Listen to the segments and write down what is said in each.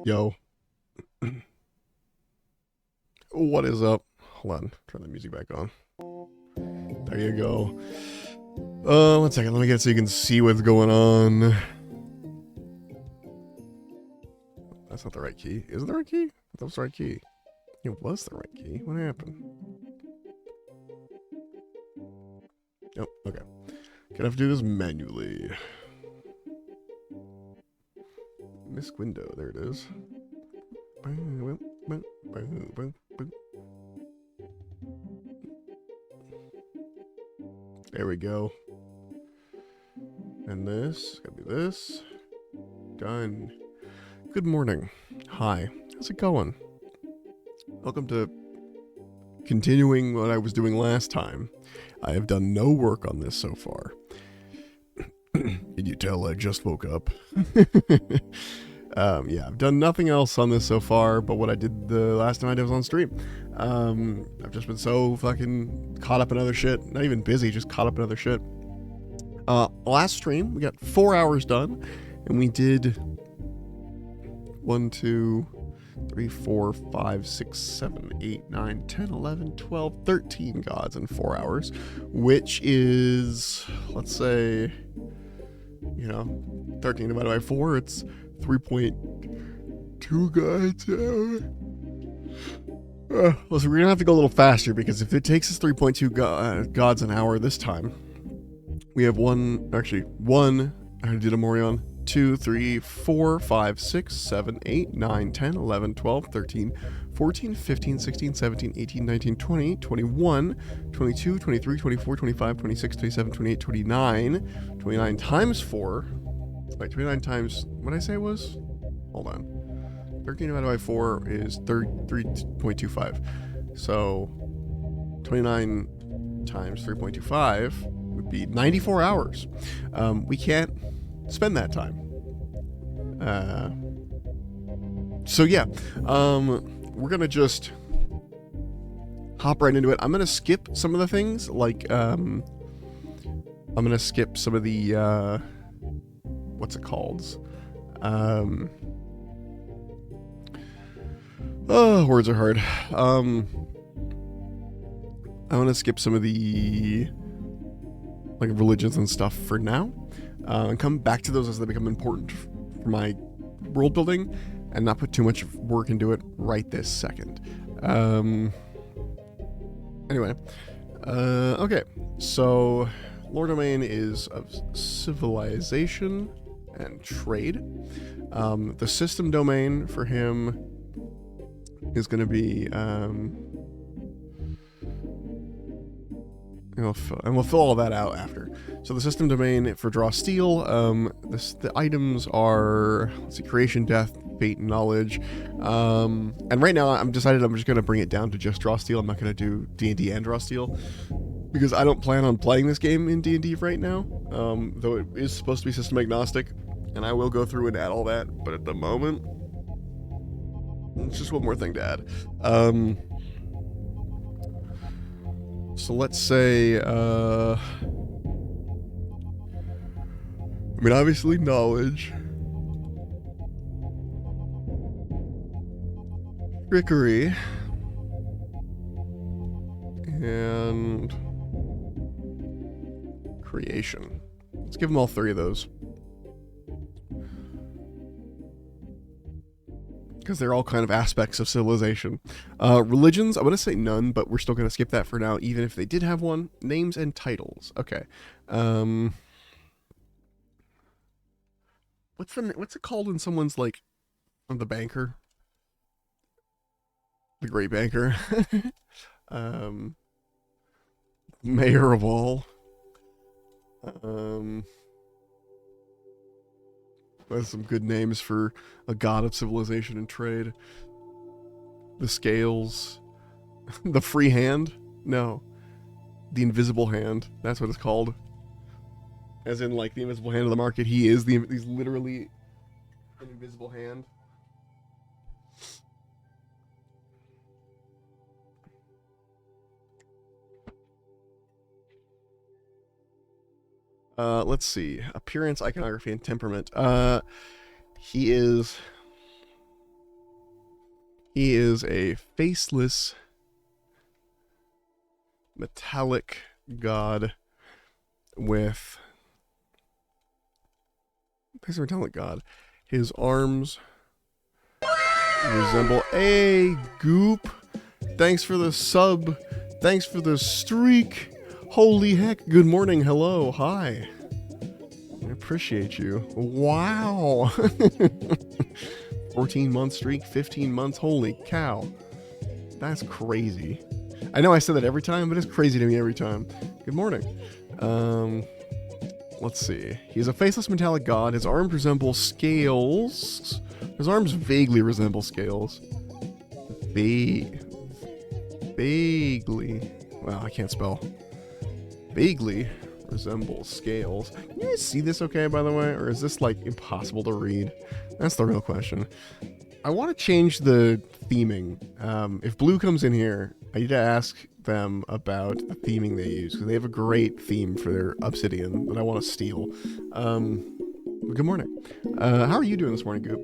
Yo, what is up? Hold on, turn the music back on. There you go. 1 second, let me get it so you can see what's going on. That's not the right key. Is it the right key? That was the right key. It was the right key. What happened? Oh, okay. Gonna have to do this manually. Missed window, there it is. There we go. And this, gotta be this. Done. Good morning. Hi. How's it going? Welcome to continuing what I was doing last time. I have done no work on this so far. Can you tell I just woke up? Yeah, I've done nothing else on this so far, but what I did the last time I did was on stream. I've just been so fucking caught up in other shit. Not even busy, just caught up in other shit. Last stream, we got 4 hours done, and we did 1, 2, 3, 4, 5, 6, 7, 8, 9, 10, 11, 12, 13 gods in 4 hours, which is, let's say, 13 divided by 4, it's 3.2 gods an hour. Listen, we're gonna have to go a little faster because if it takes us 3.2 gods an hour this time, we have one. I did a Morion. 2, 3, 4, 5, 6, 7, 8, 9, 10, 11, 12, 13, 14, 15, 16, 17, 18, 19, 20, 21, 22, 23, 24, 25, 26, 27, 28, 29. 29 times 4. Wait, 29 times. What did I say it was? Hold on. 13 divided by 4 is 3.25. So 29 times 3.25 would be 94 hours. We can't spend that time. So yeah, we're gonna just hop right into it. I'm gonna skip some of the things, like I'm gonna skip some of the what's it called? Oh, words are hard. I want to skip some of the like religions and stuff for now, and come back to those as they become important for my world building, and not put too much work into it right this second. Anyway, okay, so lore domain is of civilization and trade. The system domain for him is going to be, and we'll fill all that out after. So the system domain for draw steel, the items are, let's see, creation, death, fate, and knowledge. And right now I'm just going to bring it down to just draw steel. I'm not going to do D&D and draw steel, because I don't plan on playing this game in D&D right now, though it is supposed to be system agnostic, and I will go through and add all that, but at the moment, it's just one more thing to add. So let's say, obviously knowledge, trickery, and creation. Let's give them all 3 of those, because they're all kind of aspects of civilization. Religions, I'm going to say none, but we're still going to skip that for now, even if they did have one. Names and titles. Okay. What's it called when someone's like the banker? The great banker. Mayor of all. That's some good names for a god of civilization and trade. The scales. The free hand? No. The invisible hand. That's what it's called. As in, like, the invisible hand of the market. He's literally an invisible hand. Let's see. Appearance, iconography, and temperament. He is He is a faceless, metallic god with... Faceless metallic god. His arms resemble a goop. Thanks for the sub. Thanks for the streak. Holy heck. Good morning. Hello. Hi. I appreciate you. Wow. 14-month streak, 15 months. Holy cow. That's crazy. I know I said that every time, but it's crazy to me every time. Good morning. Let's see. He's a faceless metallic god. His arms resemble scales. His arms vaguely resemble scales. Vaguely. Wow, I can't spell. Vaguely resemble scales. Can you guys see this okay, by the way? Or is this, like, impossible to read? That's the real question. I want to change the theming. If Blue comes in here, I need to ask them about the theming they use, because they have a great theme for their Obsidian that I want to steal. Good morning. How are you doing this morning, Goop?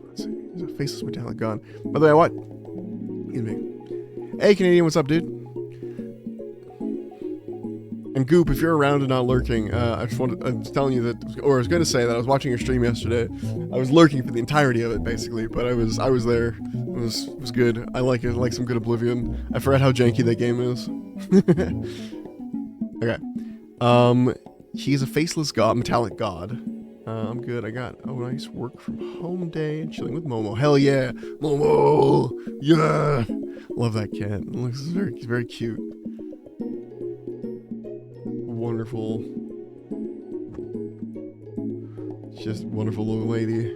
Let's see. He's a faceless metallic god. By the way, what? Excuse me. Hey, Canadian, what's up, dude? And Goop, if you're around and not lurking, I was telling you that, or I was going to say that I was watching your stream yesterday. I was lurking for the entirety of it, basically, but I was there. It was good. I like it. I like some good Oblivion. I forgot how janky that game is. Okay. He's a faceless god, metallic god. I'm good. I got a nice work from home day and chilling with Momo. Hell yeah, Momo! Yeah, love that cat. It looks very, very cute. Wonderful. Just wonderful little lady.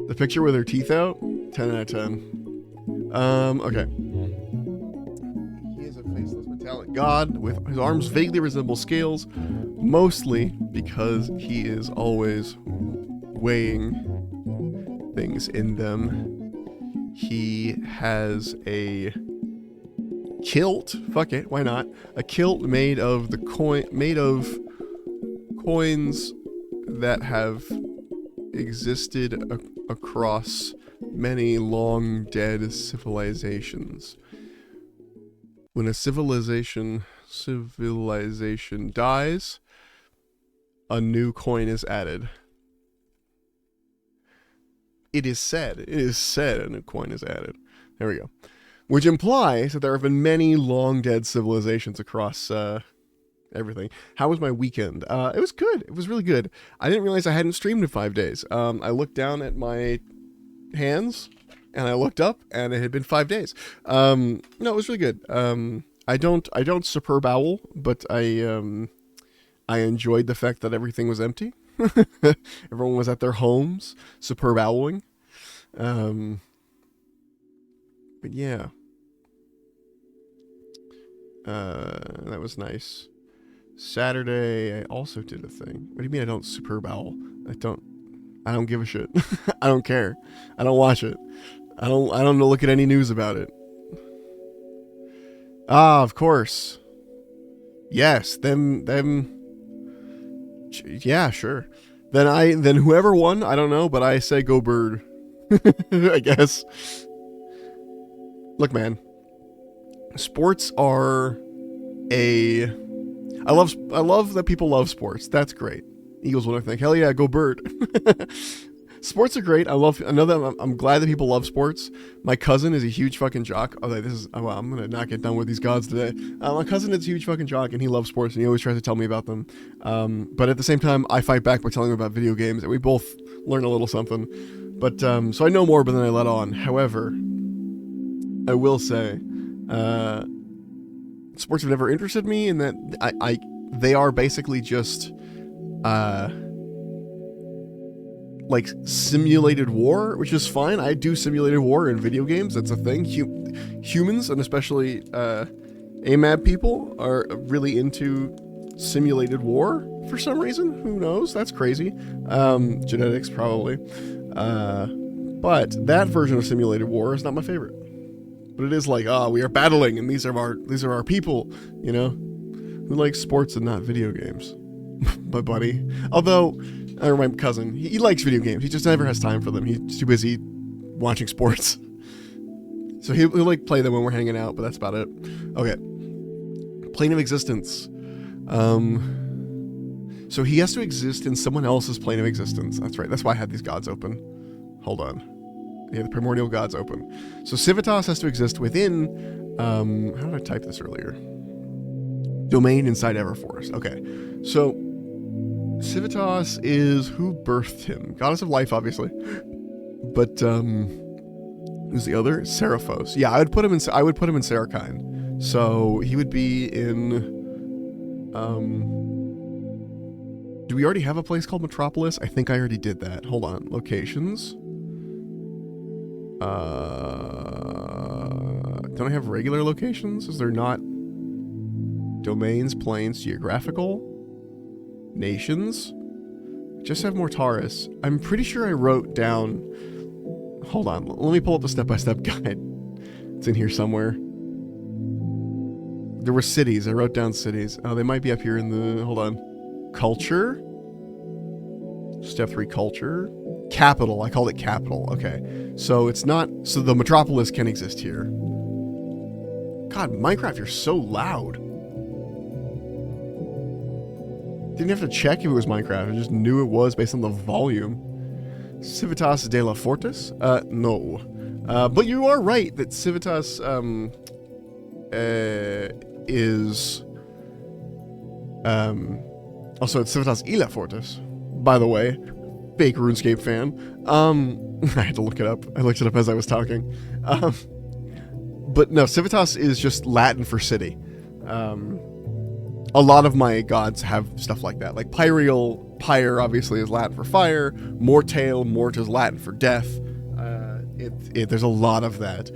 The picture with her teeth out, 10 out of 10. Okay. He is a faceless metallic god with his arms vaguely resemble scales, mostly because he is always weighing things in them. He has a kilt, fuck it, why not? A kilt made of coins that have existed across many long dead civilizations. When a civilization dies, a new coin is added. It is said a new coin is added. There we go. Which implies that there have been many long dead civilizations across everything. How was my weekend? It was good. It was really good. I didn't realize I hadn't streamed in 5 days. I looked down at my hands and I looked up and it had been 5 days. No, it was really good. I don't superb owl, but I enjoyed the fact that everything was empty. Everyone was at their homes, superb owling. But yeah. That was nice. Saturday, I also did a thing. What do you mean I don't superb owl? I don't give a shit. I don't care. I don't watch it. I don't look at any news about it. Ah, of course. Yes, them. Yeah, sure. Then whoever won, I don't know, but I say go Bird. I guess. Look, man. Sports are I love that people love sports. That's great. Eagles win, I think. Hell yeah, go Bird. Sports are great. I'm glad that people love sports. My cousin is a huge fucking jock. I'm gonna not get done with these gods today. My cousin is a huge fucking jock, and he loves sports, and he always tries to tell me about them. But at the same time, I fight back by telling him about video games, and we both learn a little something. But so I know more than I let on. However, I will say, sports have never interested me in that they are basically just like simulated war, which is fine. I do simulated war in video games. That's a thing. Humans, and especially AMAB people, are really into simulated war for some reason. Who knows? That's crazy. Genetics, probably. But that version of simulated war is not my favorite. But it is like, we are battling, and these are our people, you know? Who likes sports and not video games? My buddy. Although, or my cousin, he likes video games. He just never has time for them. He's too busy watching sports. So he'll like play them when we're hanging out, but that's about it. Okay. Plane of existence. So he has to exist in someone else's plane of existence. That's right. That's why I had these gods open. Hold on. Yeah, the primordial gods open. So Civitas has to exist within, how did I type this earlier? Domain inside Everforce. Okay. So Civitas is who birthed him. Goddess of life, obviously. But, who's the other? Seraphos. Yeah, I would put him in Sarakine. So he would be in, do we already have a place called Metropolis? I think I already did that. Hold on. Locations. Don't I have regular locations? Is there not? Domains, planes, geographical, nations. Just have Mortaris. I'm pretty sure I wrote down. Hold on. Let me pull up the step-by-step guide. It's in here somewhere. There were cities. I wrote down cities. Oh, they might be up here in the. Hold on. Culture. Step 3, culture. Capital. I called it capital. Okay. So it's not. So the Metropolis can exist here. God, Minecraft, you're so loud. Didn't have to check if it was Minecraft. I just knew it was based on the volume. Civitas de la Fortis? No. But you are right that Civitas is. Also, it's Civitas y la Fortis, by the way. Fake RuneScape fan. I had to look it up. I looked it up as I was talking. But no, Civitas is just Latin for city. A lot of my gods have stuff like that. Like Pyreal, pyre obviously is Latin for fire. Mortale, mort is Latin for death. There's a lot of that.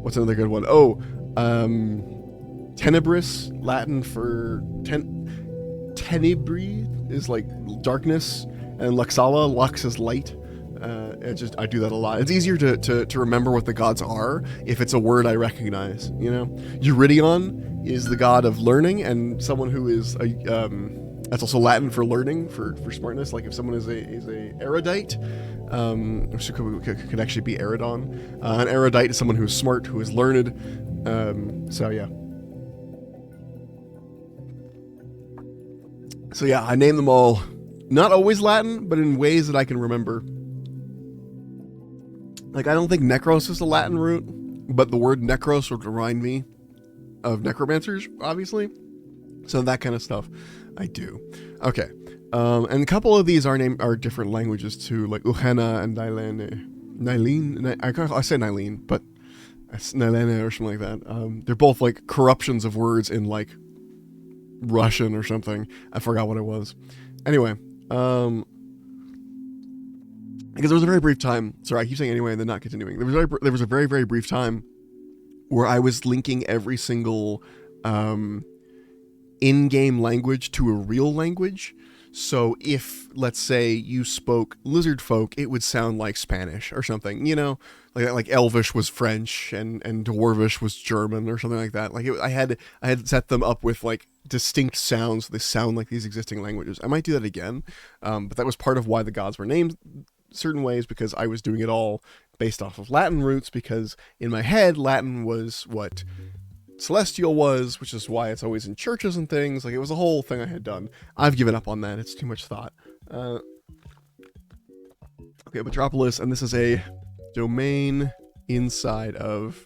What's another good one? Oh, Tenebris, Latin for tenebri is like darkness, and Luxala, lux is light. I do that a lot. It's easier to remember what the gods are if it's a word I recognize, you know? Eurydion is the god of learning, and someone who is that's also Latin for learning, for smartness. Like if someone is a erudite, which could actually be Eridon. An erudite is someone who is smart, who is learned. So yeah. So yeah, I name them all, not always Latin, but in ways that I can remember. Like, I don't think Necros is a Latin root, but the word Necros would remind me of necromancers, obviously. So that kind of stuff, I do. Okay, and a couple of these are different languages too, like Uhena and Nylene. I say Nylene, but it's Nylene or something like that. They're both like corruptions of words in like Russian or something. I forgot what it was. Anyway, because there was a very brief time. Sorry, I keep saying anyway and then not continuing. There was a very, very brief time where I was linking every single in-game language to a real language. So if, let's say, you spoke lizard folk, it would sound like Spanish or something, you know? Like Elvish was French and Dwarvish was German or something like that. Like I had set them up with like distinct sounds. So they sound like these existing languages. I might do that again, but that was part of why the gods were named certain ways, because I was doing it all based off of Latin roots, because in my head, Latin was what Celestial was, which is why it's always in churches and things. Like, it was a whole thing I had done. I've given up on that. It's too much thought. Okay, Metropolis, and this is a domain inside of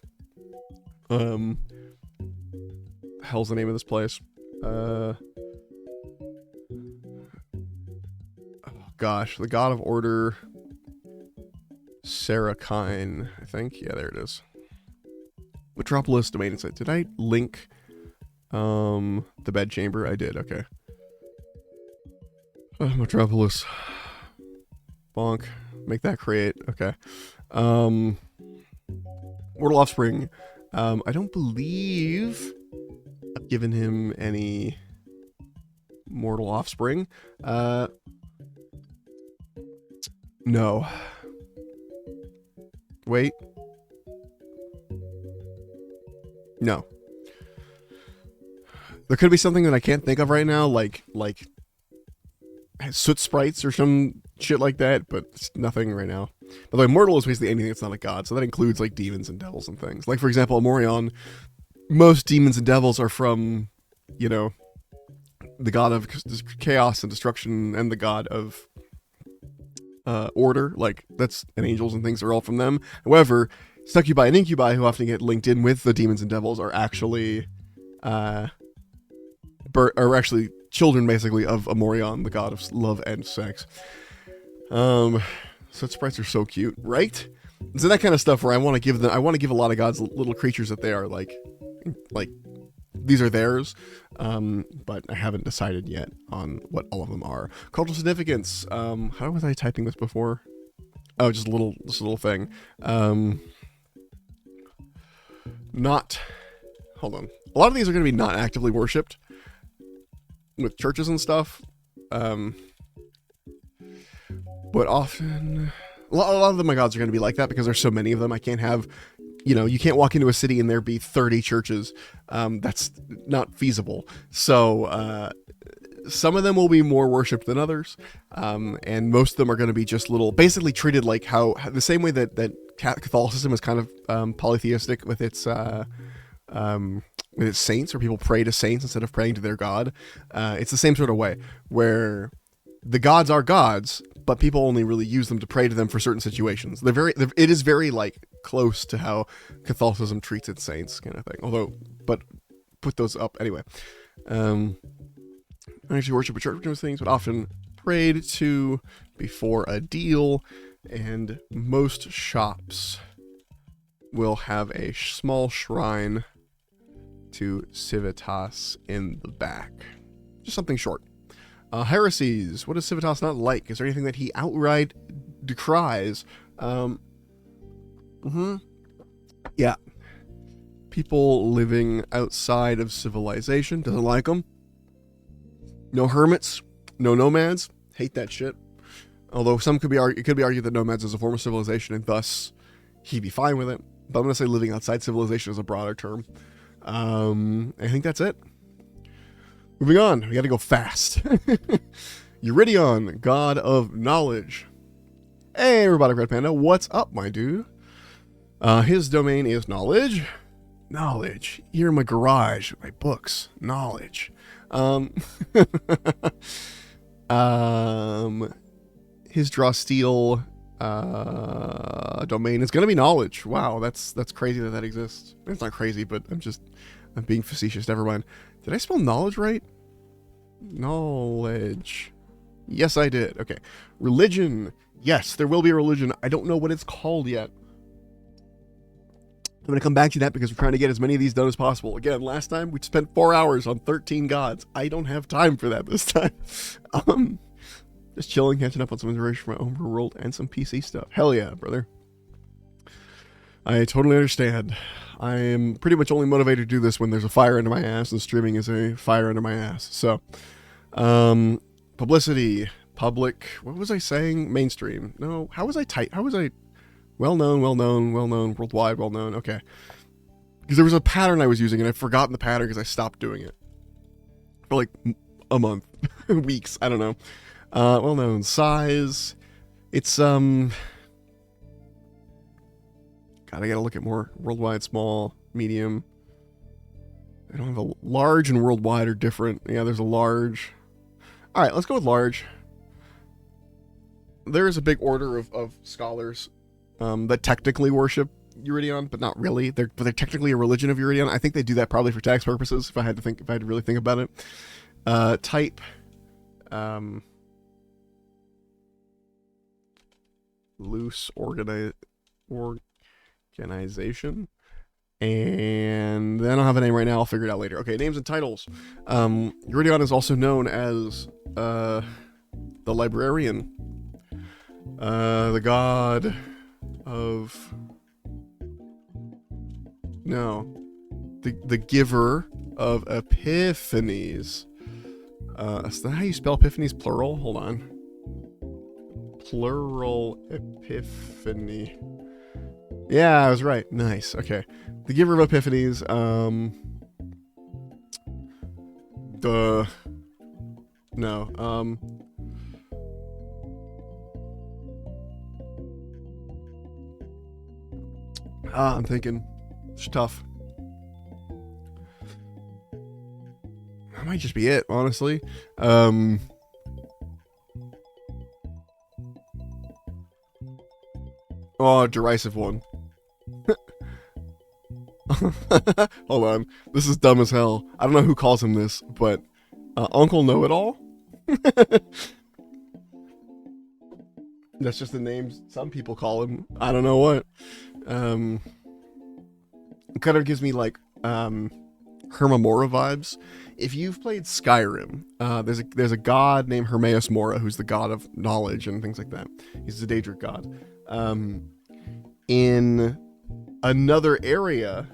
hell's the name of this place? Oh gosh, the God of Order, Sarakine, I think. Yeah, there it is. Metropolis domain inside. Did I link the bedchamber? I did. Okay. Metropolis. Bonk. Make that create. Okay. Mortal Offspring. I don't believe I've given him any mortal offspring. No. Wait. No. There could be something that I can't think of right now, like soot sprites or some shit like that, but it's nothing right now. By the way, mortal is basically anything that's not a god, so that includes like demons and devils and things. Like, for example, Amorion, most demons and devils are from, you know, the god of chaos and destruction and the god of order. Like, that's, and angels and things are all from them. However, succubi and incubi, who often get linked in with the demons and devils, are actually children, basically, of Amorion, the god of love and sex. Such sprites are so cute, right? So that kind of stuff where I want to give a lot of gods little creatures that they are like these are theirs, but I haven't decided yet on what all of them are. Cultural significance. How was I typing this before? Oh, just a little thing. Hold on. A lot of these are going to be not actively worshipped with churches and stuff. But often, a lot of my gods are going to be like that because there's so many of them. I can't have, you can't walk into a city and there be 30 churches. That's not feasible. So some of them will be more worshipped than others, and most of them are going to be just basically treated like how the same way that Catholicism is kind of polytheistic with its saints, where people pray to saints instead of praying to their god. It's the same sort of way where the gods are gods, but people only really use them to pray to them for certain situations. It is very like close to how Catholicism treats its saints, kind of thing. But put those up anyway. I actually worship a church for those things, but often prayed to before a deal, and most shops will have a small shrine to Civitas in the back. Just something short. Heresies. What is Civitas not like? Is there anything that he outright decries? Yeah. People living outside of civilization. Doesn't like them. No hermits. No nomads. Hate that shit. Although it could be argued that nomads is a form of civilization, and thus he'd be fine with it. But I'm going to say living outside civilization is a broader term. I think that's it. Moving on, we gotta go fast. Eurydion, god of knowledge. Hey, Robotic Red Panda, what's up, my dude? His domain is knowledge. Knowledge. Here in my garage with my books. Knowledge. His draw steel domain is gonna be knowledge. Wow, that's crazy that exists. It's not crazy, but I'm being facetious. Never mind. Did I spell knowledge right? Knowledge. Yes, I did. Okay. Religion. Yes, there will be a religion. I don't know what it's called yet. I'm going to come back to that because we're trying to get as many of these done as possible. Again, last time we spent 4 hours on 13 gods. I don't have time for that this time. Just chilling, catching up on some inspiration from my own world and some PC stuff. Hell yeah, brother. I totally understand. I am pretty much only motivated to do this when there's a fire under my ass, and streaming is a fire under my ass. So, publicity, public, what was I saying? Mainstream. No, how was I well-known, worldwide, well-known. Okay. Because there was a pattern I was using, and I've forgotten the pattern because I stopped doing it. For like a month, weeks, I don't know. Well-known, size, it's, God, I gotta look at more. Worldwide, small, medium. I don't have a large and worldwide are different. Yeah, there's a large. All right, let's go with large. There is a big order of scholars that technically worship Eurydion, but not really. They're technically a religion of Eurydion. I think they do that probably for tax purposes. If I had to really think about it. Type. Loose organization, and then I don't have a name right now. I'll figure it out later. Okay, names and titles. Eurydion is also known as the librarian, the god of the giver of epiphanies. Is that how you spell epiphanies? Plural. Hold on. Plural epiphany. Yeah, I was right. Nice. Okay. The giver of epiphanies. I'm thinking. It's tough. That might just be it, honestly. Oh, derisive one. Hold on. This is dumb as hell. I don't know who calls him this, but Uncle Know-It-All? That's just the name some people call him. I don't know what. It kind of gives me like Hermamora vibes. If you've played Skyrim, there's a god named Hermaeus Mora who's the god of knowledge and things like that. He's the Daedric god. In another area,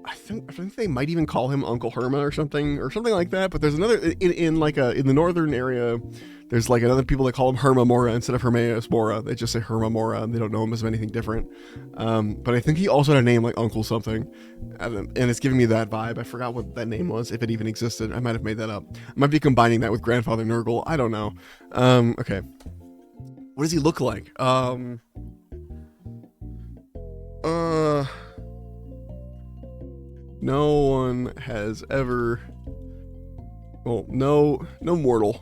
I think they might even call him Uncle Herma or something like that. But there's another in the northern area. There's like another people that call him Herma Mora instead of Hermaeus Mora. They just say Herma Mora and they don't know him as anything different. But I think he also had a name like Uncle something, and it's giving me that vibe. I forgot what that name was, if it even existed. I might have made that up. I might be combining that with Grandfather Nurgle. I don't know. Okay. What does he look like? No one has ever... Well, no mortal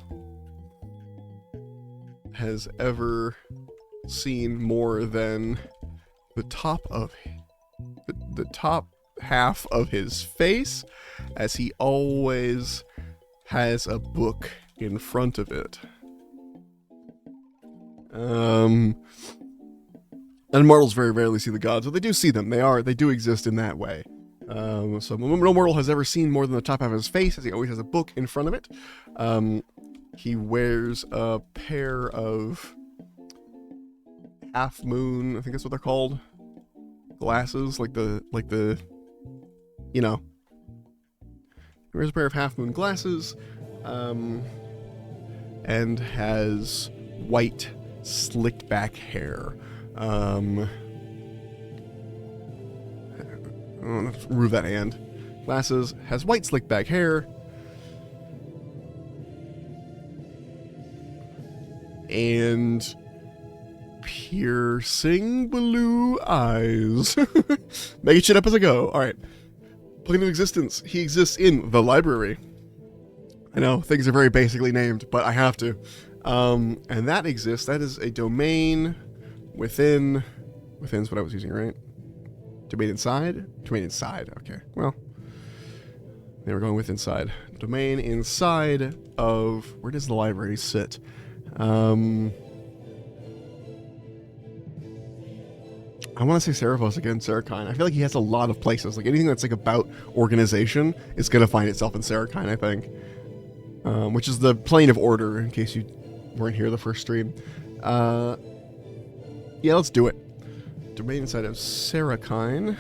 has ever seen more than the top of the top half of his face, as he always has a book in front of it. And mortals very rarely see the gods, but they do see them. They do exist in that way. So no mortal has ever seen more than the top half of his face, as he always has a book in front of it. He wears a pair of half moon, I think that's what they're called, glasses, like the, you know. He wears a pair of half moon glasses, and has white slicked back hair. Remove that hand. Glasses, has white slicked back hair, and piercing blue eyes. Making shit up as I go. Alright. Plane of existence. He exists in the library. I know, things are very basically named, but I have to. And that exists. That is a domain within... Within's what I was using, right? Domain inside? Domain inside. Okay. Well, they were going with inside. Domain inside of... Where does the library sit? I want to say Seraphos again, Sarakine. I feel like he has a lot of places. Like anything that's like about organization is going to find itself in Sarakine, I think. Which is the plane of order, in case you weren't here the first stream. Yeah, let's do it. Domain inside of Sarakine.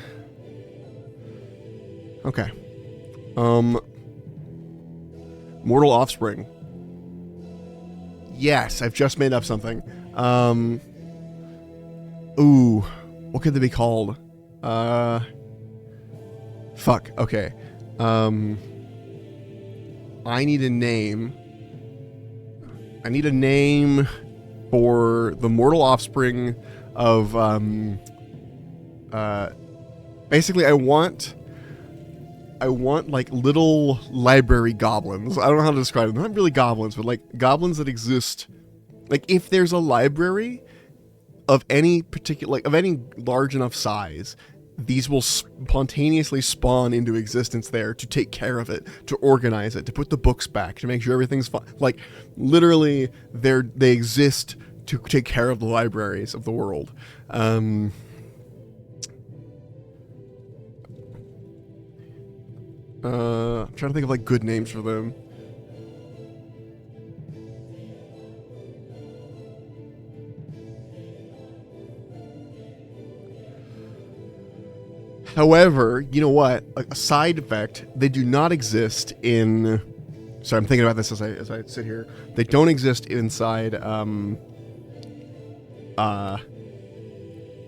Okay. Mortal offspring. Yes, I've just made up something. Ooh, what could they be called? Fuck, okay. I need a name. I need a name for the mortal offspring of, basically I want like little library goblins. I don't know how to describe them. Not really goblins, but like goblins that exist. Like if there's a library of any particular, like of any large enough size, these will spontaneously spawn into existence there to take care of it, to organize it, to put the books back, to make sure everything's fine. Like literally they exist to take care of the libraries of the world. I'm trying to think of like good names for them. However, you know what? A side effect, they do not exist in... Sorry, I'm thinking about this as I sit here. They don't exist inside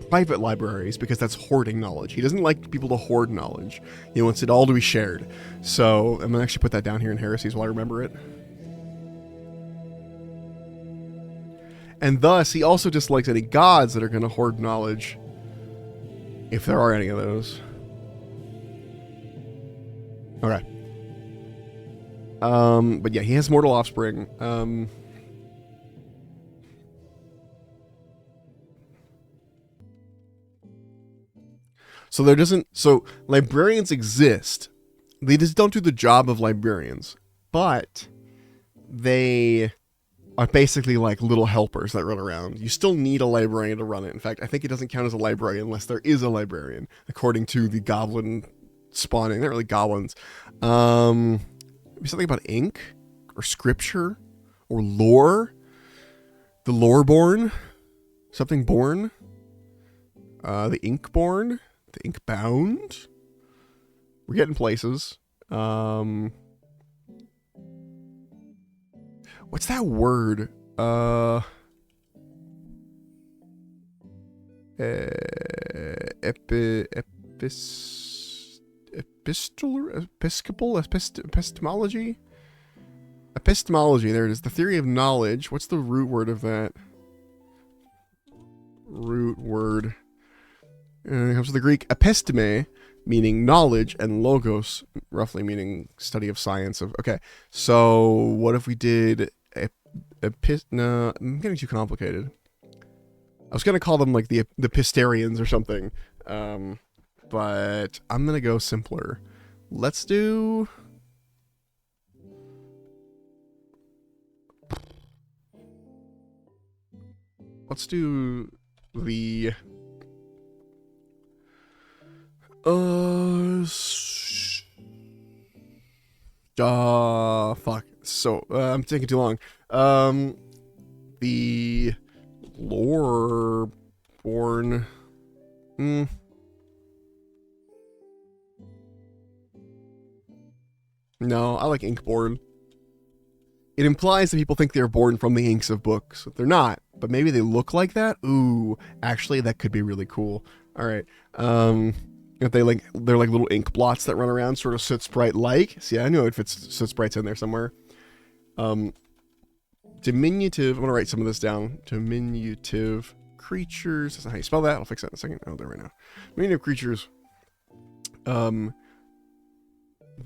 private libraries because that's hoarding knowledge. He doesn't like people to hoard knowledge. He wants it all to be shared. So I'm going to actually put that down here in Heresies while I remember it. And thus, he also dislikes any gods that are going to hoard knowledge if there are any of those. Okay. But yeah, he has mortal offspring. So there doesn't. So librarians exist. They just don't do the job of librarians, but they are basically like little helpers that run around. You still need a librarian to run it. In fact, I think it doesn't count as a librarian unless there is a librarian, according to the goblin spawning. They're not really goblins. Maybe something about ink or scripture or lore. The loreborn, something born. The inkborn, the inkbound. We're getting places. What's that word? Epistemology? Epistemology, there it is. The theory of knowledge. What's the root word of that? Root word. It comes from the Greek episteme, meaning knowledge, and logos, roughly meaning study of science. Okay, so what if we did no, I'm getting too complicated. I was gonna call them like the Pistarians or something, but I'm gonna go simpler. Let's do. Let's do the. Fuck. So, I'm taking too long. The lore born. No, I like Inkborn. It implies that people think they're born from the inks of books. They're not, but maybe they look like that. Ooh, actually, that could be really cool. All right. If they're like little ink blots that run around, sort of Soot Sprite like. See, I knew it fits Soot Sprites in there somewhere. Diminutive. I'm gonna write some of this down. Diminutive creatures. That's not how you spell that. I'll fix that in a second. Oh, there right now. Diminutive creatures.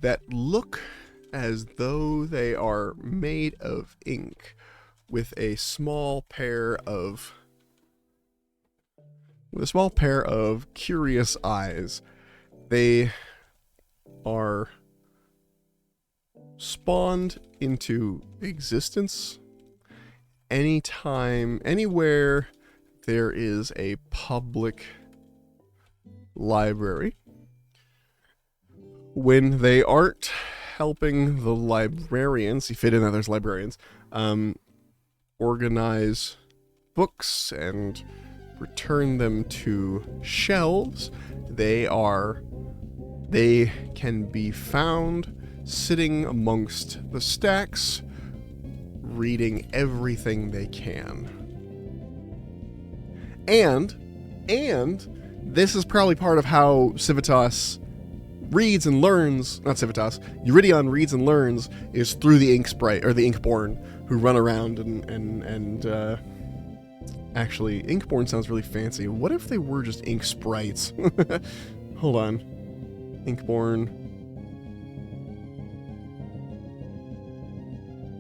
That look as though they are made of ink, with a small pair of curious eyes. They are spawned into existence anytime, anywhere there is a public library. When they aren't helping the librarians, you fit in that there's librarians, organize books and return them to shelves, they can be found sitting amongst the stacks, reading everything they can. And this is probably part of how Civitas reads and learns, not Civitas, Uridion reads and learns is through the ink sprite, or the Inkborn, who run around and actually, Inkborn sounds really fancy. What if they were just ink sprites? Hold on. Inkborn.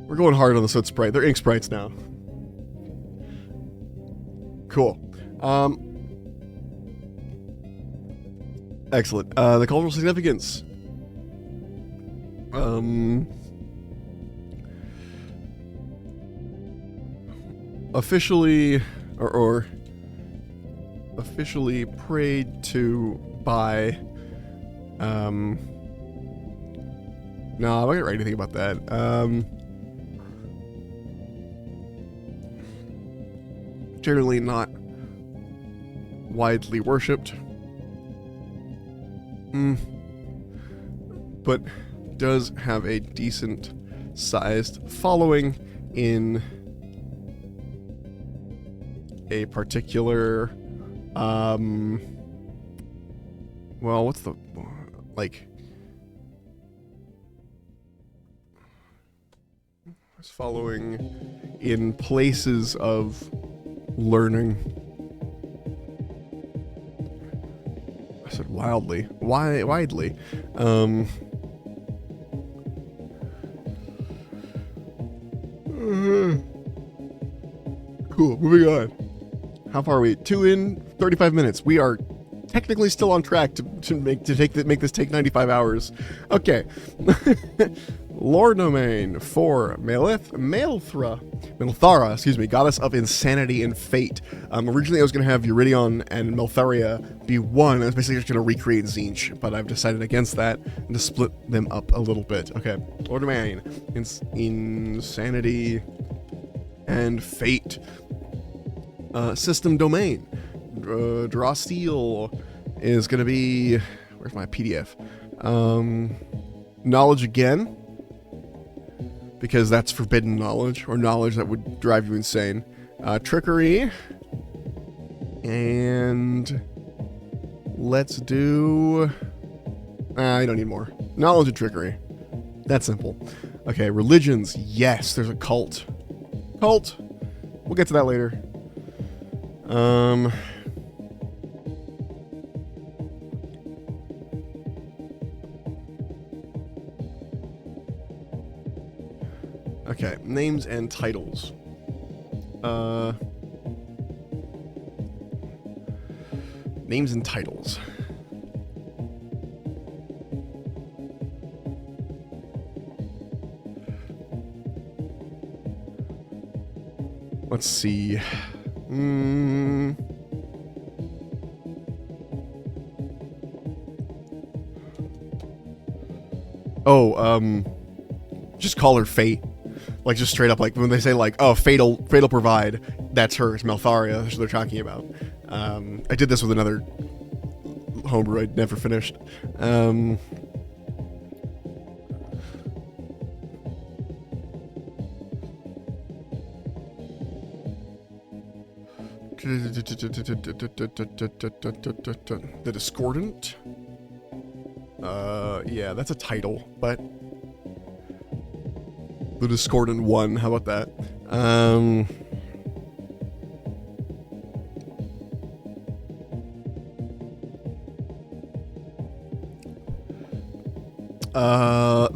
We're going hard on the Soot Sprite. They're ink sprites now. Cool. Excellent. The cultural significance. Officially, or officially prayed to by, no, I'm not gonna write anything about that. Generally not widely worshipped. But does have a decent sized following in a particular, well, what's the, like, it's following in places of learning. said wildly. Widely. Cool, moving on. How far are we? 2 in, 35 minutes. We are technically still on track to make this take 95 hours. Okay. Lore domain for Melthara, excuse me, goddess of insanity and fate. Originally I was going to have Eurydion and Meltharia be one. I was basically just going to recreate Tzeentch, but I've decided against that and to split them up a little bit. Okay, lore domain, insanity and fate. System domain. Draw steel is going to be, where's my PDF? Knowledge again, because that's forbidden knowledge, or knowledge that would drive you insane. Trickery, and let's do, I don't need more. Knowledge and trickery. That's simple. Okay, religions, yes, there's a cult. Cult, we'll get to that later. Okay, names and titles. Names and titles. Let's see. Just call her Fate. Like, just straight up, like, when they say, like, oh, Fate'll provide, that's her, it's Meltharia, that's what they're talking about. I did this with another homebrew I'd never finished. The Discordant? Yeah, that's a title, but the Discordant One, how about that?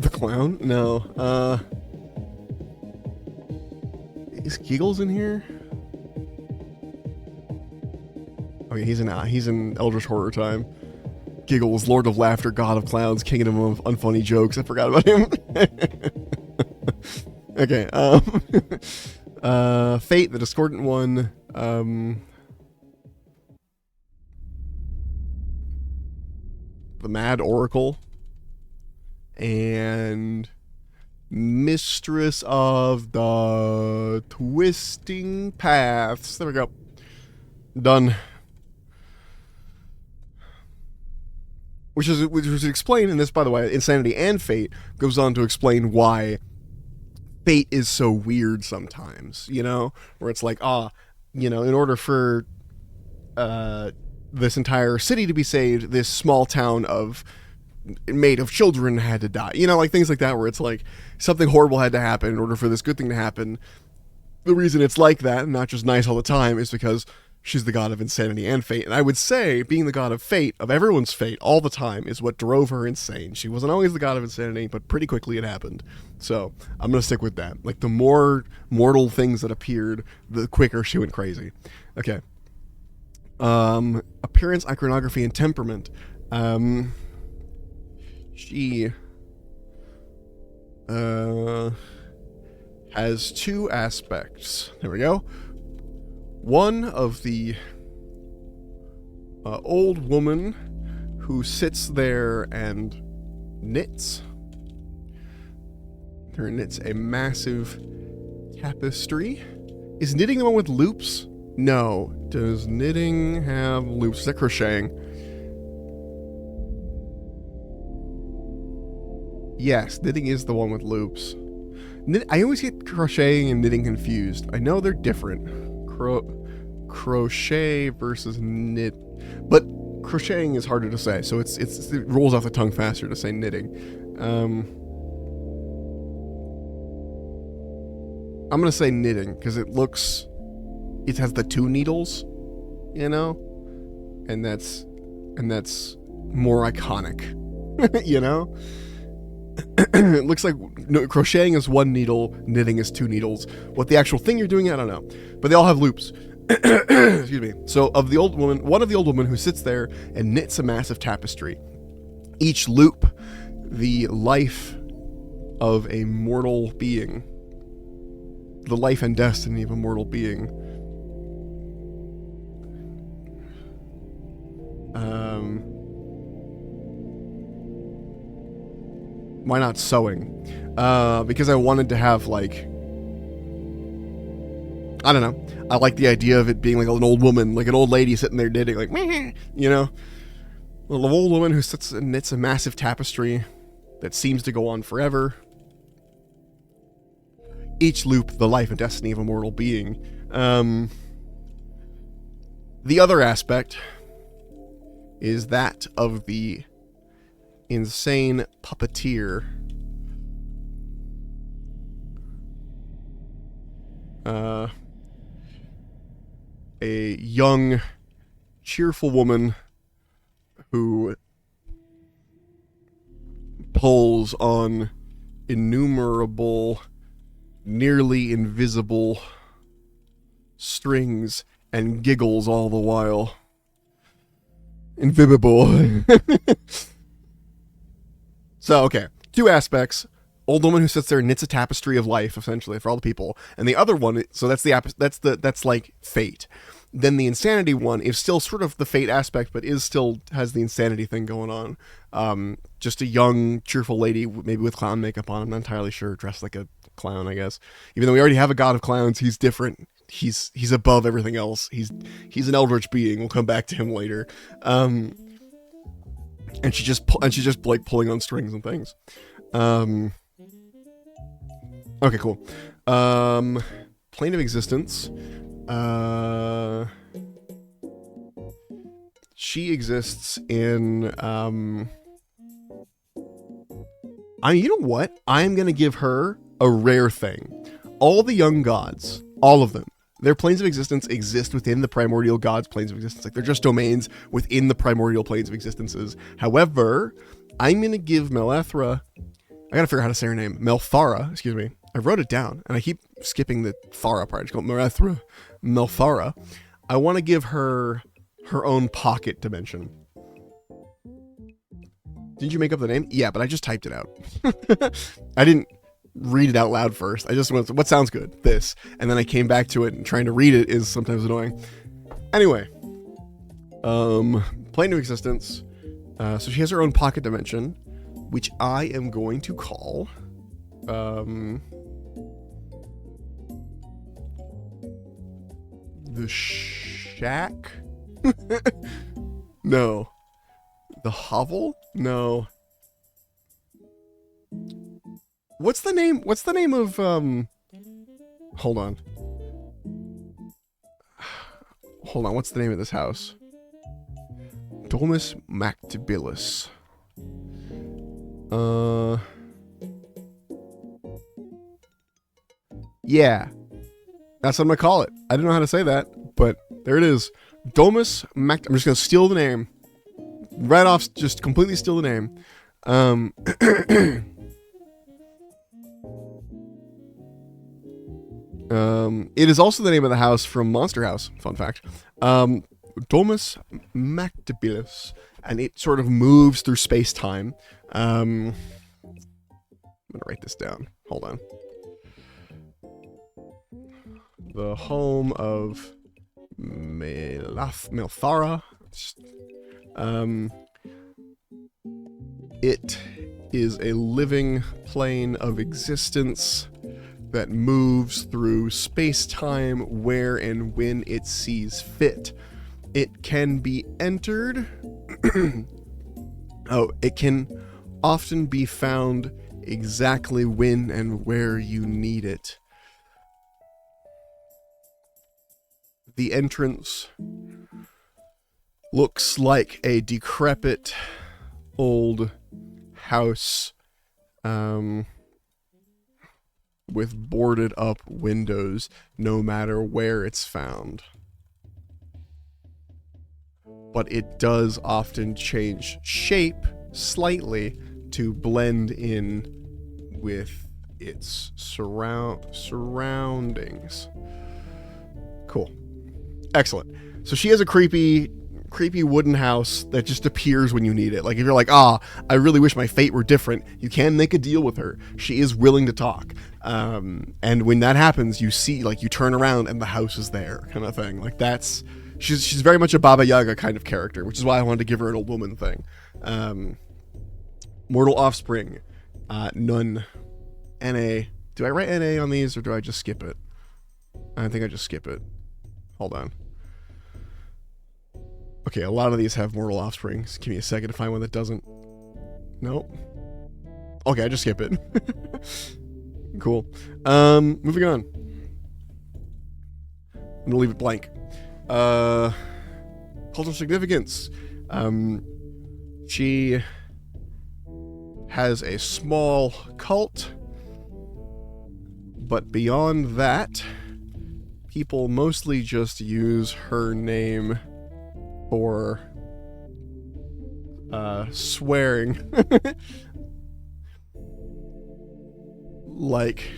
The Clown? No. Is Giggles in here? Okay, he's in Eldritch Horror Time. Giggles, Lord of Laughter, God of Clowns, Kingdom of Unfunny Jokes. I forgot about him. Okay, Fate, the Discordant One, the Mad Oracle, and Mistress of the Twisting Paths. There we go. Done. Which is explained in this, by the way. Insanity and Fate goes on to explain why Fate is so weird sometimes, you know? Where it's like, in order for this entire city to be saved, this small town made of children had to die. You know, like things like that, where it's like something horrible had to happen in order for this good thing to happen. The reason it's like that, and not just nice all the time, is because she's the god of insanity and fate. And I would say being the god of fate, of everyone's fate, all the time, is what drove her insane. She wasn't always the god of insanity, but pretty quickly it happened. So I'm going to stick with that. Like, the more mortal things that appeared, the quicker she went crazy. Okay. Appearance, iconography, and temperament. She has two aspects. There we go. One of the old woman who sits there and knits. Her knits a massive tapestry. Is knitting the one with loops? No. Does knitting have loops? Is that crocheting? Yes, knitting is the one with loops. I always get crocheting and knitting confused. I know they're different. Crochet versus knit, but crocheting is harder to say, so it rolls off the tongue faster to say knitting. I'm gonna say knitting because it has the two needles, you know, and that's more iconic, you know? It looks like crocheting is 1 needle, knitting is 2 needles. What the actual thing you're doing, I don't know. But they all have loops. Excuse me. So of the old woman, one of the old women who sits there and knits a massive tapestry. Each loop, the life of a mortal being. The life and destiny of a mortal being. Why not sewing? Because I wanted to have, like, I don't know. I like the idea of it being like an old woman, like an old lady sitting there knitting, like, you know? A little old woman who sits and knits a massive tapestry that seems to go on forever. Each loop, the life and destiny of a mortal being. The other aspect is that of the insane puppeteer. A young, cheerful woman who pulls on innumerable, nearly invisible strings and giggles all the while. Invisible. So, okay. 2 aspects. Old woman who sits there and knits a tapestry of life, essentially, for all the people. And the other one, so that's like fate. Then the insanity one is still sort of the fate aspect, but still has the insanity thing going on. Just a young, cheerful lady, maybe with clown makeup on. I'm not entirely sure. Dressed like a clown, I guess. Even though we already have a god of clowns, he's different. He's above everything else. He's an eldritch being. We'll come back to him later. And she's just like pulling on strings and things. Okay, cool. Plane of existence. She exists in, you know what? I am going to give her a rare thing. All the young gods, all of them, their planes of existence exist within the primordial gods' planes of existence. Like, they're just domains within the primordial planes of existences. However, I'm going to give Melethra, I gotta figure out how to say her name, Melthara, excuse me. I wrote it down, and I keep skipping the Thara part. I just call it Melethra. Melthara. I want to give her her own pocket dimension. Didn't you make up the name? Yeah, but I just typed it out. I didn't read it out loud first. I just went, what sounds good? This. And then I came back to it, and trying to read it is sometimes annoying. Anyway. Plane of existence. So she has her own pocket dimension, which I am going to call... the shack? No. The hovel? No. What's the name of, hold on. Hold on, what's the name of this house? Domus Mactabilis. Yeah. That's what I'm gonna call it. I didn't know how to say that, but there it is. Domus Mact... I'm just gonna steal the name. Right off, just completely steal the name. It is also the name of the house from Monster House. Fun fact. Domus Mactabilis. And it sort of moves through space-time. I'm gonna write this down. Hold on. The home of Melthara. It is a living plane of existence that moves through space-time where and when it sees fit. It can be entered. It can often be found exactly when and where you need it. The entrance looks like a decrepit old house with boarded up windows no matter where it's found. but it does often change shape slightly to blend in with its surroundings. Cool. Excellent. So she has a creepy wooden house that just appears when you need it. Like if you're like, I really wish my fate were different, you can make a deal with her. She is willing to talk. And when that happens, you see, like, you turn around and the house is there, kind of thing. Like she's very much a Baba Yaga kind of character, which is why I wanted to give her an old woman thing. Mortal offspring, none. NA. Do I write NA on these or do I just skip it? I think I just skip it. Hold on. Okay, a lot of these have mortal offspring. Just give me a second to find one that doesn't. Nope. Okay, I just skip it. Cool. Moving on. I'm gonna leave it blank. Cultural significance. She has a small cult, but beyond that, people mostly just use her name for swearing. Like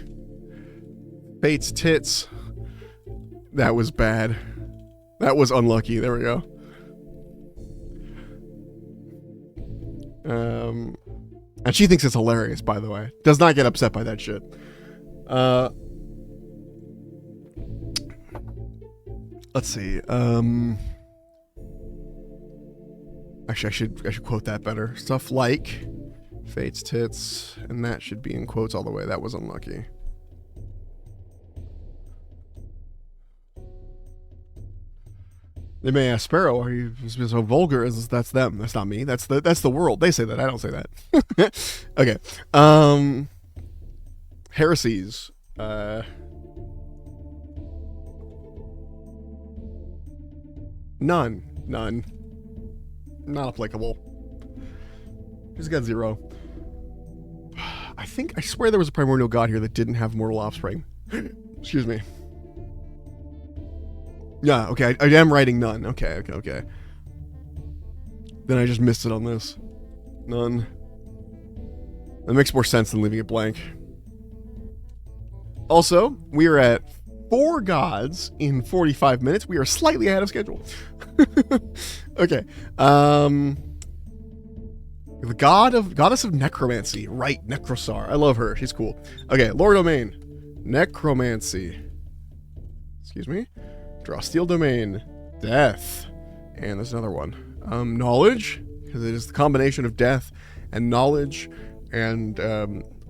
Fate's tits. That was bad. That was unlucky. There we go. And she thinks it's hilarious, by the way. Does not get upset by that shit. Let's see. Actually, I should quote that better. Stuff like Fate's tits, and that should be in quotes all the way. That was unlucky. They may ask, Sparrow, are you so vulgar? That's them. That's not me. That's the world. They say that. I don't say that. Okay. Heresies. None. Not applicable. He's got 0. I swear there was a primordial god here that didn't have mortal offspring. Excuse me. Yeah, okay, I am writing none. Okay. Then I just missed it on this. None. That makes more sense than leaving it blank. Also, we are at 4 gods in 45 minutes. We are slightly ahead of schedule. Okay. The goddess of necromancy. Right, Necrosar. I love her. She's cool. Okay, lore domain. Necromancy. Excuse me. Draw steel domain. Death. And there's another one. Knowledge, because it is the combination of death and knowledge, and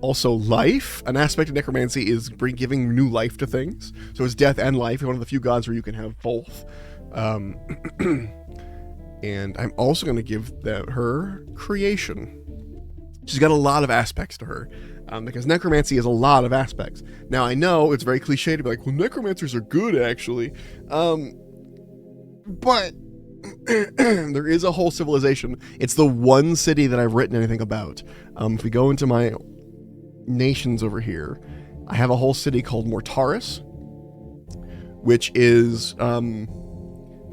also life. An aspect of necromancy is giving new life to things. So it's death and life. It's one of the few gods where you can have both. And I'm also going to give her creation. She's got a lot of aspects to her, because necromancy has a lot of aspects. Now, I know it's very cliche to be like, well, necromancers are good, actually. But there is a whole civilization. It's the one city that I've written anything about. If we go into my nations over here, I have a whole city called Mortaris, which is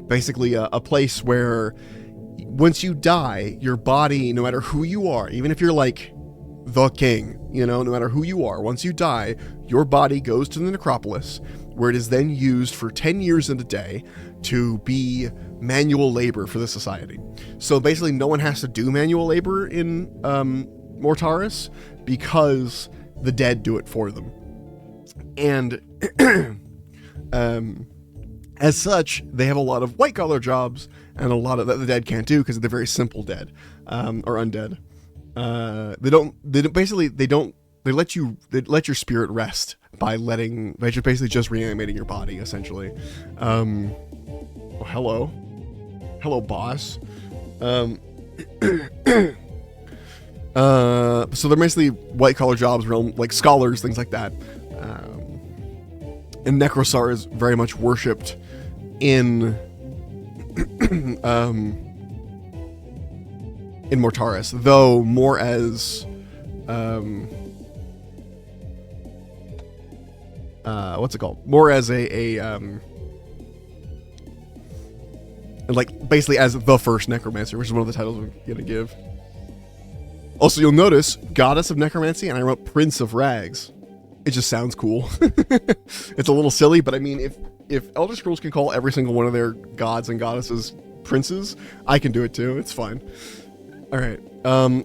basically a place where once you die, your body, no matter who you are, even if you're like the king, no matter who you are, once you die, your body goes to the necropolis, where it is then used for 10 years and a day to be manual labor for the society. So basically no one has to do manual labor in Mortaris, because the dead do it for them. And as such, they have a lot of white-collar jobs, and a lot of that the dead can't do because they're very simple dead, or undead. They let your spirit rest by just reanimating your body, essentially. Hello, boss. So they're basically white-collar jobs, like scholars, things like that. And Necrosar is very much worshipped in Mortaris, though more as what's it called? More as an And like basically as the first necromancer, which is one of the titles we're gonna give. Also, you'll notice Goddess of Necromancy, and I wrote Prince of Rags. It just sounds cool. It's a little silly, but I mean, if Elder Scrolls can call every single one of their gods and goddesses princes, I can do it too. It's fine. All right.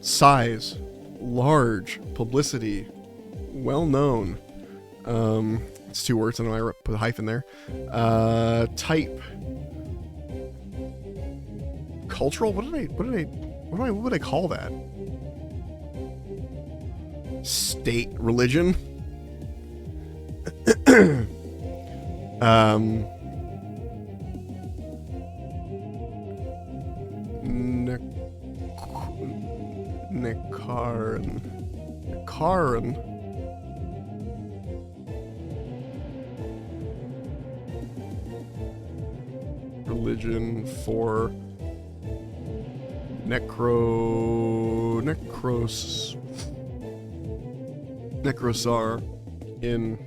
Size, large, publicity, well known. It's 2 words. I know I put a hyphen there. Type, cultural. What would I call that? State, religion. Nekarin. Religion for Necrosar in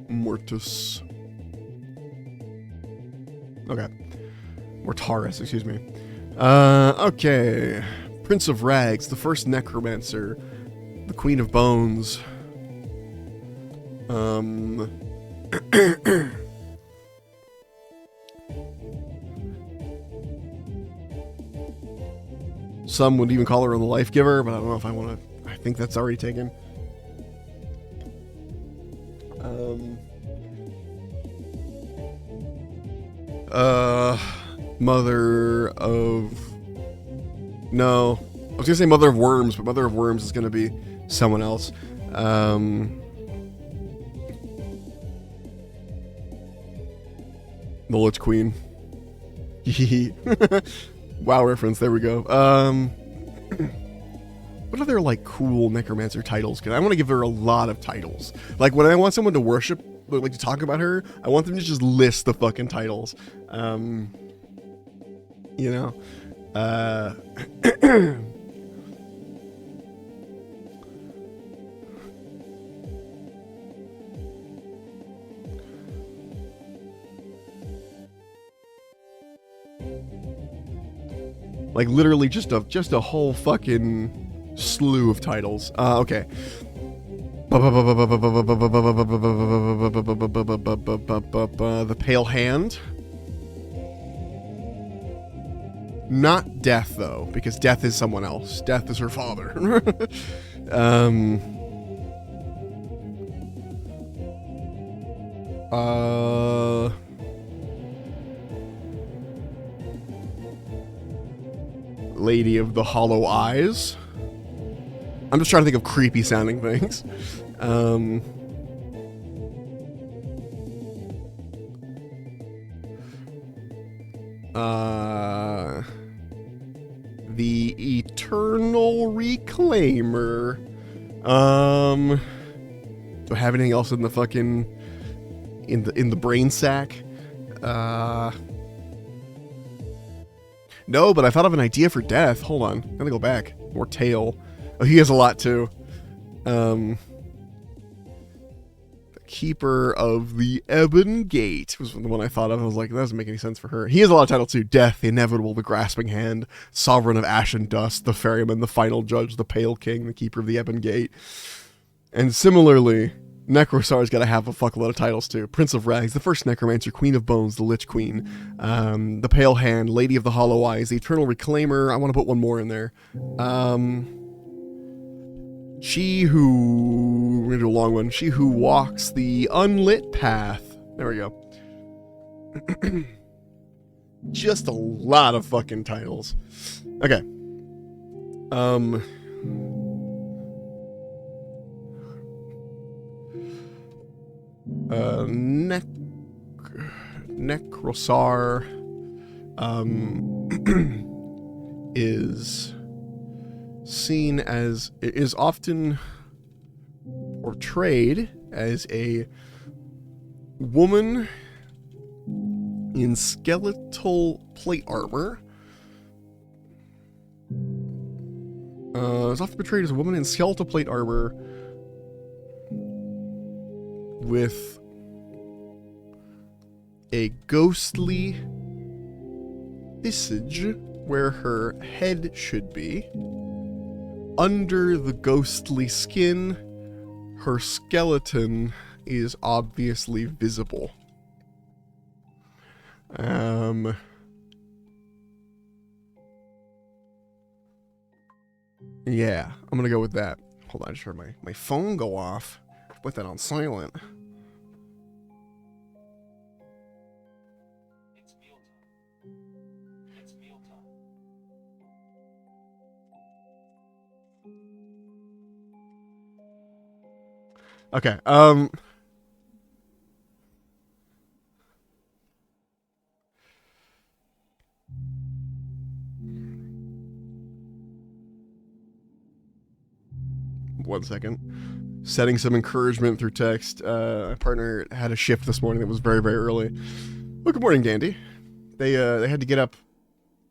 Mortis. Okay. Mortaris, excuse me. Okay. Prince of Rags, the first necromancer, the Queen of Bones. Some would even call her the Life Giver, but I don't know if I want to. I think that's already taken. Mother of... No. I was going to say Mother of Worms, but Mother of Worms is going to be someone else. The Lich Queen. WoW reference, there we go. What other, like, cool necromancer titles? Because I want to give her a lot of titles. Like, when I want someone to worship, like, to talk about her, I want them to just list the fucking titles. You know? Like, literally just a whole fucking slew of titles. Okay. The Pale Hand. Not Death, though, because Death is someone else. Death is her father. Lady of the Hollow Eyes. I'm just trying to think of creepy sounding things. The Eternal Reclaimer. Do I have anything else in the fucking in the brain sack? No, but I thought of an idea for Death. Hold on, I'm gonna go back. More tail. Oh, he has a lot too. The Keeper of the Ebon Gate was the one I thought of. I was like, that doesn't make any sense for her. He has a lot of titles too. Death, the Inevitable, the Grasping Hand, Sovereign of Ash and Dust, the Ferryman, the Final Judge, the Pale King, the Keeper of the Ebon Gate. And similarly, Necrosar's got to have a fuckload of titles too. Prince of Rags, the First Necromancer, Queen of Bones, the Lich Queen, the Pale Hand, Lady of the Hollow Eyes, the Eternal Reclaimer. I want to put one more in there. She who... We're going to do a long one. She who walks the unlit path. There we go. Just a lot of fucking titles. Okay. Necrosar is seen as, is often portrayed as a woman in skeletal plate armor. Is often portrayed as a woman in skeletal plate armor with a ghostly visage, where her head should be. Under the ghostly skin, her skeleton is obviously visible. Yeah, I'm gonna go with that. Hold on, I just heard my phone go off. Put that on silent. It's mealtime. It's mealtime. Okay, 1 second. Setting some encouragement through text. My partner had a shift this morning that was very, very early. Well, good morning, Dandy. They had to get up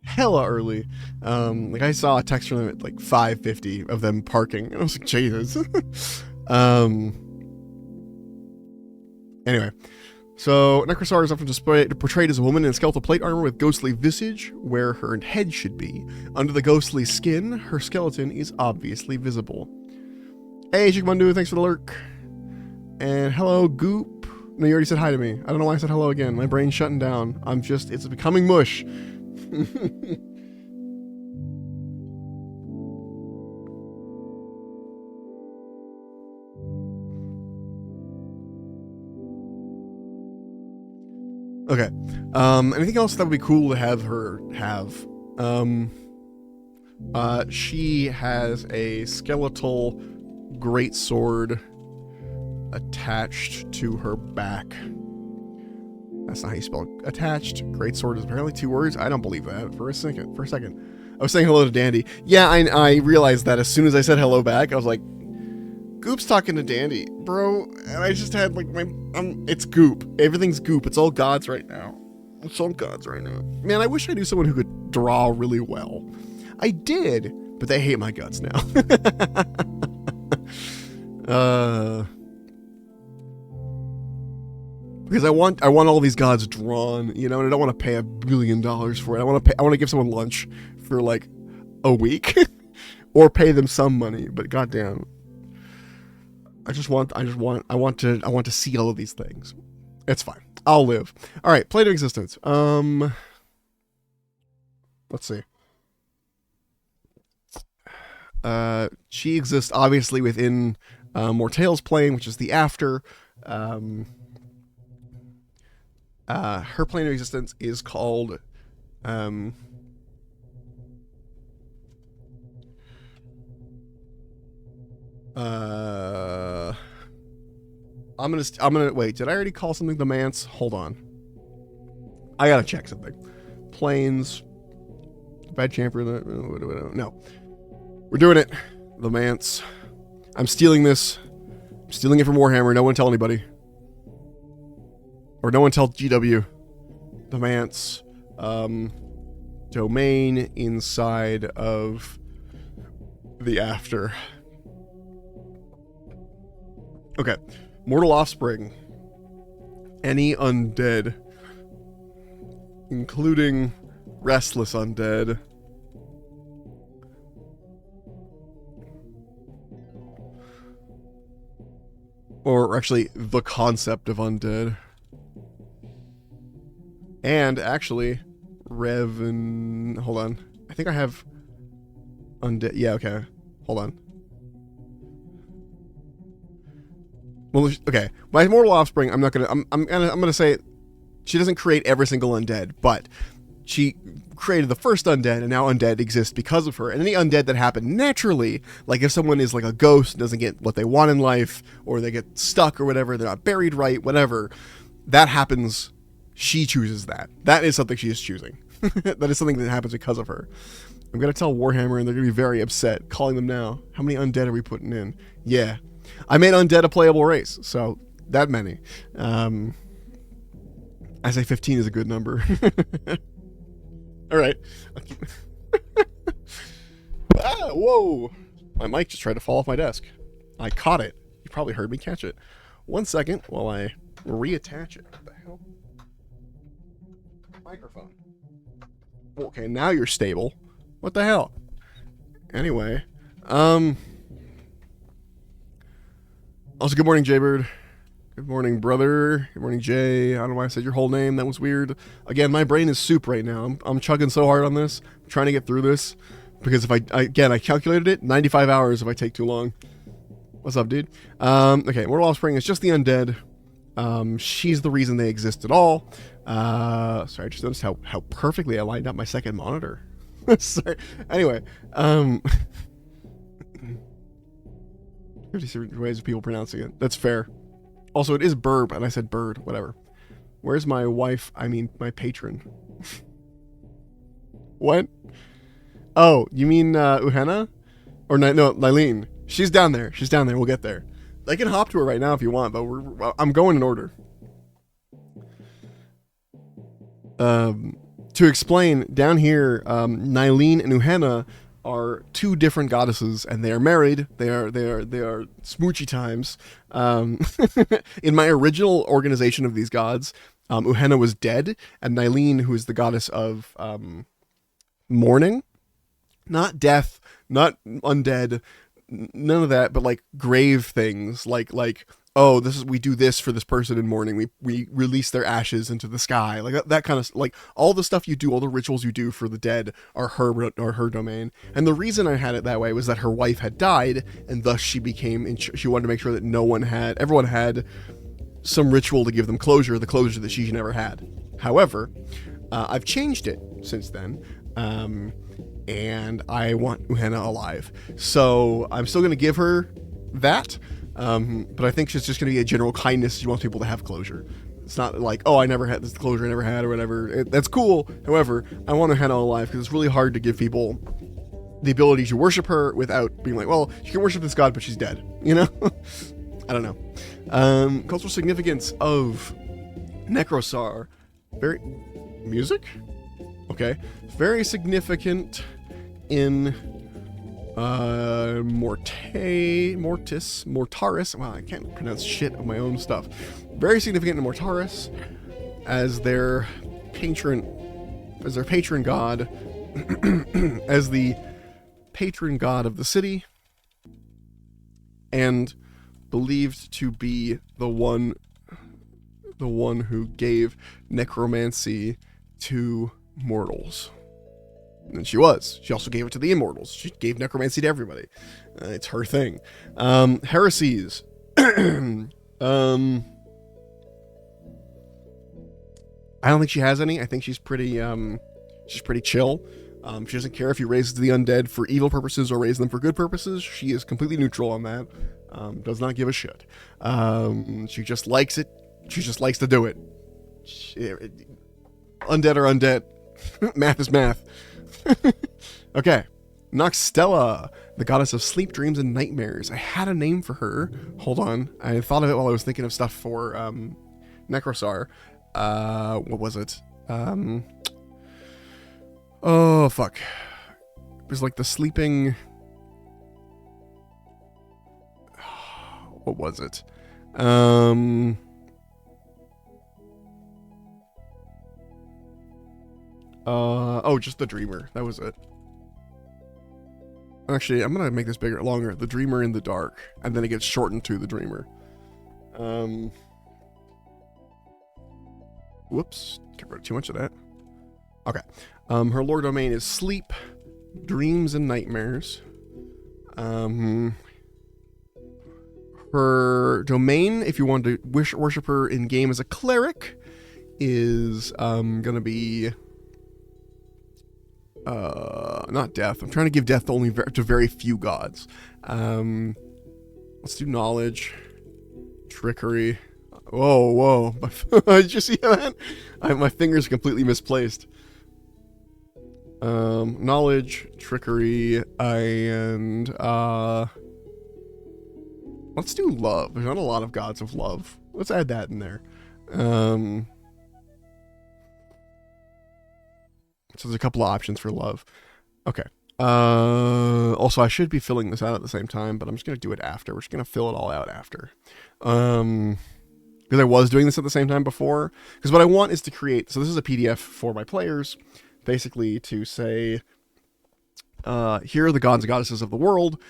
hella early. Like I saw a text from them at like 5:50 of them parking, and I was like, Jesus. Anyway, so Necrosaur is often portrayed as a woman in skeletal plate armor with ghostly visage, where her head should be. Under the ghostly skin, her skeleton is obviously visible. Hey, Chikmundu, thanks for the lurk. And hello, Goop. No, you already said hi to me. I don't know why I said hello again. My brain's shutting down. It's becoming mush. Okay. Anything else that would be cool to have her have? She has a skeletal greatsword attached to her back. That's not how you spell attached. Greatsword is apparently 2 words. I don't believe that for a second. I was saying hello to Dandy. Yeah, I realized that as soon as I said hello back. I was like, Goop's talking to Dandy, bro. And I just had like it's Goop. Everything's Goop. It's all gods right now. It's all gods right now. Man, I wish I knew someone who could draw really well. I did, but they hate my guts now. Because I want all these gods drawn, you know, and I don't want to pay $1 billion for it. I want to give someone lunch for like a week, or pay them some money. But goddamn, I want to see all of these things. It's fine. I'll live. All right, Plate of Existence. Let's see. She exists obviously within Mortale's plane, which is the after. Her plane of existence is called I'm gonna wait. Did I already call something the Manse? Hold on. I gotta check something. Planes. Bad chamfer. No. We're doing it. The Manse. I'm stealing this. I'm stealing it from Warhammer. No one tell anybody. Or no one tell GW. The Manse. Domain inside of the after. Okay. Mortal offspring. Any undead. Including restless undead. Or actually, the concept of undead. And actually, hold on. I think I have undead. Yeah, okay. Hold on. Well, okay. My mortal offspring, I'm gonna say she doesn't create every single undead, but she created the first undead, and now undead exists because of her. And any undead that happened naturally, like if someone is like a ghost and doesn't get what they want in life, or they get stuck or whatever, they're not buried right, whatever, that happens. She chooses that. That is something she is choosing. That is something that happens because of her. I'm going to tell Warhammer, and they're going to be very upset. Calling them now. How many undead are we putting in? Yeah. I made undead a playable race, so that many. I say 15 is a good number. All right. Whoa. My mic just tried to fall off my desk. I caught it. You probably heard me catch it. 1 second while I reattach it. What the hell? Microphone. Okay, now you're stable. What the hell? Anyway, also, good morning, Jaybird. Good morning, brother. Good morning, Jay. I don't know why I said your whole name. That was weird. Again, my brain is soup right now. I'm chugging so hard on this. I'm trying to get through this. Because if I calculated it, 95 hours if I take too long. What's up, dude? Okay, Mortal Offspring is just the undead. She's the reason they exist at all. Sorry, I just noticed how perfectly I lined up my second monitor. Sorry. Anyway, 57 ways of people pronouncing it. That's fair. Also, it is burb, and I said bird. Whatever. Where's my wife? I mean, my patron. What? Oh, you mean Uhenna? Or no, Nylene. She's down there. She's down there. We'll get there. I can hop to her right now if you want, but I'm going in order. To explain, down here, Nylene and Uhenna are two different goddesses, and they are married. They are smoochy times. In my original organization of these gods, Uhenna was dead, and Nylene, who is the goddess of mourning, not death, not undead, none of that, but like grave things, like oh, we do this for this person in mourning. We release their ashes into the sky, like that kind of, like all the stuff you do, all the rituals you do for the dead are her domain. And the reason I had it that way was that her wife had died, and thus she wanted to make sure that everyone had some ritual to give them closure, the closure that she never had. However, I've changed it since then. And I want Uhenna alive. So I'm still going to give her that, but I think it's just going to be a general kindness. She wants people to have closure. It's not like, oh, I never had this closure I never had or whatever. That's cool. However, I want Uhenna alive because it's really hard to give people the ability to worship her without being like, well, you can worship this god, but she's dead. You know? I don't know. Cultural significance of Necrosar. Music? Okay. Very significant in Mortaris. Wow, I can't pronounce shit of my own stuff. Very significant in Mortaris as their patron god, as the patron god of the city, and believed to be the one who gave necromancy to mortals. And she also gave it to the immortals. She gave necromancy to everybody. It's her thing. Heresies. I don't think she has any. I think she's pretty chill. She doesn't care if you raise the undead for evil purposes or raise them for good purposes. She is completely neutral on that. Does not give a shit. She just likes it. She just likes to do it. Undead are undead. Math is math. Okay. Noxtella, the goddess of sleep, dreams, and nightmares. I had a name for her. Hold on. I thought of it while I was thinking of stuff for Necrosar. What was it? Oh, fuck. It was like the sleeping... What was it? Just the Dreamer. That was it. Actually, I'm gonna make this longer. The Dreamer in the Dark, and then it gets shortened to the Dreamer. Whoops, got rid of too much of that. Okay. Her lore domain is sleep, dreams, and nightmares. Her domain, if you want to worship her in game as a cleric, is gonna be not death. I'm trying to give death only to very few gods. Let's do knowledge, trickery. Whoa! Did you see that? My fingers completely misplaced. Knowledge, trickery, and let's do love. There's not a lot of gods of love. Let's add that in there. So there's a couple of options for love. Okay. Also, I should be filling this out at the same time, but I'm just going to do it after. We're just going to fill it all out after. Because I was doing this at the same time before. Because what I want is to create... So this is a PDF for my players basically to say, here are the gods and goddesses of the world.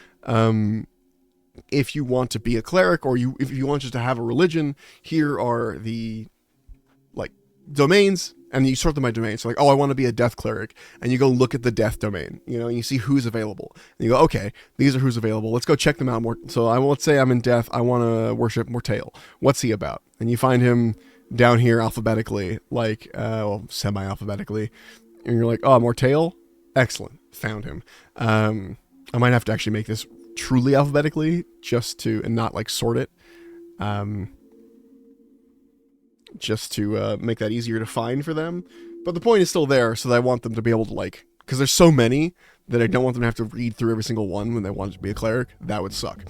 If you want to be a cleric, or if you want just to have a religion, here are the like domains, and you sort them by domain. So like, oh, I want to be a death cleric, and you go look at the death domain, and you see who's available, and you go, okay, these are who's available. Let's go check them out more. So let's say I'm in death. I want to worship Mortale. What's he about? And you find him down here alphabetically, like semi-alphabetically, and you're like, oh, Mortale, excellent, found him. I might have to actually make this truly alphabetically and not like sort it. Just to make that easier to find for them. But the point is still there, so that I want them to be able to because there's so many that I don't want them to have to read through every single one when they want to be a cleric. That would suck.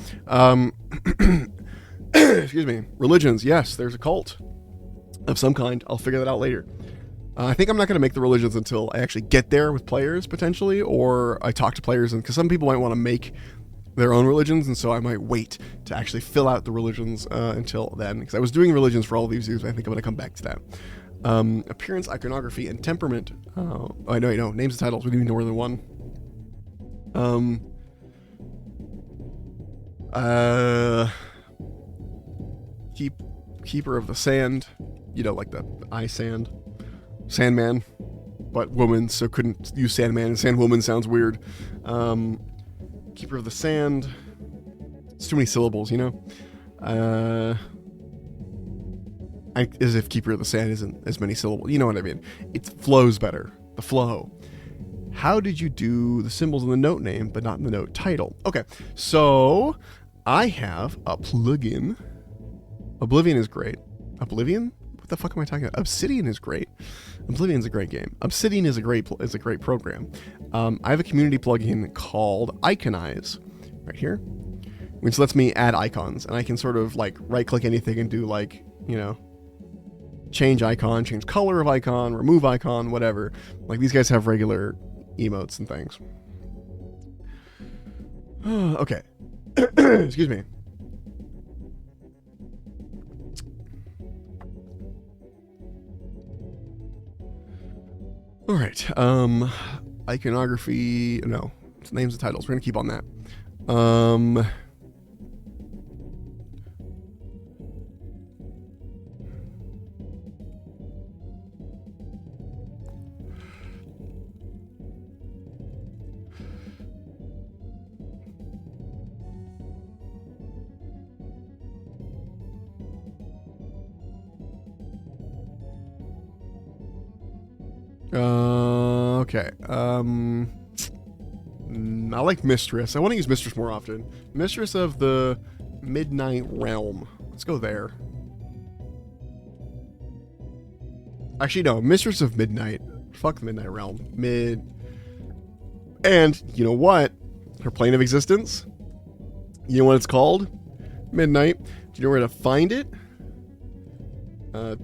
Excuse me. Religions, yes, there's a cult of some kind. I'll figure that out later. I think I'm not going to make the religions until I actually get there with players, potentially, or I talk to players, because some people might want to make their own religions, and so I might wait to actually fill out the religions until then, because I was doing religions for all these years, but I think I'm going to come back to that. Appearance, iconography, and temperament. I know, names and titles, we need more than one. Keeper of the sand, like the eye sand. Sandman, but woman, so couldn't use Sandman, and Sandwoman sounds weird. Keeper of the Sand. It's too many syllables, as if Keeper of the Sand isn't as many syllables. You know what I mean? It flows better. The flow. How did you do the symbols in the note name, but not in the note title? Okay, so I have a plugin. Oblivion is great. Oblivion? What the fuck am I talking about? Obsidian is great. Oblivion's a great game. Obsidian is a great program. I have a community plugin called Iconize right here, which lets me add icons, and I can sort of right click anything and do change icon, change color of icon, remove icon, whatever. These guys have regular emotes and things. Okay. Excuse me. All right. Iconography. No, it's names and titles. We're gonna keep on that. Okay. I like Mistress. I want to use Mistress more often. Mistress of the Midnight Realm. Let's go there. Actually, no. Mistress of Midnight. Fuck the Midnight Realm. And, you know what? Her plane of existence? You know what it's called? Midnight. Do you know where to find it?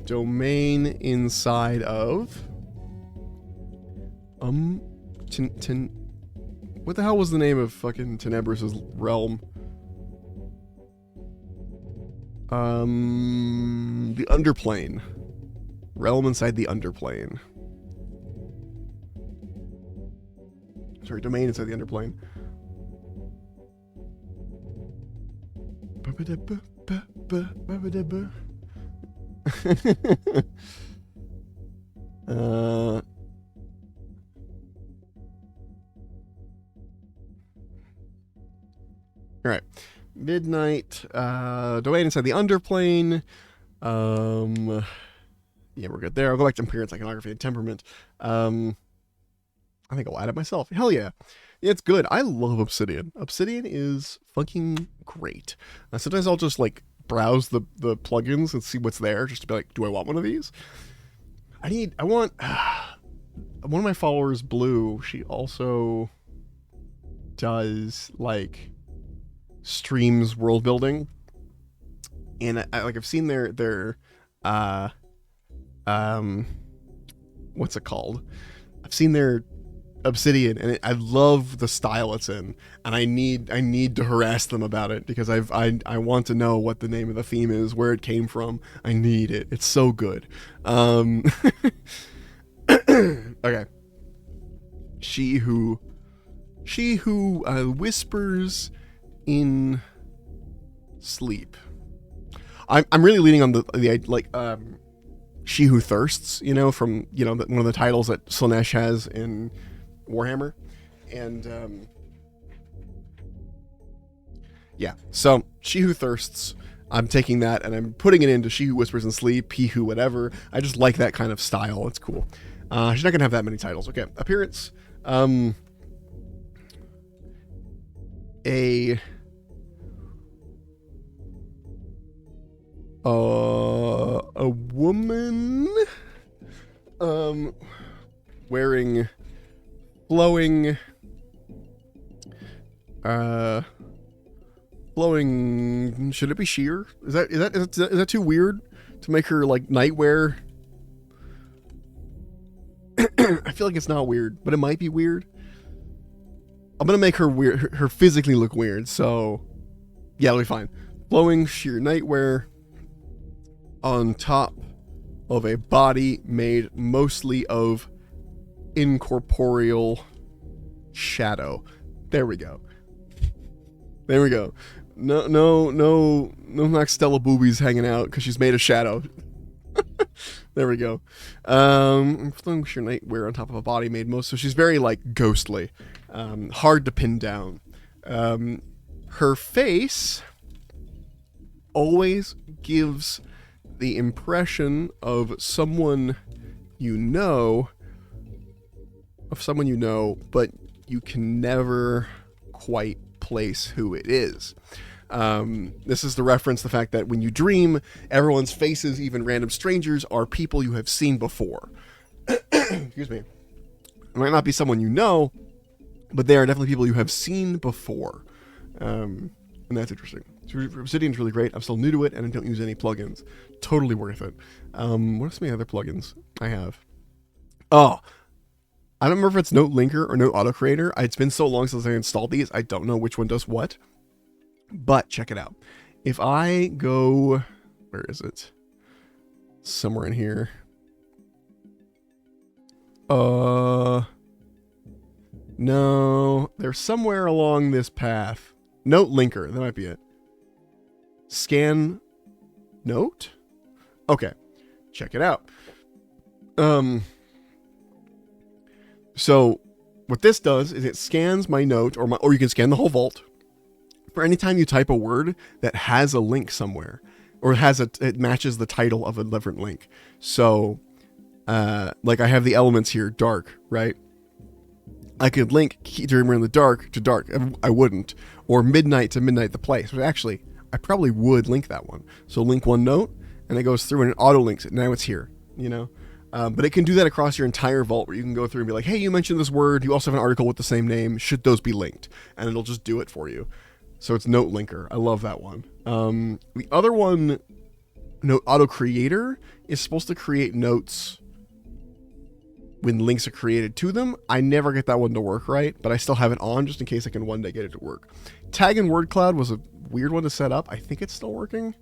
Domain inside of... what the hell was the name of fucking Tenebris' realm? The Underplane. Realm inside the Underplane. Sorry, domain inside the Underplane. All right, Midnight, domain inside the Underplane. Yeah, we're good there. I'll go back to appearance, iconography, and temperament. I think I'll add it myself. Hell yeah. Yeah, it's good. I love Obsidian. Obsidian is fucking great. Sometimes I'll just browse the plugins and see what's there, just to be like, do I want one of these? I want one of my followers, Blue. She also does streams world building, and I've seen their what's it called? I've seen their Obsidian, and I love the style it's in, and I need to harass them about it, because I want to know what the name of the theme is, where it came from. I need it. It's so good. Okay. She who whispers in sleep. I'm really leaning on the like She Who Thirsts, you know, from, you know, one of the titles that Slaanesh has in Warhammer. And yeah, so She Who Thirsts, I'm taking that and I'm putting it into She Who Whispers in Sleep, He Who whatever. I just like that kind of style. It's cool. She's not gonna have that many titles. Okay, appearance. A woman wearing flowing should it be sheer? Is that too weird to make her like nightwear? I feel like it's not weird, but it might be weird. I'm gonna make her weird, her physically look weird, so yeah, it'll be fine. Flowing sheer nightwear on top of a body made mostly of incorporeal shadow. There we go. There we go. No Max Stella boobies hanging out because she's made of shadow. There we go. Flowing sheer nightwear on top of a body made most, so she's very like ghostly, hard to pin down. Her face always gives the impression of someone you know, but you can never quite place who it is. This is to reference the fact that when you dream, everyone's faces, even random strangers, are people you have seen before. Excuse me. It might not be someone you know, but they are definitely people you have seen before. And that's interesting. So Obsidian's really great. I'm still new to it, and I don't use any plugins. Totally worth it. What are some of the other plugins I have? Oh, I don't remember if it's Note Linker or Note Auto Creator. It's been so long since I installed these, I don't know which one does what. But check it out. If I go, where is it? Somewhere in here. No, they're somewhere along this path. Note Linker, that might be it. Scan note? Okay, check it out. So what this does is it scans my note, or you can scan the whole vault for any time you type a word that has a link somewhere, or it matches the title of a different link. So, like I have the elements here, dark, right? I could link Dreamer in the Dark to dark. I wouldn't. Or midnight to midnight the place. But actually, I probably would link that one. So link one note, and it goes through and it auto links it. Now it's here, you know? But it can do that across your entire vault, where you can go through and be like, hey, you mentioned this word. You also have an article with the same name. Should those be linked? And it'll just do it for you. So it's Note Linker. I love that one. The other one, Note Auto Creator, is supposed to create notes when links are created to them. I never get that one to work right, but I still have it on just in case I can one day get it to work. Tag and Word Cloud was a weird one to set up. I think it's still working.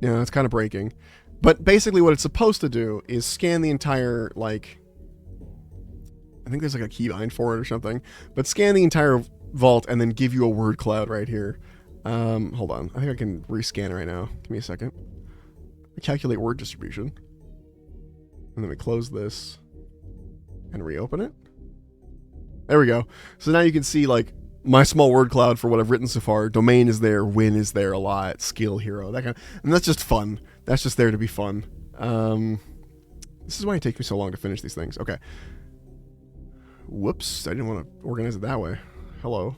Yeah, it's kind of breaking. But basically what it's supposed to do is scan the entire, like, I think there's like a keybind for it or something, but scan the entire vault and then give you a word cloud right here. Hold on. I think I can rescan it right now. Give me a second. Calculate word distribution. And then we close this and reopen it. There we go. So now you can see like my small word cloud for what I've written so far. Domain is there, win is there a lot, skill, hero, that kind of, and that's just fun. That's just there to be fun. This is why it takes me so long to finish these things. Okay. Whoops, I didn't want to organize it that way. Hello.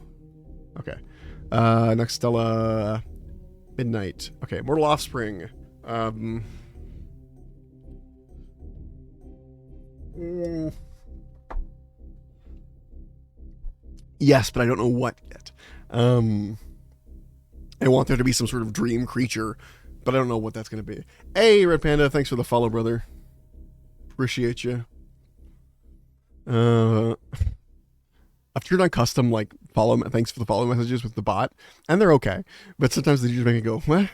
Okay. Nextella Midnight. Okay, Mortal Offspring. Yes, but I don't know what yet. I want there to be some sort of dream creature, but I don't know what that's going to be. Hey, Red Panda, thanks for the follow, brother. Appreciate you. I've turned on custom, like, thanks for the follow messages with the bot, and they're okay, but sometimes they just make me go, what?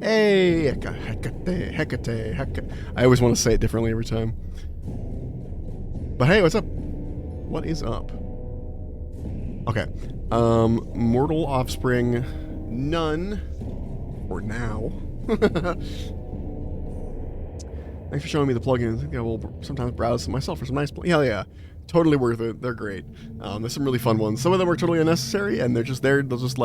Hey, Hecate. I always want to say it differently every time. But hey, what's up? What is up? Okay. Mortal offspring, none. For now. Thanks for showing me the plugins. I think I will sometimes browse them myself for some nice Hell yeah. Totally worth it. They're great. There's some really fun ones. Some of them are totally unnecessary, and they're just there. They'll just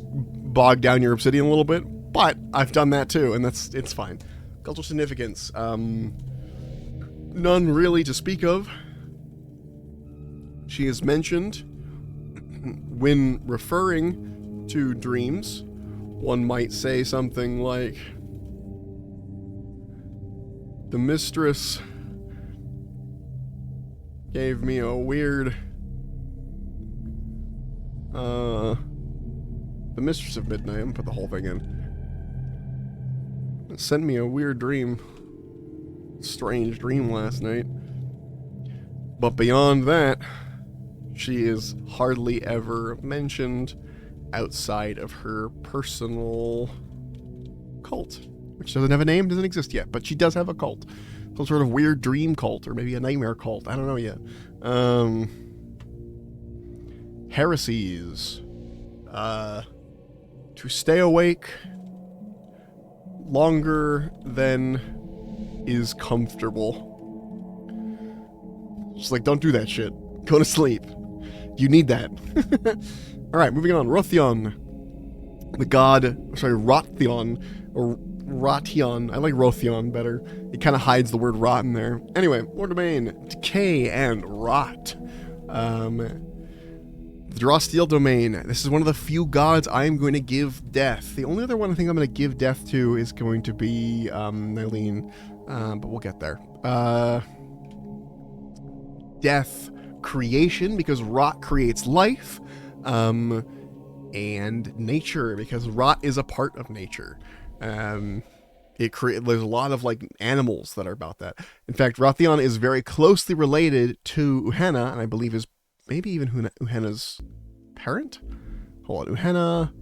bog down your obsidian a little bit. But I've done that too, and it's fine. Cultural significance. None really to speak of. She is mentioned when referring to dreams. One might say something like, the mistress gave me a weird, the mistress of midnight, I'm gonna put the whole thing in, sent me a weird dream, strange dream last night. But beyond that, she is hardly ever mentioned outside of her personal cult, which doesn't have a name, doesn't exist yet, but she does have a cult. Some sort of weird dream cult, or maybe a nightmare cult. I don't know yet. Heresies. To stay awake longer than is comfortable. Just like, don't do that shit. Go to sleep. You need that. Alright, moving on. Rothion. The god... Sorry, Rothion. Or Rothion. I like Rothion better. It kind of hides the word rot in there. Anyway, Lord Domain. Decay and Rot. The Drostiel Domain. This is one of the few gods I am going to give death. The only other one I think I'm going to give death to is going to be Nylene. But we'll get there. Death, creation, because rot creates life, and nature, because rot is a part of nature. There's a lot of like animals that are about that. In fact, Rothion is very closely related to Uhenna, and I believe is maybe even Uhenna's parent. Hold on, Uhenna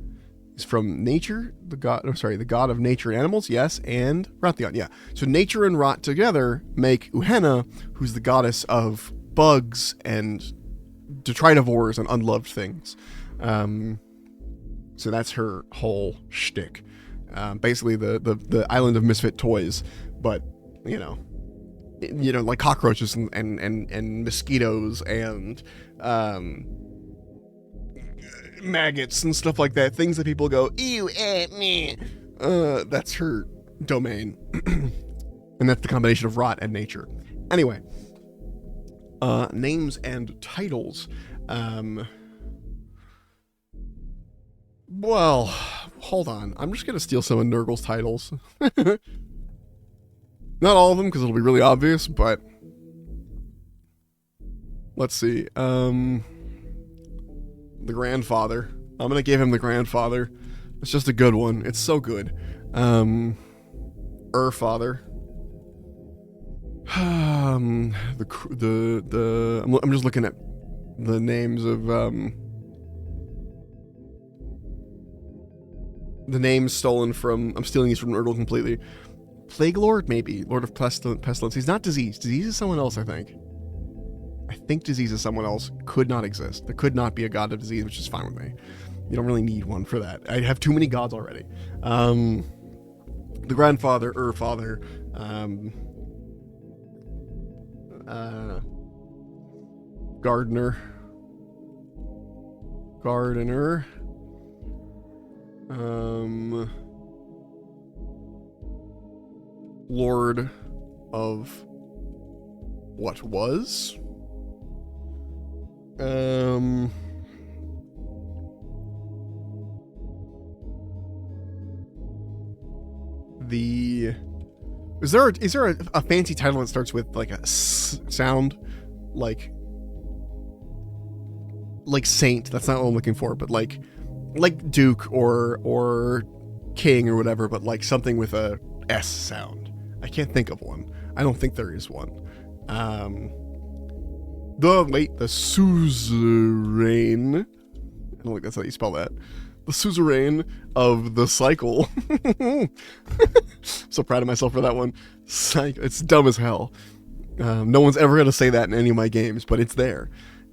is from nature, the god of nature and animals, yes, and Rothion, yeah. So nature and rot together make Uhenna, who's the goddess of bugs and detritivores and unloved things. So that's her whole shtick. Basically the island of misfit toys, but like cockroaches and mosquitoes and maggots and stuff like that. Things that people go, ew, meh. That's her domain. And that's the combination of rot and nature. Anyway. Names and titles. Well, hold on. I'm just going to steal some of Nurgle's titles. Not all of them, because it'll be really obvious, but... Let's see. The Grandfather. I'm going to give him the Grandfather. It's just a good one. It's so good. Father. I'm just looking at the names of the names stolen from. I'm stealing these from Nurgle completely. Plague Lord, maybe Lord of Pestilence. He's not Disease. Disease is someone else, I think. Disease is someone else. Could not exist. There could not be a god of disease, which is fine with me. You don't really need one for that. I have too many gods already. The Grandfather, Father. Gardener. Lord of what was? Is there a fancy title that starts with like a S sound, like saint? That's not what I'm looking for, but like Duke or King or whatever, but like something with a S sound. I can't think of one. I don't think there is one. The suzerain. I don't think that's how you spell that. The suzerain of the cycle. So proud of myself for that one. It's dumb as hell. No one's ever going to say that in any of my games, but it's there.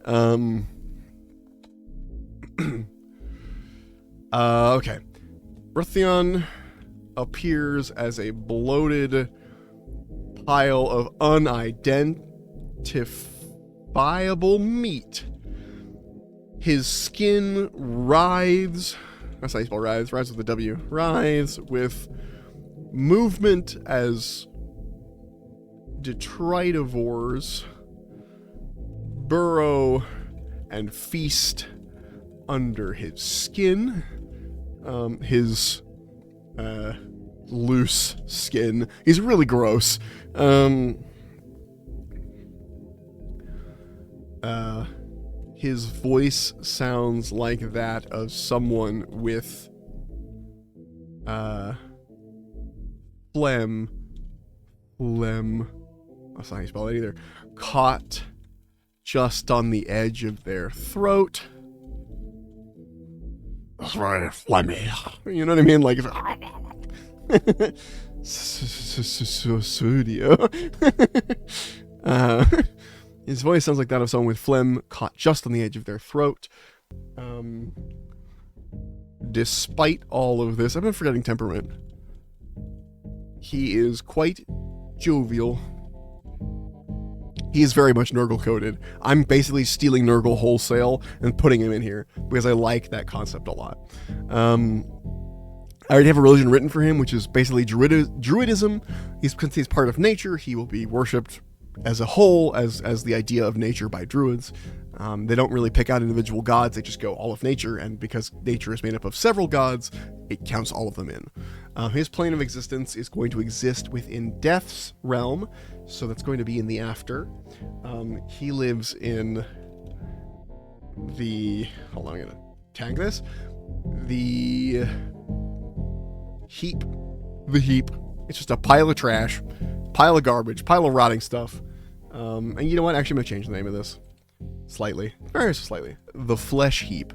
Okay. Ruthion appears as a bloated pile of unidentifiable meat. His skin writhes. That's how you spell writhes. Writhes with a W. Writhes with movement as detritivores burrow and feast under his skin. His loose skin. He's really gross. His voice sounds like that of someone with phlegm. That's not how you spell it either. Caught just on the edge of their throat. That's right, phlegmy. You know what I mean? Like, studio. His voice sounds like that of someone with phlegm caught just on the edge of their throat. Despite all of this, I've been forgetting temperament. He is quite jovial. He is very much Nurgle coded. I'm basically stealing Nurgle wholesale and putting him in here because I like that concept a lot. I already have a religion written for him, which is basically Druidism. Since he's part of nature, he will be worshipped as a whole, as the idea of nature by Druids. They don't really pick out individual gods, they just go all of nature, and because nature is made up of several gods, it counts all of them in. His plane of existence is going to exist within Death's realm, so that's going to be in the after. He lives in the... Hold on, I'm going to tag this. The heap. The heap. It's just a pile of trash, pile of garbage, pile of rotting stuff. And you know what? Actually, I'm going to change the name of this. Slightly. Very slightly. The Flesh Heap.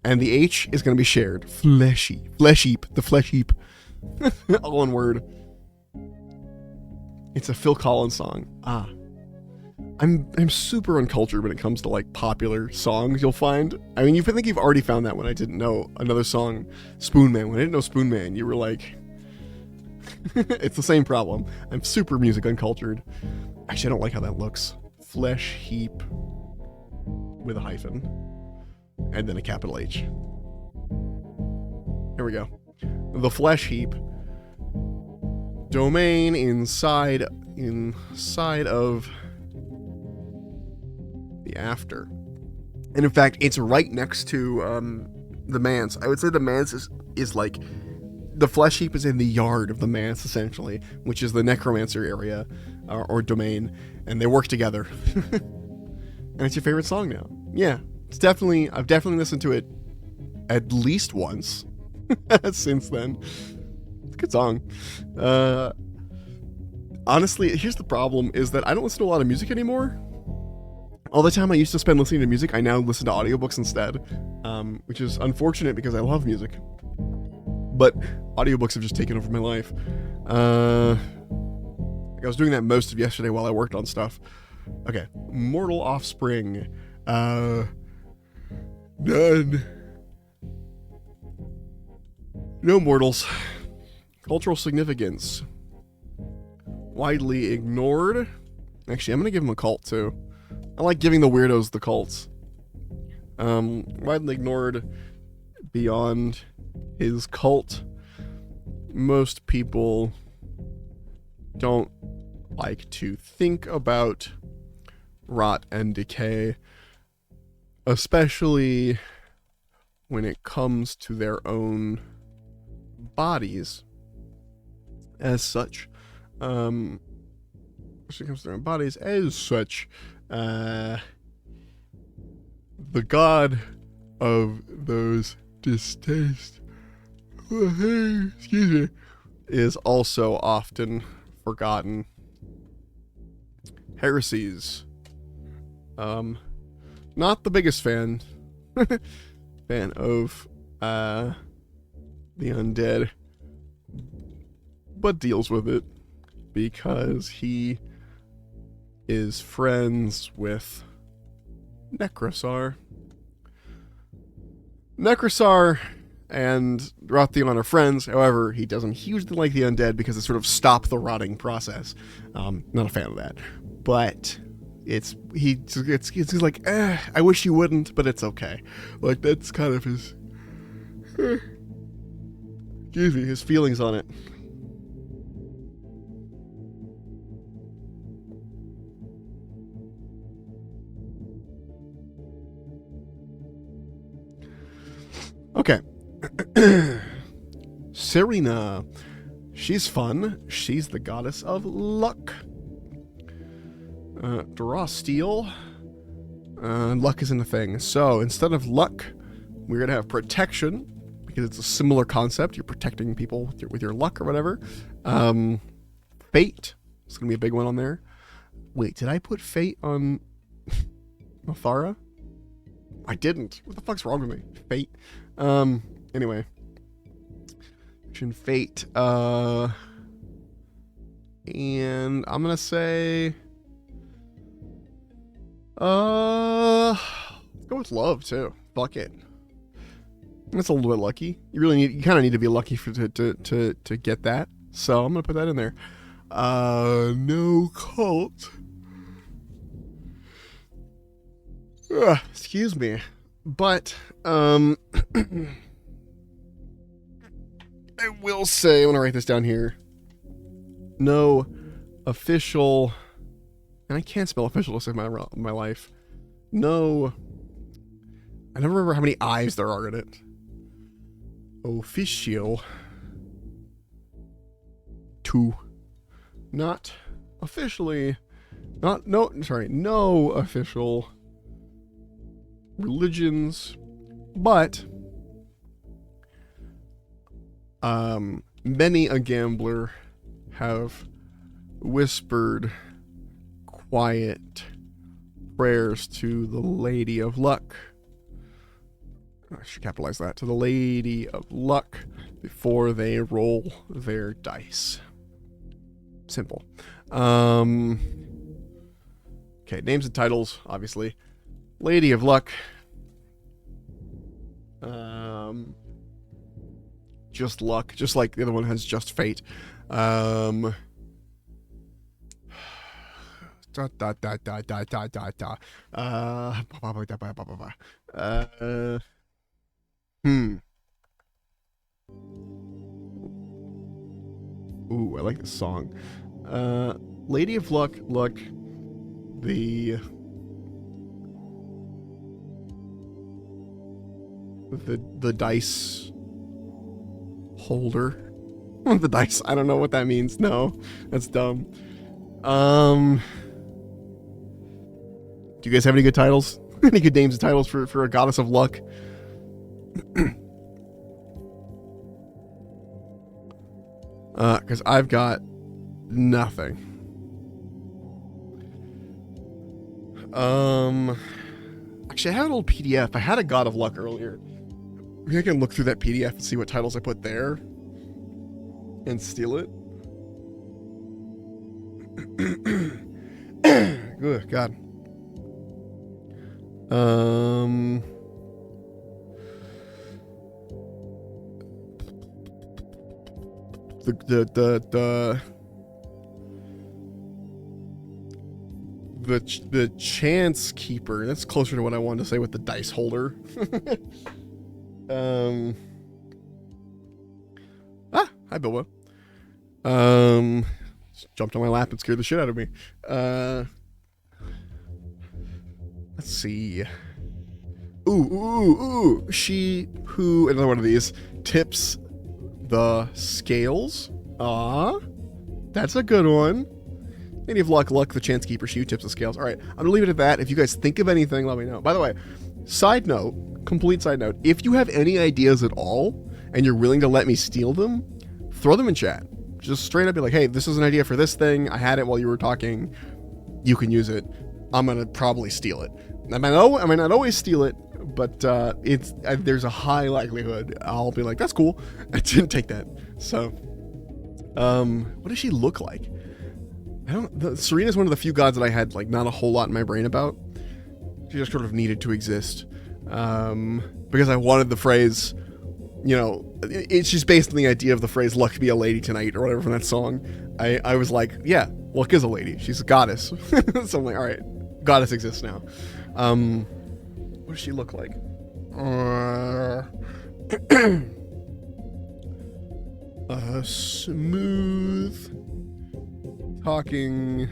And the H is going to be shared. Fleshy. Flesh Heap. The Flesh Heap. All one word. It's a Phil Collins song. I'm super uncultured when it comes to like popular songs you'll find. I mean, you think you've already found that when I didn't know another song, Spoon Man. When I didn't know Spoon Man, you were like... It's the same problem. I'm super music uncultured. Actually, I don't like how that looks. Flesh Heap with a hyphen and then a capital H. Here we go. The Flesh Heap. Domain inside of the after. And in fact, it's right next to the manse. I would say the manse is like... The Flesh Heap is in the yard of the manse, essentially, which is the necromancer area, or domain, and they work together. And it's your favorite song now. Yeah, I've definitely listened to it at least once since then. It's a good song. Honestly, here's the problem, is that I don't listen to a lot of music anymore. All the time I used to spend listening to music, I now listen to audiobooks instead, which is unfortunate because I love music. But audiobooks have just taken over my life. I was doing that most of yesterday while I worked on stuff. Okay, Mortal Offspring. None. No mortals. Cultural significance. Widely ignored. Actually, I'm gonna give him a cult too. I like giving the weirdos the cults. Widely ignored beyond his cult. Most people don't like to think about rot and decay, especially when it comes to their own bodies as such. When it comes to their own bodies as such, the god of those distastes, excuse me, is also often forgotten. Heresies. Not the biggest fan of the undead, but deals with it. because he is friends with Necrosar. Necrosar and Rothion are friends. However, he doesn't hugely like the undead because it sort of stopped the rotting process. Not a fan of that. But it's like, I wish you wouldn't, but it's okay. Like, that's kind of his, excuse me, his feelings on it. Okay. Serena. She's fun. She's the goddess of luck. Draw steel. Luck isn't a thing. So instead of luck, we're going to have protection, because it's a similar concept. You're protecting people with your luck or whatever. Fate. It's going to be a big one on there. Wait, did I put fate on Mathara? I didn't. What the fuck's wrong with me? Fate. Anyway. Fate. And I'm gonna say let's go with love too. Fuck it. That's a little bit lucky. You kind of need to be lucky to get that. So I'm gonna put that in there. No cult. Excuse me. But I will say, I'm gonna write this down here. No official, and I can't spell official to save my life. No, I never remember how many I's there are in it. Official. Two. Not officially. No official religions, but many a gambler have whispered quiet prayers to the Lady of Luck. I should capitalize that. To the Lady of Luck before they roll their dice. Simple. Okay, names and titles, obviously. Lady of Luck. Just luck, just like the other one has just fate. Hmm. Ooh, I like this song. Lady of Luck, the dice holder. The dice, I don't know what that means. No, that's dumb. Do you guys have any good titles? Any good names and titles for a goddess of luck? Because I've got nothing. Actually, I have an old PDF. I had a God of Luck earlier. Maybe I can look through that PDF and see what titles I put there and steal it. Good God. The chance keeper. That's closer to what I wanted to say with the dice holder. Hi Bilbo. Jumped on my lap and scared the shit out of me. Let's see. Ooh. She who, another one of these, tips the scales. That's a good one. Lady of Luck, the chance keeper, she who tips the scales. All right, I'm gonna leave it at that. If you guys think of anything, let me know. By the way, complete side note, if you have any ideas at all and you're willing to let me steal them, throw them in chat. Just straight up be like, hey, this is an idea for this thing. I had it while you were talking. You can use it. I'm gonna probably steal it. I might not always steal it, but there's a high likelihood I'll be like, that's cool. I didn't take that. So, what does she look like? Serena's one of the few gods that I had like not a whole lot in my brain about. She just sort of needed to exist. Because I wanted the phrase, you know, she's based on the idea of the phrase "luck be a lady tonight" or whatever from that song. I was like, yeah, luck is a lady. She's a goddess. So I'm like, all right, goddess exists now. What does she look like? A smooth talking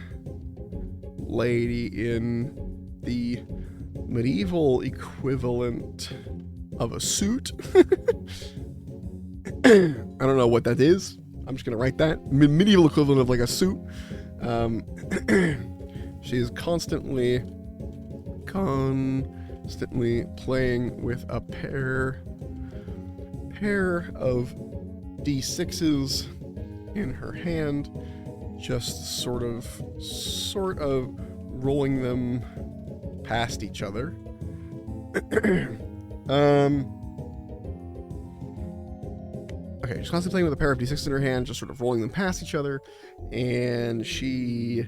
lady in the medieval equivalent of a suit. I don't know what that is. I'm just gonna write that. Medieval equivalent of like a suit. She is constantly playing with a pair of D6s in her hand, just sort of rolling them past each other. Okay, she's constantly playing with a pair of D6s in her hand, just sort of rolling them past each other, and she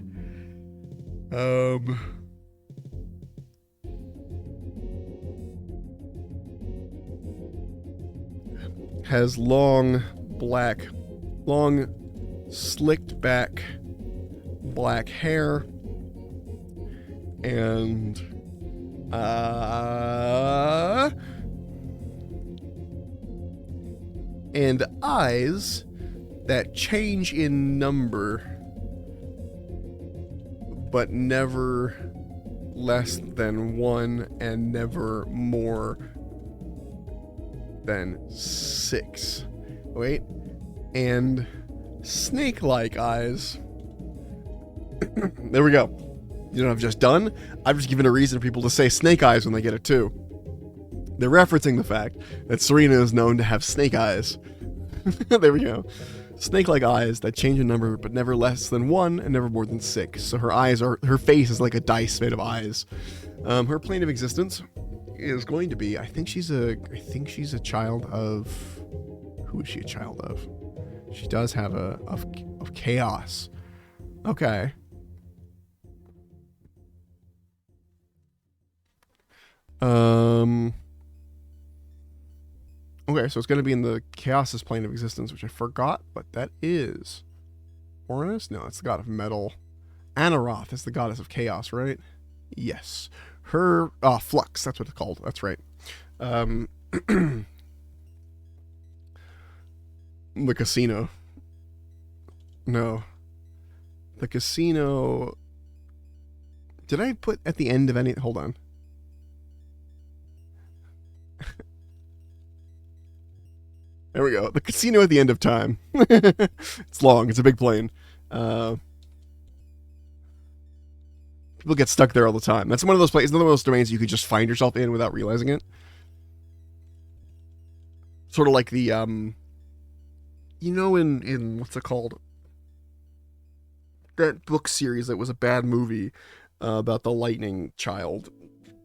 has long slicked back black hair and eyes that change in number but never less than 1 and never more than 6. Wait. And snake-like eyes. There we go. You know what I've just done? I've just given a reason for people to say snake eyes when they get it too. They're referencing the fact that Serena is known to have snake eyes. There we go. Snake-like eyes that change in number but never less than 1 and never more than 6. So her face is like a dice made of eyes. Her plane of existence is going to be, I think she's a child of, who is she a child of? She does have of chaos. Okay. Okay, so it's going to be in the Chaos's plane of existence, which I forgot what that is. Uranus? No, it's the god of metal. Anaroth is the goddess of chaos, right? Yes. Her, Flux, that's what it's called. That's right. The casino. No. The casino. Did I put at the end of any? Hold on. There we go. The casino at the end of time. It's long. It's a big plane. People get stuck there all the time. That's one of those places, another one of those domains you could just find yourself in without realizing it. Sort of like the, you know, in what's it called? That book series that was a bad movie about the lightning child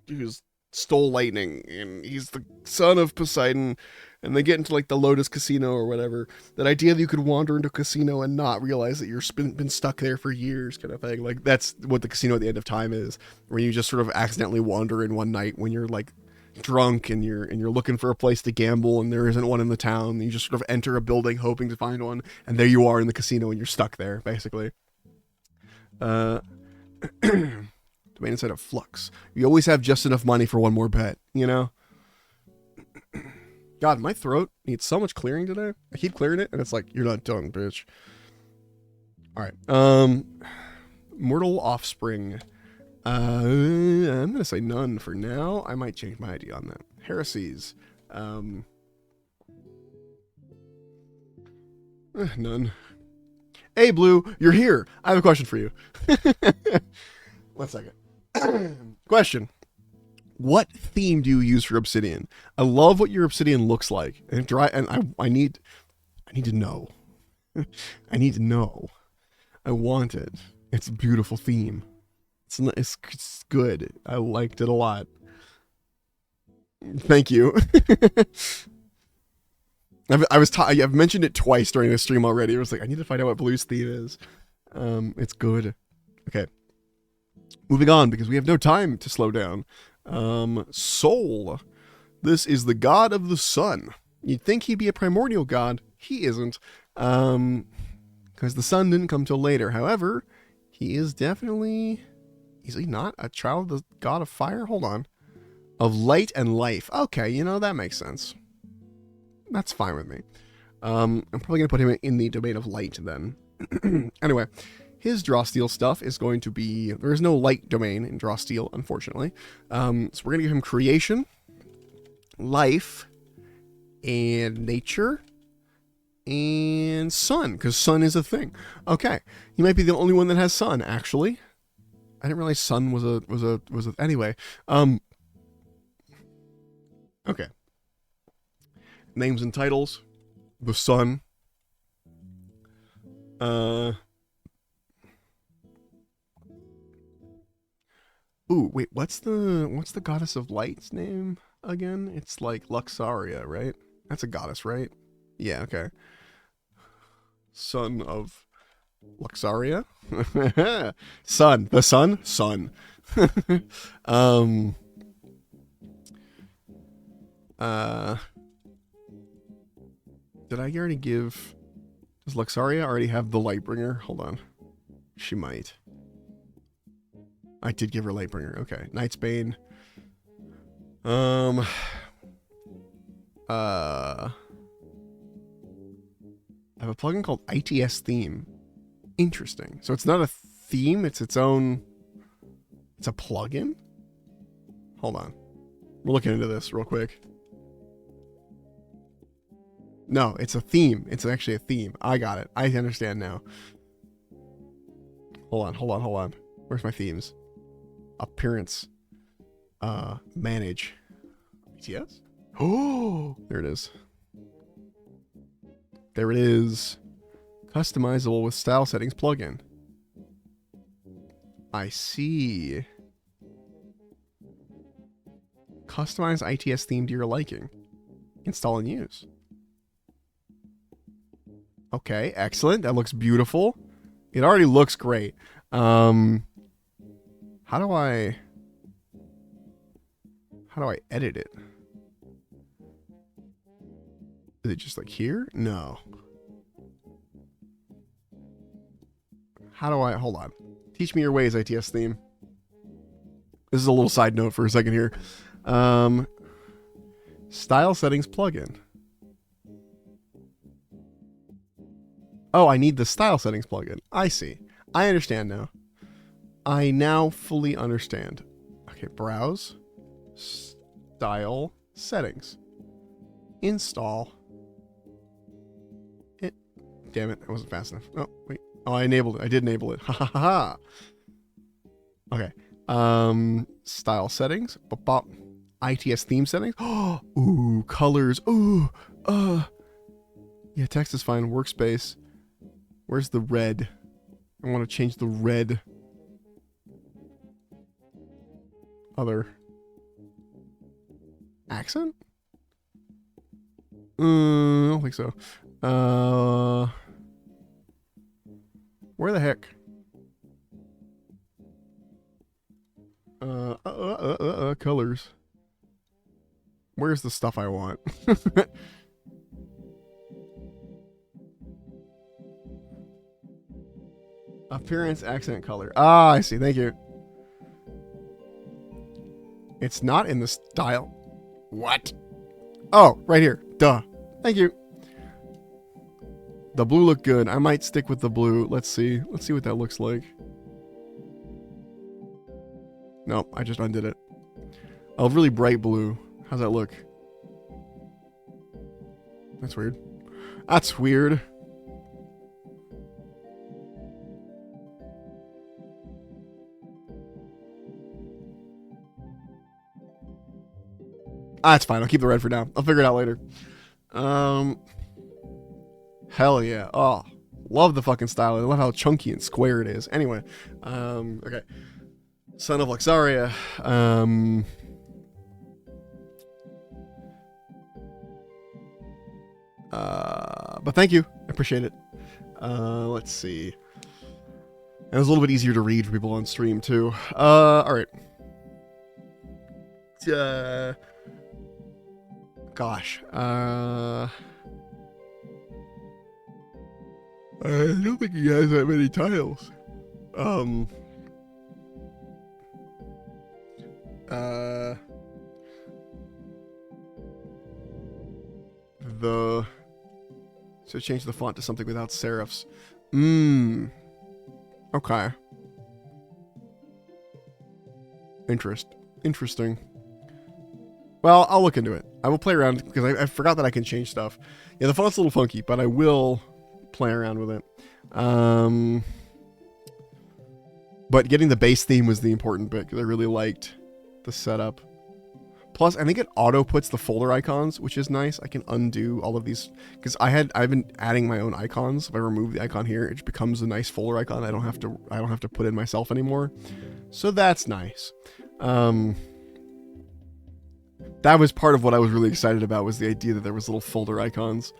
who stole lightning, and he's the son of Poseidon, and they get into like the Lotus Casino or whatever. That idea that you could wander into a casino and not realize that you've been stuck there for years, kind of thing. Like that's what the casino at the end of time is, where you just sort of accidentally wander in one night when you're like drunk and you're looking for a place to gamble and there isn't one in the town. And you just sort of enter a building hoping to find one, and there you are in the casino and you're stuck there basically. Domain inside of Flux. You always have just enough money for one more bet, you know? God, my throat needs so much clearing today. I keep clearing it, and it's like, you're not done, bitch. Alright. Mortal offspring. I'm gonna say none for now. I might change my idea on that. Heresies. None. Hey, Blue, you're here. I have a question for you. 1 second. Question. What theme do you use for obsidian? I love what your obsidian looks like. And I need to know. I need to know. I want it. It's a beautiful theme. It's good. I liked it a lot. Thank you. I've mentioned it twice during the stream already. I was like, I need to find out what Blue's theme is. It's good. Okay. Moving on, because we have no time to slow down. Sol. This is the god of the sun. You'd think he'd be a primordial god. He isn't. Because the sun didn't come till later. However, he is definitely... Is he not a child of the god of fire? Hold on. Of light and life. Okay, you know, that makes sense. That's fine with me. I'm probably going to put him in the domain of light then. Anyway, his draw steel stuff is going to be... There is no light domain in draw steel, unfortunately. So we're going to give him creation, life, and nature, and sun, because sun is a thing. Okay, he might be the only one that has sun, actually. I didn't realize sun was a anyway. Okay. Names and titles. The sun. Ooh, wait, what's the goddess of light's name again? It's like Luxaria, right? That's a goddess, right? Yeah, okay. Son of Luxaria? Sun. The sun? Sun. Did I already give... Does Luxaria already have the Lightbringer? Hold on. She might. I did give her Lightbringer. Okay. Nightsbane. I have a plugin called ITS Theme. Interesting. So it's not a theme, it's its own... It's a plugin? Hold on. We're looking into this real quick. No, it's a theme. It's actually a theme. I got it. I understand now. Hold on. Where's my themes? Appearance. Manage. BTS? Oh, there it is. There it is. Customizable with style settings plugin. I see. Customize ITS theme to your liking. Install and use. Okay, excellent. That looks beautiful. It already looks great. How do I edit it? Is it just like here? No. How do I... Hold on. Teach me your ways, ITS theme. This is a little side note for a second here. Style settings plugin. Oh, I need the style settings plugin. I see. I understand now. I now fully understand. Okay, browse. Style settings. Install. It. Damn it, I wasn't fast enough. Oh, wait. Oh, I enabled it. I did enable it. Ha ha ha ha. Okay. Style settings. Bop bop. ITS theme settings. Oh, ooh, colors. Ooh, yeah, text is fine. Workspace. Where's the red? I want to change the red. Other. Accent? I don't think so. Where the heck? Colors. Where's the stuff I want? Appearance, accent, color. Ah, I see. Thank you. It's not in the style. What? Oh, right here. Duh. Thank you. The blue looked good. I might stick with the blue. Let's see. Let's see what that looks like. Nope, I just undid it. Oh, really bright blue. How's that look? That's weird. That's weird. Ah, that's fine. I'll keep the red for now. I'll figure it out later. Hell yeah. Oh, love the fucking style. I love how chunky and square it is. Anyway, okay. Son of Luxaria. But thank you. I appreciate it. Let's see. And it was a little bit easier to read for people on stream, too. Alright. Gosh. I don't think he has that many tiles. So change the font to something without serifs. Okay. Interesting. Well, I'll look into it. I will play around because I forgot that I can change stuff. Yeah, the font's a little funky, but I will play around with it. But getting the base theme was the important bit because I really liked the setup. Plus, I think it auto puts the folder icons, which is nice. I can undo all of these because I've been adding my own icons. If I remove the icon here, it becomes a nice folder icon. I don't have to put in myself anymore. So that's nice. That was part of what I was really excited about, was the idea that there was little folder icons.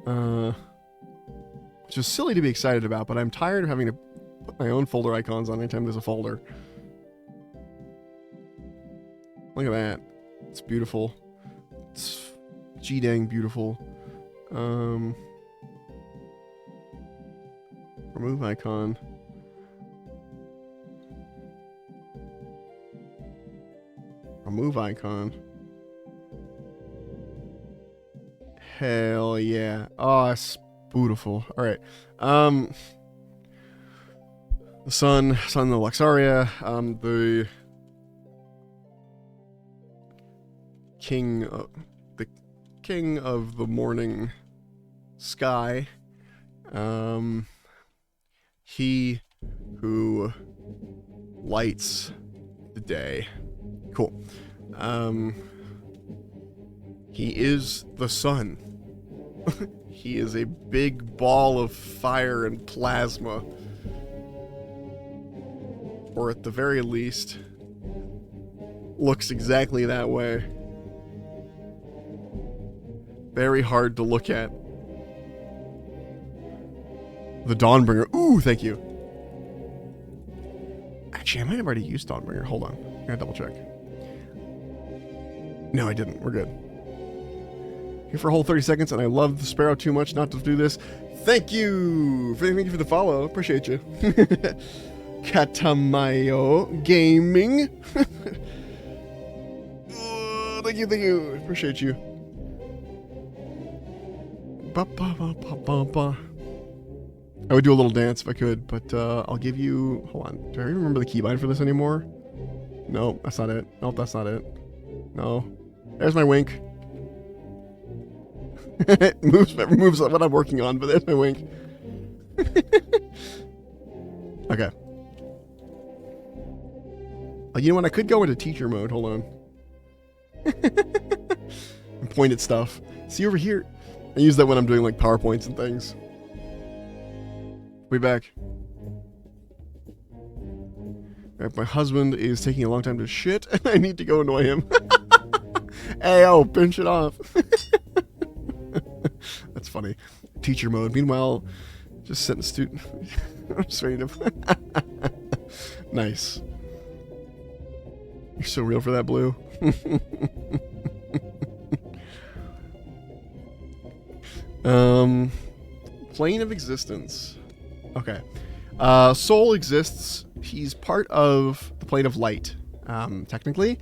Which is silly to be excited about, but I'm tired of having to put my own folder icons on anytime there's a folder. Look at that. It's beautiful. It's G-dang beautiful. Remove icon. Remove icon. Hell yeah. Oh, it's beautiful. Alright. The sun of Luxaria, the king of the morning sky, he who lights the day. Cool. He is the sun. He is a big ball of fire and plasma. Or at the very least, looks exactly that way. Very hard to look at. The Dawnbringer. Ooh, thank you. Actually, I might have already used Dawnbringer. Hold on. I gotta double check. No, I didn't. We're good. Here for a whole 30 seconds, and I love the Sparrow too much not to do this. Thank you! Thank you for the follow. Appreciate you. Katamayo Gaming. Thank you. Appreciate you. I would do a little dance if I could, but I'll give you... Hold on. Do I even remember the keybind for this anymore? No, that's not it. Nope, that's not it. No. There's my wink. It moves what I'm working on, but there's my wink. Okay. You know what? I could go into teacher mode. Hold on. And point at stuff. See over here? I use that when I'm doing like PowerPoints and things. Way back. Right, my husband is taking a long time to shit, and I need to go annoy him. Hey, oh, pinch it off. That's funny. Teacher mode. Meanwhile, just sitting student. I'm just waiting to... Nice. You're so real for that, Blue. Plane of existence. Okay. Soul exists. He's part of the plane of light, technically.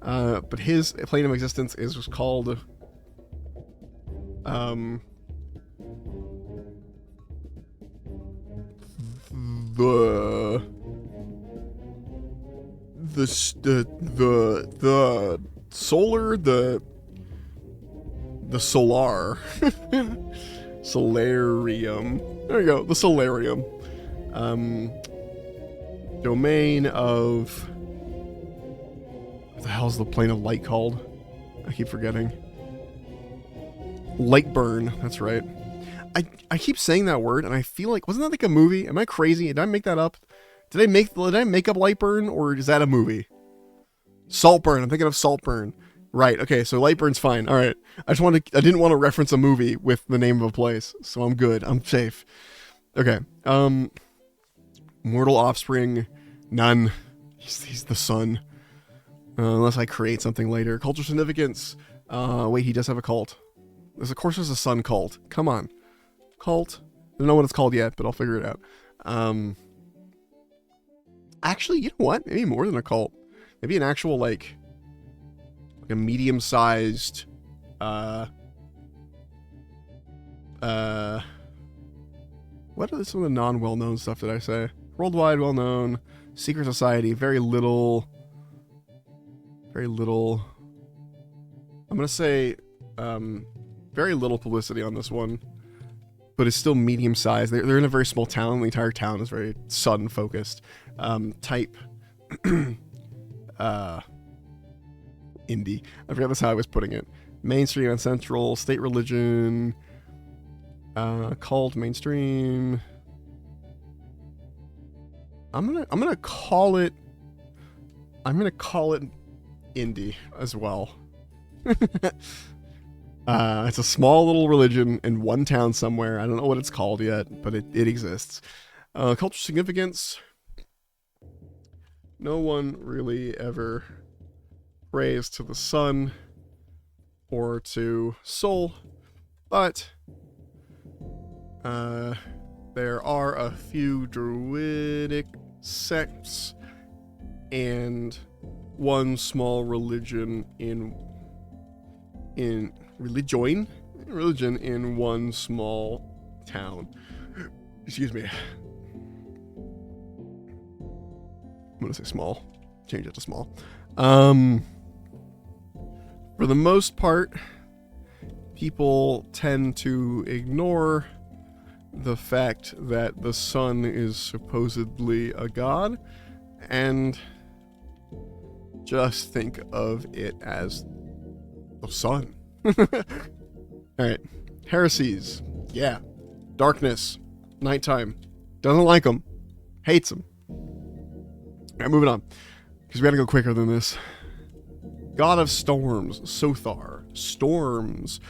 But his plane of existence is called... the solar, the solar solarium. There you go, the solarium. Domain of... What the hell's the plane of light called? I keep forgetting. Light burn, that's right. I keep saying that word, and I feel like... Wasn't that like a movie? Am I crazy? Did I make that up? Did I make up Lightburn, or is that a movie? Saltburn. I'm thinking of Saltburn. Right. Okay. So Lightburn's fine. All right. I didn't want to reference a movie with the name of a place, so I'm good. I'm safe. Okay. Mortal offspring, none. He's the sun. Unless I create something later. Cultural significance. Wait, he does have a cult. Of course there's a sun cult. Come on. Cult. I don't know what it's called yet, but I'll figure it out. Actually, you know what? Maybe more than a cult. Maybe an actual, like a medium-sized, what are some of the non-well-known stuff that I say? Worldwide well-known. Secret society. Very little. I'm going to say very little publicity on this one, but it's still medium-sized. They're in a very small town. The entire town is very sun-focused. Type indie. I forgot that's how I was putting it. Mainstream and central. State religion. Cult mainstream. I'm gonna call it indie as well. It's a small little religion in one town somewhere. I don't know what it's called yet, but it exists. Cultural significance. No one really ever prays to the sun or to Sol, but there are a few druidic sects and one small religion in one small town. Excuse me. I'm gonna say small. Change it to small. For the most part, people tend to ignore the fact that the sun is supposedly a god and just think of it as the sun. Alright. Heresies. Yeah. Darkness. Nighttime. Doesn't like them. Hates them. Alright, moving on. Because we gotta go quicker than this. God of Storms. Sothar. Storms.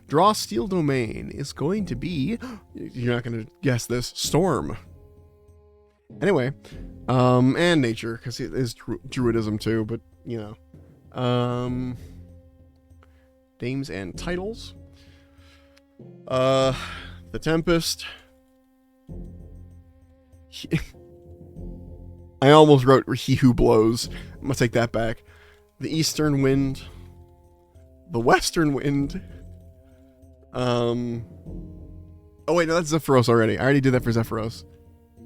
Draw Steel Domain is going to be... You're not going to guess this. Storm. Anyway. And nature, because it is druidism too, but, you know. Names and titles. The Tempest. I almost wrote He Who Blows. I'm going to take that back. The Eastern Wind. The Western Wind. Oh wait, no, that's Zephyros already. I already did that for Zephyros.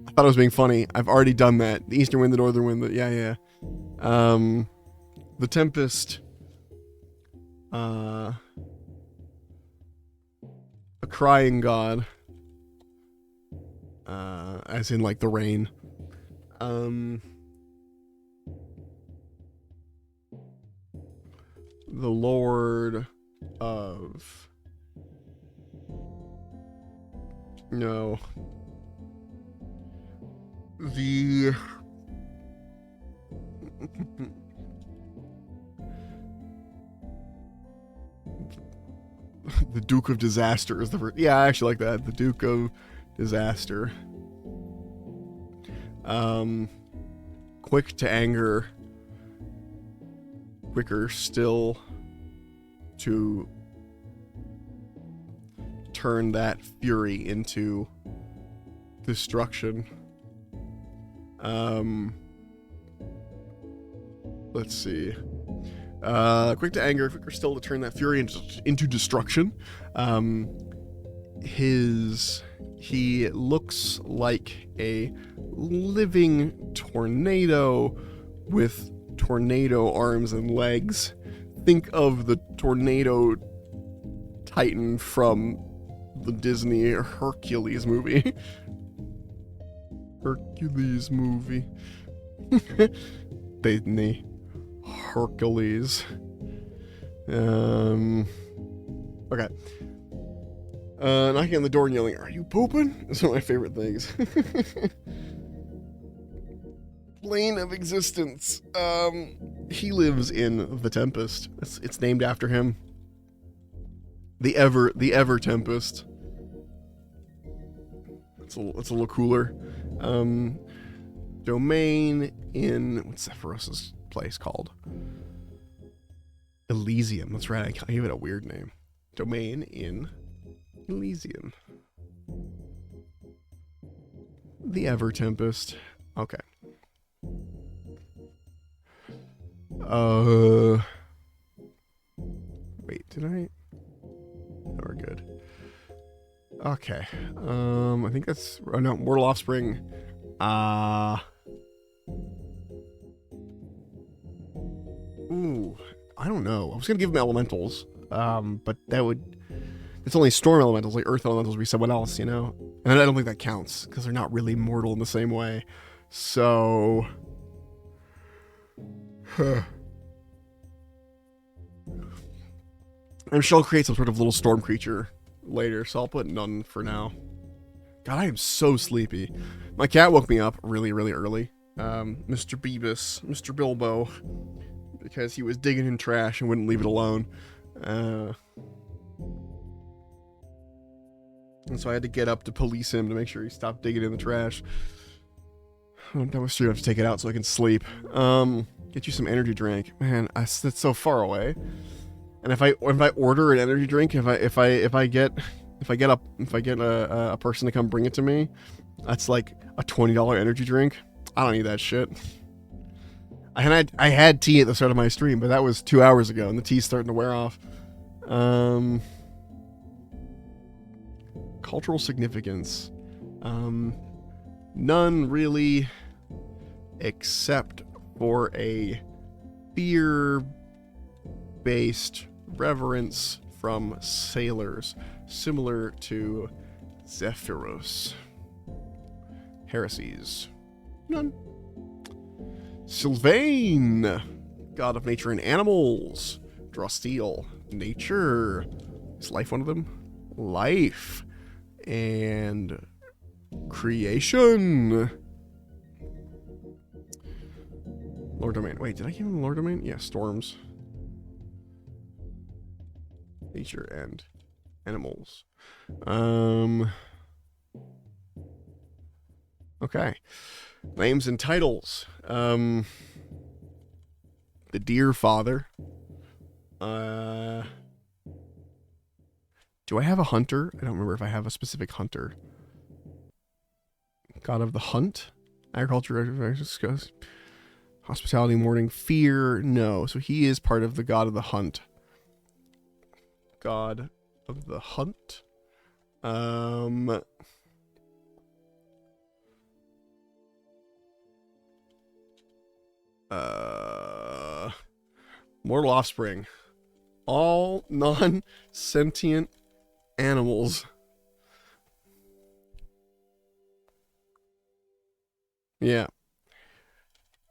I thought I was being funny. I've already done that. The Eastern Wind, the Northern Wind, yeah. The Tempest. A crying god. As in like the rain. The Lord of... No. The... The Duke of Disaster is the first... Yeah, I actually like that. The Duke of Disaster. Quick to anger. Quicker still to turn that fury into destruction. Let's see. Quick to anger, quicker still to turn that fury into destruction. He looks like a living tornado with tornado arms and legs. Think of the tornado titan from the Disney Hercules movie. Hercules movie. Disney Hercules. Okay. Knocking on the door and yelling, "Are you pooping?" It's one of my favorite things. Plane of existence. He lives in the Tempest. It's named after him. The Ever Tempest. It's a little cooler. Domain in... What's Zephyros's place called? Elysium. That's right. I gave it a weird name. Domain in Elysium. The Ever Tempest. Okay. Wait, did I? No, we're good. Okay. I think that's... Oh, no, Mortal Offspring. Ooh, I don't know. I was gonna give him elementals, but that would... It's only storm elementals, like earth elementals would be someone else, you know? And I don't think that counts, because they're not really mortal in the same way. So... I'm sure I'll create some sort of little storm creature later, so I'll put none for now. God, I am so sleepy. My cat woke me up really, really early. Mr. Beavis, Mr. Bilbo, because he was digging in trash and wouldn't leave it alone. And so I had to get up to police him to make sure he stopped digging in the trash. That was true. I have to take it out so I can sleep. Get you some energy drink, man. That's so far away. And if I order an energy drink, if I get a person to come bring it to me, that's like a $20 energy drink. I don't need that shit. I had tea at the start of my stream, but that was 2 hours ago, and the tea's starting to wear off. Cultural significance. None really, except for a fear-based reverence from sailors, similar to Zephyros. Heresies. None. Sylvain, god of nature and animals. Drosteel, nature. Is life one of them? Life. And creation. Lord Domain. Wait, did I give him Lord Domain? Yeah, storms. Nature and animals. Okay. Names and titles. The Dear Father. Do I have a hunter? I don't remember if I have a specific hunter. God of the Hunt. Agriculture. Hospitality, mourning, fear. No. So he is part of the God of the Hunt. God of the Hunt. Mortal Offspring. All non-sentient animals. Yeah.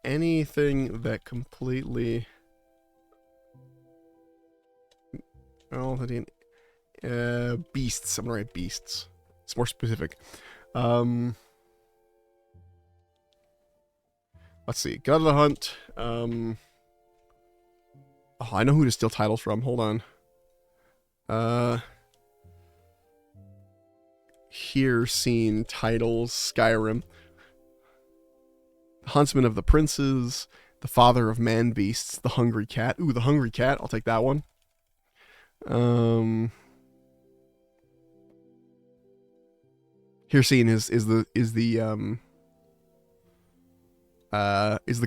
Anything that completely... Oh, beasts. I'm gonna write beasts. It's more specific. Let's see. God of the Hunt. Oh, I know who to steal titles from. Hold on. Here seen titles. Skyrim. Huntsman of the Princes. The Father of Man Beasts. The Hungry Cat. Ooh, the Hungry Cat. I'll take that one. Here seen is the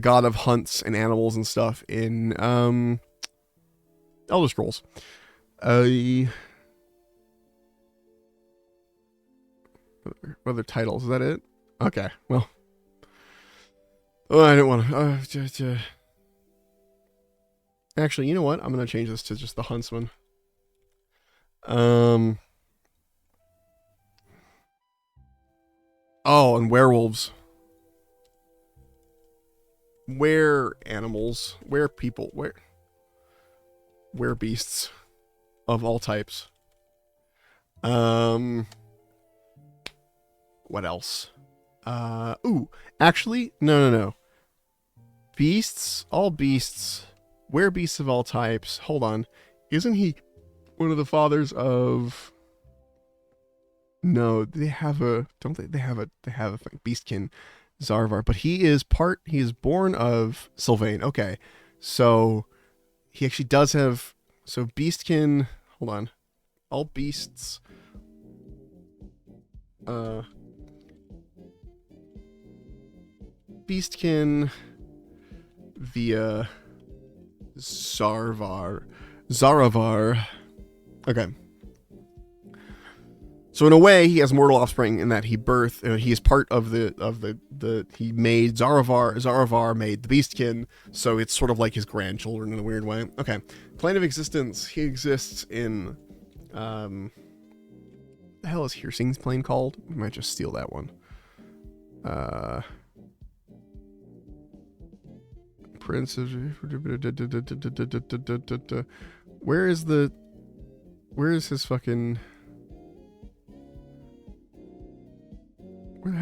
god of hunts and animals and stuff in Elder Scrolls. What other titles? Is that it? Okay, well. Oh, I didn't want to. Actually, you know what? I'm gonna change this to just the Huntsman. Oh, and werewolves. Were animals. Were people. Were beasts. Of all types. What else? Ooh. Actually, no. Beasts. All beasts. Were beasts of all types. Hold on. Isn't he one of the fathers of... No, they have a... Don't they? They have a thing. Beastkin. Zarvar, but he is born of Sylvain. Okay, so he actually does have, so Beastkin, hold on, all beasts, Beastkin via Zaravar. Okay. So in a way, he has mortal offspring in that he is part of he made Zaravar. Zaravar made the Beastkin, so it's sort of like his grandchildren in a weird way. Okay, plane of existence. He exists in, the hell is Hirsing's plane called? We might just steal that one. Prince of, where is his fucking? What the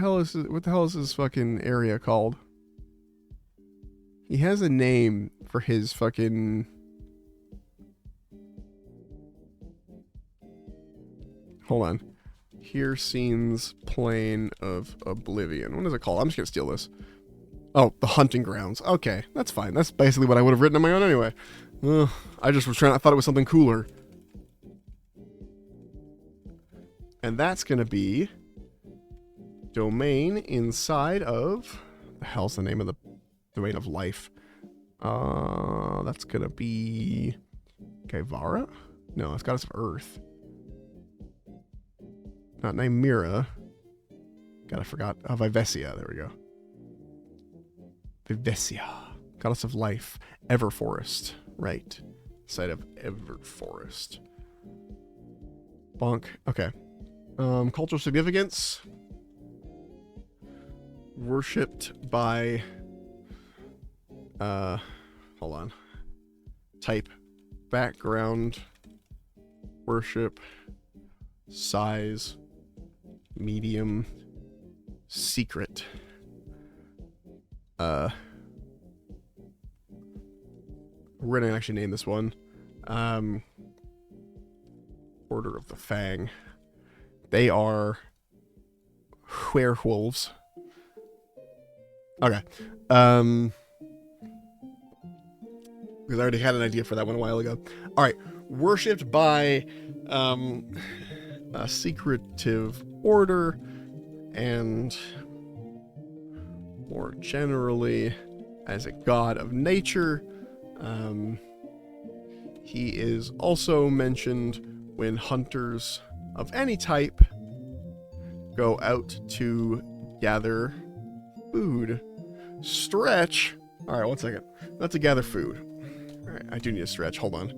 hell is his fucking area called? He has a name for his fucking... Hold on. Hircines Plain of Oblivion. What is it called? I'm just gonna steal this. Oh, the hunting grounds. Okay, that's fine. That's basically what I would have written on my own anyway. I thought it was something cooler. And that's gonna be... domain inside of, the hell's the name of the domain of life? That's gonna be Kaivara? No, it's Goddess of Earth. Not Nymira. God, I forgot. Vivesia. There we go. Vivesia. Goddess of Life. Everforest. Right. Site of Everforest. Bonk. Okay. Cultural significance. Worshipped by... hold on. Type. Background. Worship. Size. Medium. Secret. We're gonna actually name this one. Order of the Fang. They are werewolves. Okay. Because I already had an idea for that one a while ago. Alright. Worshipped by a secretive order, and more generally as a god of nature. He is also mentioned when hunters of any type go out to gather food. Stretch. Alright, 1 second. Not to gather food. Alright, I do need a stretch. Hold on.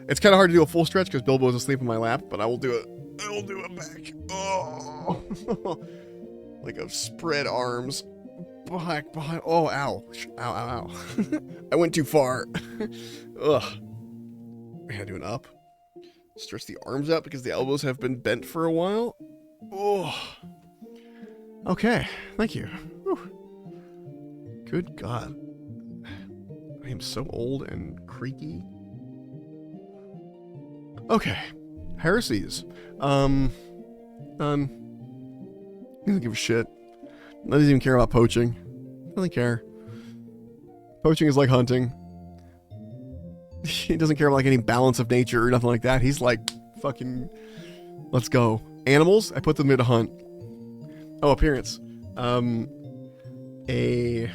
It's kind of hard to do a full stretch because Bilbo is asleep in my lap, but I will do it. I will do it back. Oh. Like a spread arms. Back behind. Oh, ow. Ow, ow, ow. I went too far. Ugh. I gotta do an up. Stretch the arms out because the elbows have been bent for a while. Oh. Okay. Thank you. Whew. Good God. I am so old and creaky. Okay. Heresies. None. He doesn't give a shit. Doesn't even care about poaching. Doesn't care. Poaching is like hunting. He doesn't care about like any balance of nature or nothing like that. He's like, fucking, let's go. Animals, I put them there to hunt. Oh, appearance. A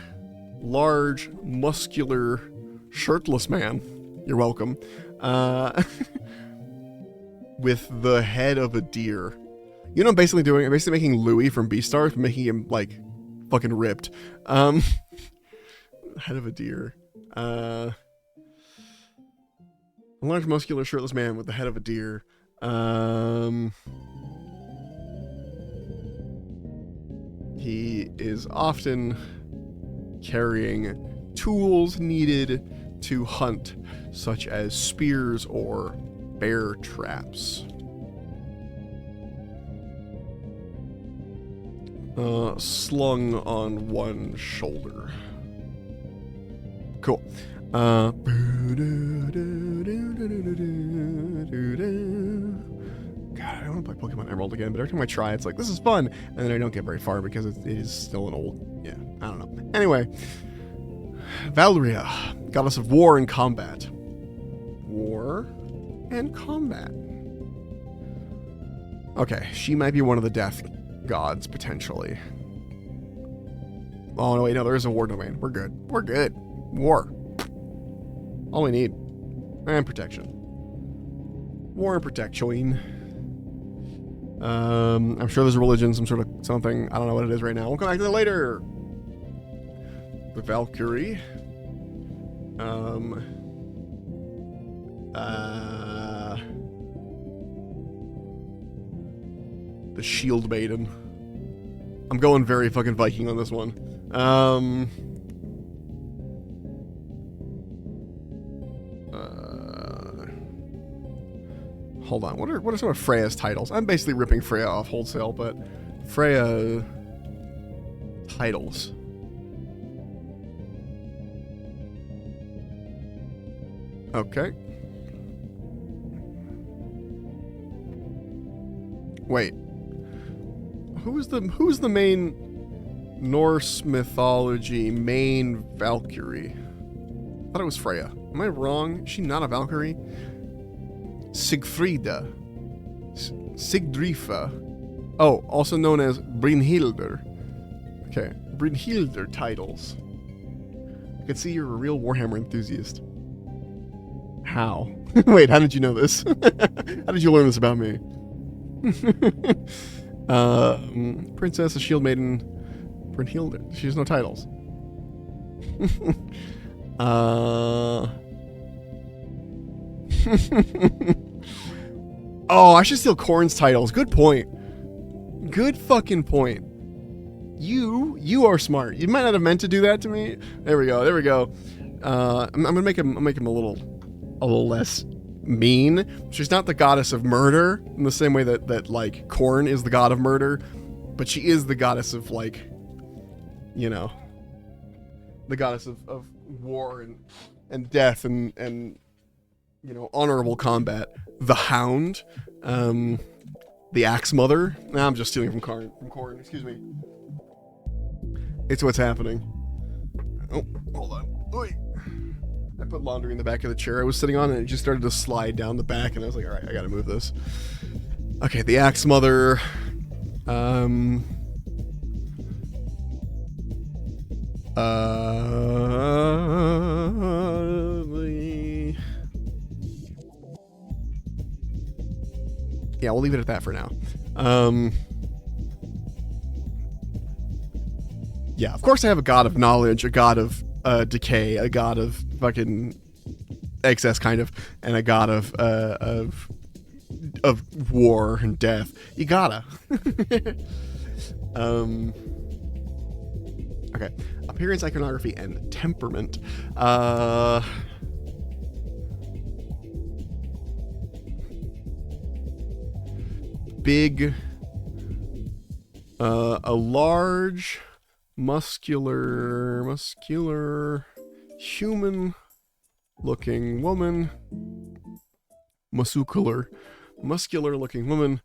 large, muscular, shirtless man. You're welcome. With the head of a deer. You know what I'm basically doing? I'm basically making Louis from Beastars, but making him, like, fucking ripped. Head of a deer. A large, muscular, shirtless man with the head of a deer. He is often carrying tools needed to hunt, such as spears or bear traps. Slung on one shoulder. Cool. God, I don't want to play Pokemon Emerald again, but every time I try, it's like, this is fun, and then I don't get very far because it is still an old, yeah, I don't know. Anyway, Valeria, goddess of war and combat. War and combat. Okay, she might be one of the death gods, potentially. Oh, no, wait, no, there is a war domain. We're good. We're good. War. All we need. And protection. War and protection. I'm sure there's a religion, some sort of something. I don't know what it is right now. We'll come back to that later. The Valkyrie. The Shield Maiden. I'm going very fucking Viking on this one. Hold on. What are some of Freya's titles? I'm basically ripping Freya off wholesale, but Freya titles. Okay. Wait. Who's the main Norse mythology main Valkyrie? I thought it was Freya. Am I wrong? Is she not a Valkyrie? Sigfrida. Sigdrifa. Oh, also known as Brynhildr. Okay, Brynhildr titles. I can see you're a real Warhammer enthusiast. How? Wait, how did you know this? How did you learn this about me? Princess, a Shield Maiden, Brynhildr. She has no titles. Oh, I should steal Korn's titles. Good point. Good fucking point. You are smart. You might not have meant to do that to me. There we go. There we go. I'm gonna make him a little less mean. She's not the goddess of murder in the same way that like Korn is the god of murder, but she is the goddess of, like, you know, the goddess of war and death and you know, honorable combat. The Hound, the Axe Mother. Nah, I'm just stealing from Korn. Excuse me. It's what's happening. Oh, hold on. Wait. I put laundry in the back of the chair I was sitting on, and it just started to slide down the back, and I was like, all right, I gotta move this. Okay, the Axe Mother. Yeah, we'll leave it at that for now. Yeah, of course I have a god of knowledge, a god of decay, a god of fucking excess, kind of, and a god of war and death. You gotta. Okay. Appearance, iconography, and temperament. Big, a large, muscular, human-looking woman. Muscular-looking woman.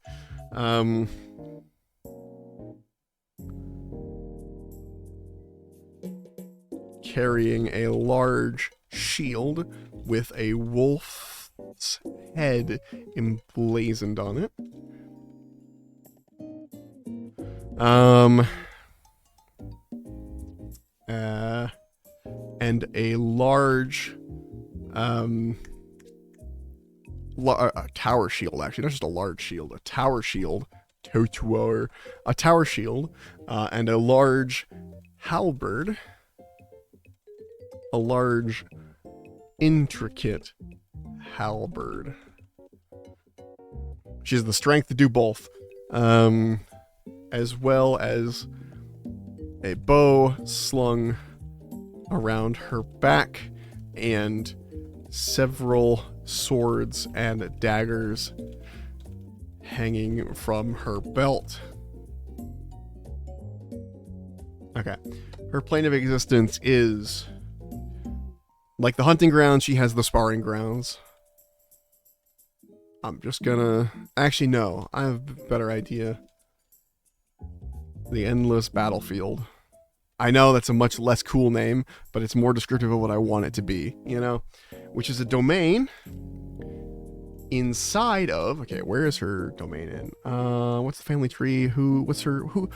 Carrying a large shield with a wolf's head emblazoned on it. And a large, a tower shield, actually, not just a large shield, a tower shield, a tower shield, and a large halberd, a large, intricate halberd. She has the strength to do both, as well as a bow slung around her back and several swords and daggers hanging from her belt. Okay. Her plane of existence is, like the hunting grounds, she has the sparring grounds. I'm just gonna... Actually, no. I have a better idea. The Endless Battlefield. I know that's a much less cool name, but it's more descriptive of what I want it to be, you know? Which is a domain inside of... Okay, where is her domain in? What's the family tree? What's her... Who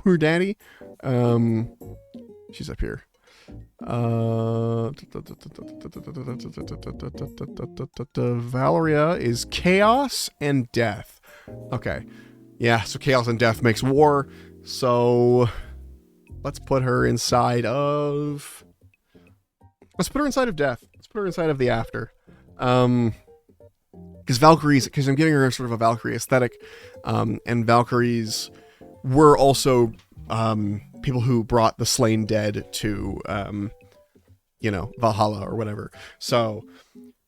her daddy? She's up here. Valeria is chaos and death. Okay. Yeah, so chaos and death makes war. So let's put her inside of... Let's put her inside of death. Let's put her inside of the after. Because Valkyries... Because I'm giving her sort of a Valkyrie aesthetic. And Valkyries were also people who brought the slain dead to, you know, Valhalla or whatever. So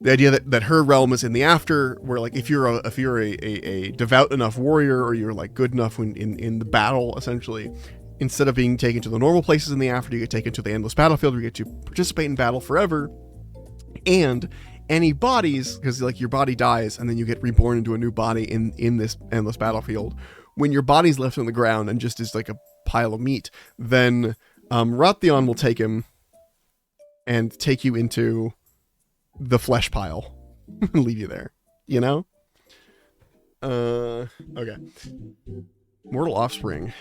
the idea that her realm is in the after, where like if you're a devout enough warrior, or you're like good enough in the battle, essentially, instead of being taken to the normal places in the after, you get taken to the endless battlefield, where you get to participate in battle forever. And any bodies, because like your body dies and then you get reborn into a new body in this endless battlefield. When your body's left on the ground and just is like a pile of meat, then Rathion will take him and take you into the flesh pile and leave you there, you know? Okay. Mortal Offspring.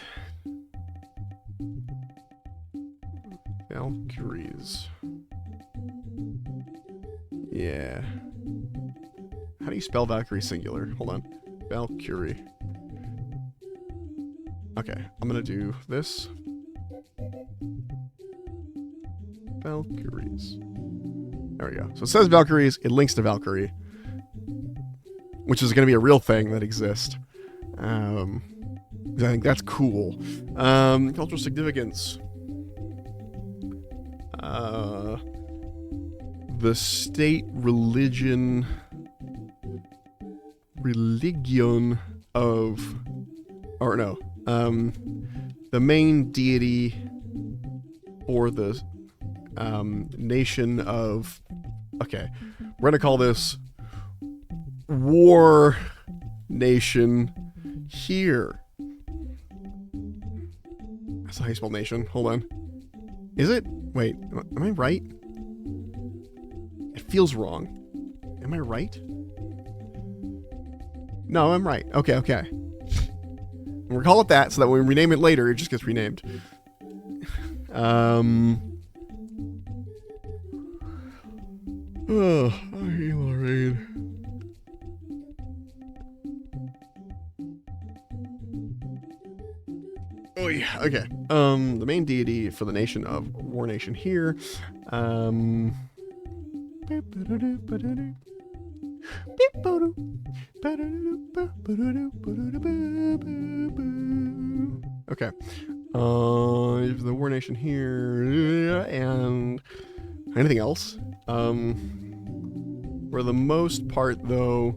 Valkyries. Yeah. How do you spell Valkyrie singular? Hold on. Valkyrie. Okay, I'm gonna do this. Valkyries. There we go. So it says Valkyries, it links to Valkyrie, which is gonna be a real thing that exists. I think that's cool. Cultural significance. The state religion of, or no, the main deity or the nation of, okay, we're gonna call this War Nation here. That's how you spell nation. Hold on. Is it? Wait, am I right? It feels wrong. Am I right? No, I'm right. Okay. We'll call it that so that when we rename it later, it just gets renamed. Oh, I hate Lorraine. Oh yeah, okay. The main deity for the nation of War Nation here. Okay. The War Nation here and anything else? For the most part, though,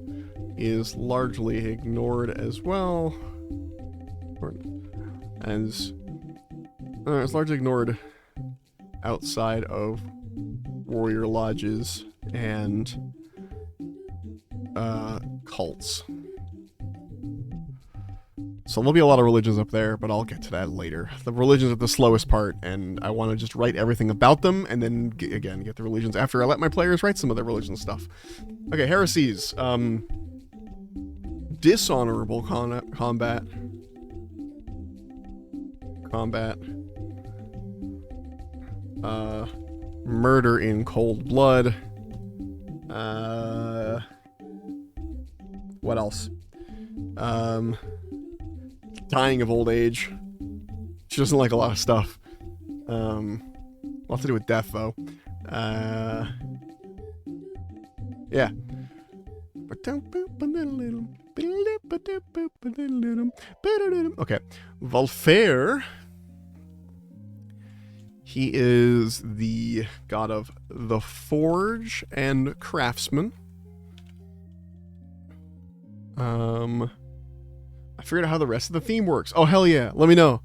is largely ignored as well. As it's largely ignored outside of warrior lodges and cults. So there'll be a lot of religions up there, but I'll get to that later. The religions are the slowest part, and I want to just write everything about them, and then, again, get the religions after I let my players write some of their religion stuff. Okay, heresies. Dishonorable combat. Murder in cold blood. What else? Dying of old age. She doesn't like a lot of stuff. Lots to do with death, though. Yeah. Okay. Volfair. He is the god of the forge and craftsman. I figured out how the rest of the theme works. Oh, hell yeah. Let me know.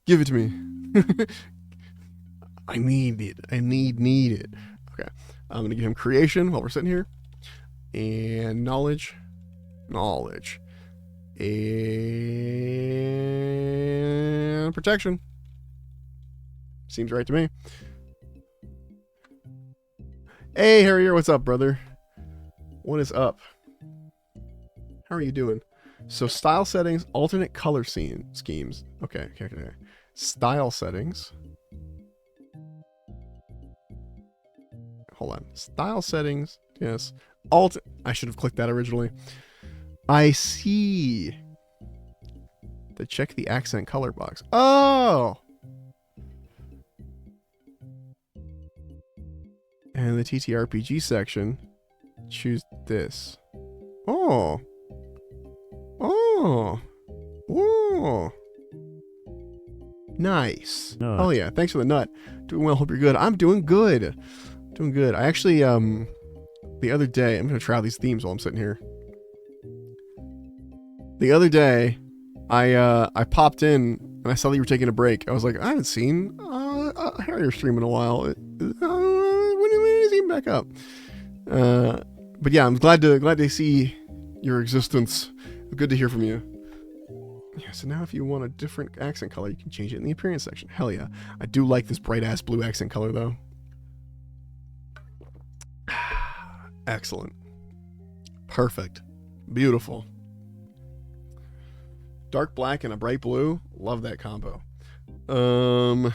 Give it to me. I need it. I need it. Okay. I'm going to give him creation while we're sitting here. And knowledge. Knowledge. And protection. Seems right to me. Hey, Harrier, what's up, brother? What is up? How are you doing? So, style settings, alternate color schemes. Okay. Style settings. Hold on. Style settings. Yes. I should have clicked that originally. I see. To check the accent color box. Oh! And the TTRPG section, choose this. Oh. Nice. Nut. Oh yeah, thanks for the nut. Doing well, hope you're good. I'm doing good. Doing good. I actually, the other day, I'm gonna try out these themes while I'm sitting here. The other day, I popped in and I saw that you were taking a break. I was like, I haven't seen Harrier stream in a while. When is he back up? But yeah, I'm glad to see your existence. Good to hear from you. Yeah, so now if you want a different accent color, you can change it in the appearance section. Hell yeah. I do like this bright ass blue accent color though. Excellent. Perfect. Beautiful. Dark black and a bright blue. Love that combo. So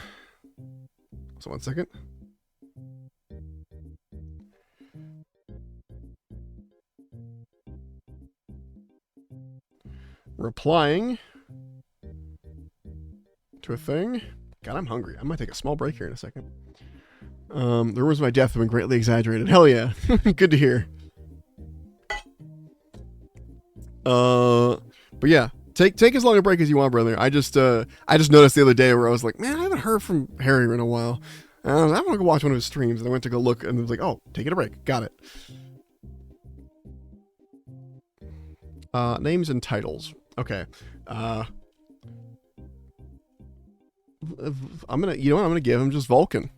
1 second. Replying to a thing. God, I'm hungry. I might take a small break here in a second. The rumors of my death have been greatly exaggerated. Hell yeah. Good to hear. But yeah, take as long a break as you want, brother. I just noticed the other day where I was like, man, I haven't heard from Harry in a while. I want to go watch one of his streams, and I went to go look, and it was like, oh, taking a break. Got it. Names and titles. Okay. I'm gonna give him just Vulcan.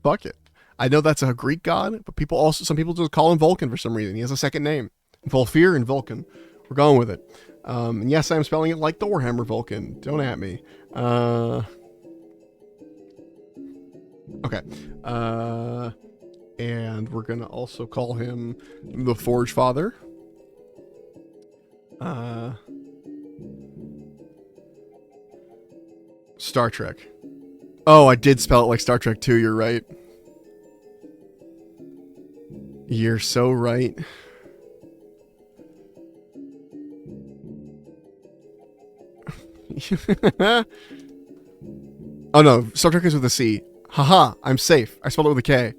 Fuck it. I know that's a Greek god, but some people just call him Vulcan for some reason. He has a second name. Volfir and Vulcan. We're going with it. And yes, I'm spelling it like the Warhammer Vulcan. Don't at me. Okay. And we're gonna also call him the Forge Father. Star Trek. Oh, I did spell it like Star Trek too. You're right. You're so right. Oh no, Star Trek is with a C. Haha, I'm safe. I spelled it with a K.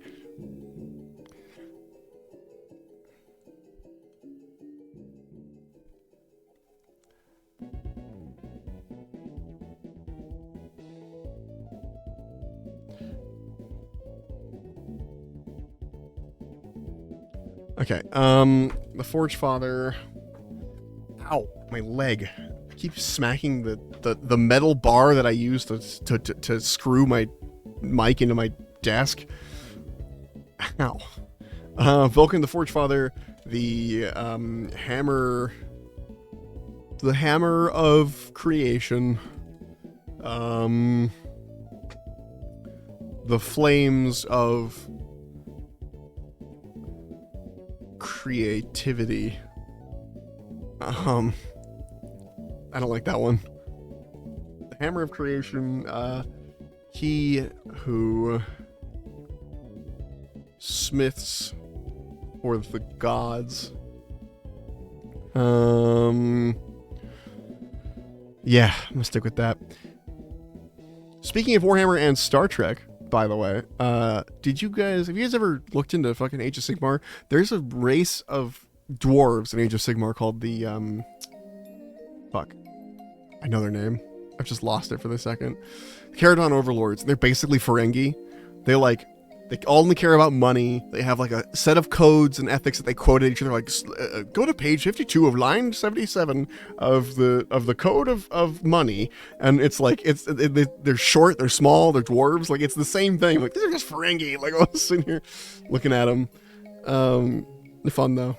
Okay, the Forge Father. Ow, my leg. I keep smacking the metal bar that I use to screw my mic into my desk. Ow. Vulcan, the Forge Father, the hammer of creation, the flames of creativity. I don't like that one. The hammer of creation, he who smiths for the gods. Yeah, I'm gonna stick with that. Speaking of Warhammer and Star Trek, by the way, have you guys ever looked into fucking Age of Sigmar? There's a race of dwarves in Age of Sigmar called the, fuck. I know their name. I've just lost it for the second. Caradon Overlords. They're basically Ferengi. They only care about money. They have like a set of codes and ethics that they quote at each other. Like, go to page 52 of line 77 of the code of money, and it's like they're short, they're small, they're dwarves. Like it's the same thing. Like these are just Ferengi. Like I was sitting here looking at them. Fun though.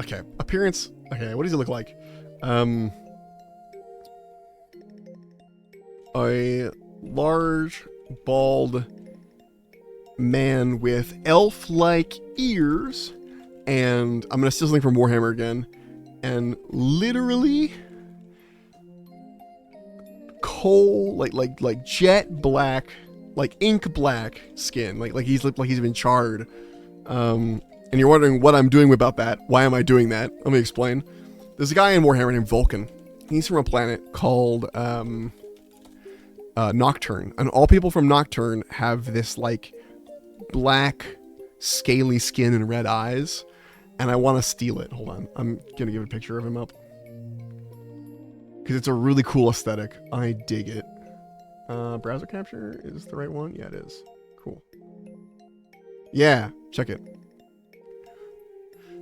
Okay, appearance Okay, what does he look like? A large, bald man with elf-like ears, and I'm gonna steal something from Warhammer again, and literally coal, like jet black, like ink black skin, like he's been charred. And you're wondering what I'm doing about that. Why am I doing that? Let me explain. There's a guy in Warhammer named Vulcan. He's from a planet called Nocturne, and all people from Nocturne have this like black, scaly skin and red eyes, and I want to steal it. Hold on, I'm gonna give a picture of him up because it's a really cool aesthetic. I dig it. Browser capture is the right one. Yeah, it is. Cool. Yeah, check it.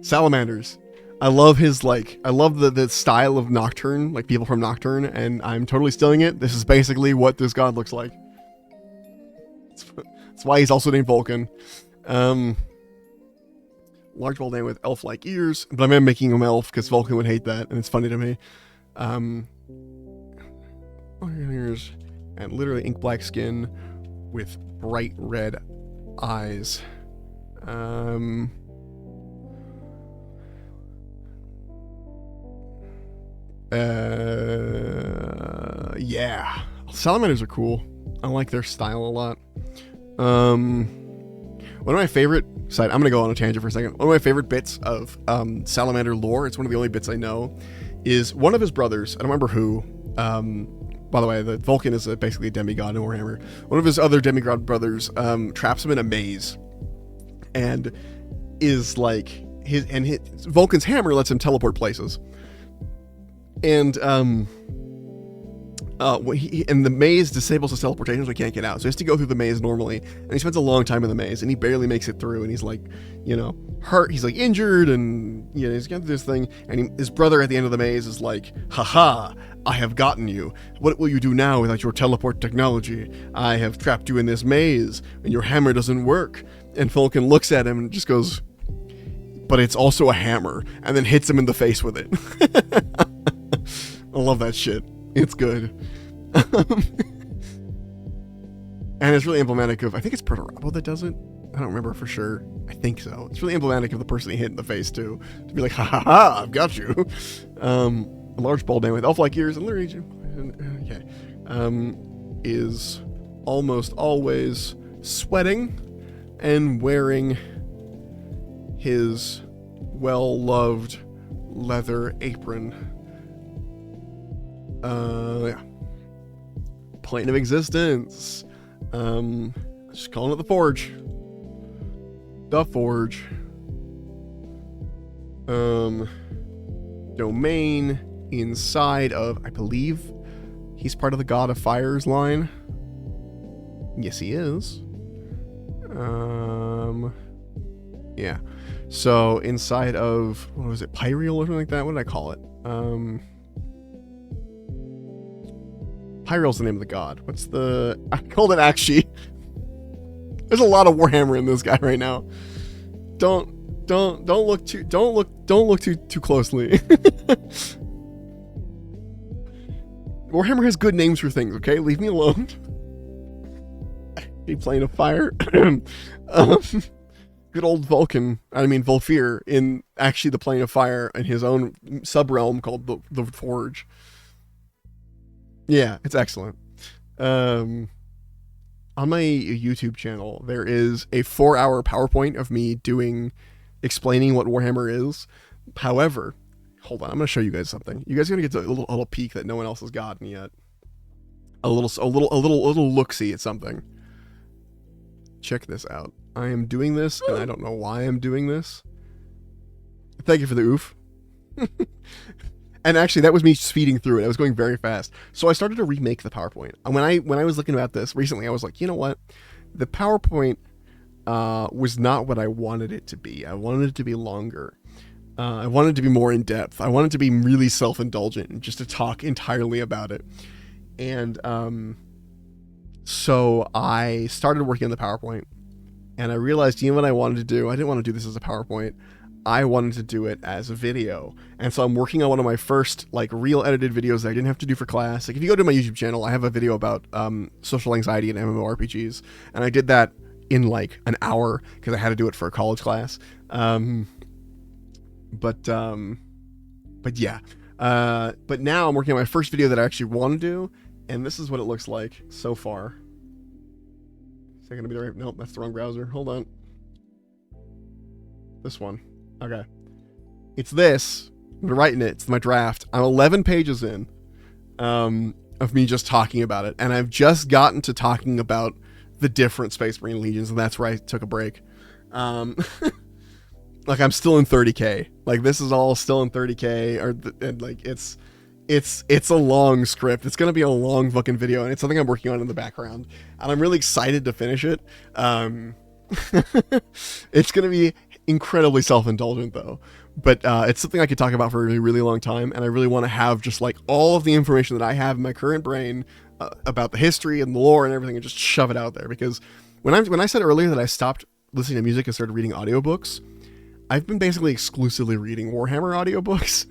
Salamanders. I love his I love the style of Nocturne, like people from Nocturne, and I'm totally stealing it. This is basically what this god looks like. That's why he's also named Vulcan. Large bald man with elf-like ears, but I'm making him elf because Vulcan would hate that, and it's funny to me. Ears and literally ink black skin with bright red eyes. Yeah. Salamanders are cool. I like their style a lot. One of my favorite I'm gonna go on a tangent for a second. One of my favorite bits of Salamander lore, it's one of the only bits I know, is one of his brothers, I don't remember who, by the way, the Vulcan is basically a demigod in Warhammer. One of his other demigod brothers traps him in a maze, and is like his Vulcan's hammer lets him teleport places. And and the maze disables his teleportation, so he can't get out. So he has to go through the maze normally, and he spends a long time in the maze, and he barely makes it through. And he's like, hurt. He's like injured, and he's got this thing. And his brother at the end of the maze is like, "Haha, I have gotten you. What will you do now without your teleport technology? I have trapped you in this maze, and your hammer doesn't work." And Vulcan looks at him and just goes, "But it's also a hammer," and then hits him in the face with it. I love that shit. It's good. And it's really emblematic of, I think it's Perturabo that does it. I don't remember for sure. I think so. It's really emblematic of the person he hit in the face too. To be like, "Ha ha ha, I've got you." A large bald man with elf-like ears and literally, is almost always sweating and wearing his well-loved leather apron. Yeah. Plane of existence. Just calling it the Forge. The Forge. Domain inside of, I believe he's part of the God of Fire's line. Yes, he is. Yeah. So inside of, what was it, Pyreal or something like that? What did I call it? Pyreal's the name of the god. I called it Akshi. There's a lot of Warhammer in this guy right now. Don't look too closely. Warhammer has good names for things, okay? Leave me alone. A plane of fire. Good old Vulcan, Volfir, in actually the plane of fire in his own sub-realm called the Forge. Yeah, it's excellent. On my YouTube channel, there is a 4-hour PowerPoint of me explaining what Warhammer is. However, hold on, I'm gonna show you guys something. You guys are gonna get a little peek that no one else has gotten yet. A little look-see at something. Check this out. I am doing this, and I don't know why I'm doing this. Thank you for the oof. And actually, that was me speeding through it. I was going very fast. So I started to remake the PowerPoint. And when I was looking at this recently, I was like, you know what? The PowerPoint was not what I wanted it to be. I wanted it to be longer. I wanted it to be more in depth. I wanted it to be really self-indulgent and just to talk entirely about it. And so I started working on the PowerPoint. And I realized, you know what I wanted to do? I didn't want to do this as a PowerPoint. I wanted to do it as a video. And so I'm working on one of my first like real edited videos that I didn't have to do for class. Like if you go to my YouTube channel, I have a video about social anxiety and MMORPGs, and I did that in like an hour because I had to do it for a college class. But yeah. But now I'm working on my first video that I actually want to do, and this is what it looks like so far. Is that gonna be the right? Nope, that's the wrong browser. Hold on. This one. Okay. It's this. I'm writing it. It's my draft. I'm 11 pages in of me just talking about it, and I've just gotten to talking about the different Space Marine Legions, and that's where I took a break. Like I'm still in 30K. Like this is all still in 30K, and like it's a long script. It's gonna be a long fucking video, and it's something I'm working on in the background, and I'm really excited to finish it. It's gonna be incredibly self-indulgent though, but it's something I could talk about for a really, really long time, and I really want to have just like all of the information that I have in my current brain about the history and the lore and everything, and just shove it out there. Because when I said earlier that I stopped listening to music and started reading audiobooks, I've been basically exclusively reading Warhammer audiobooks.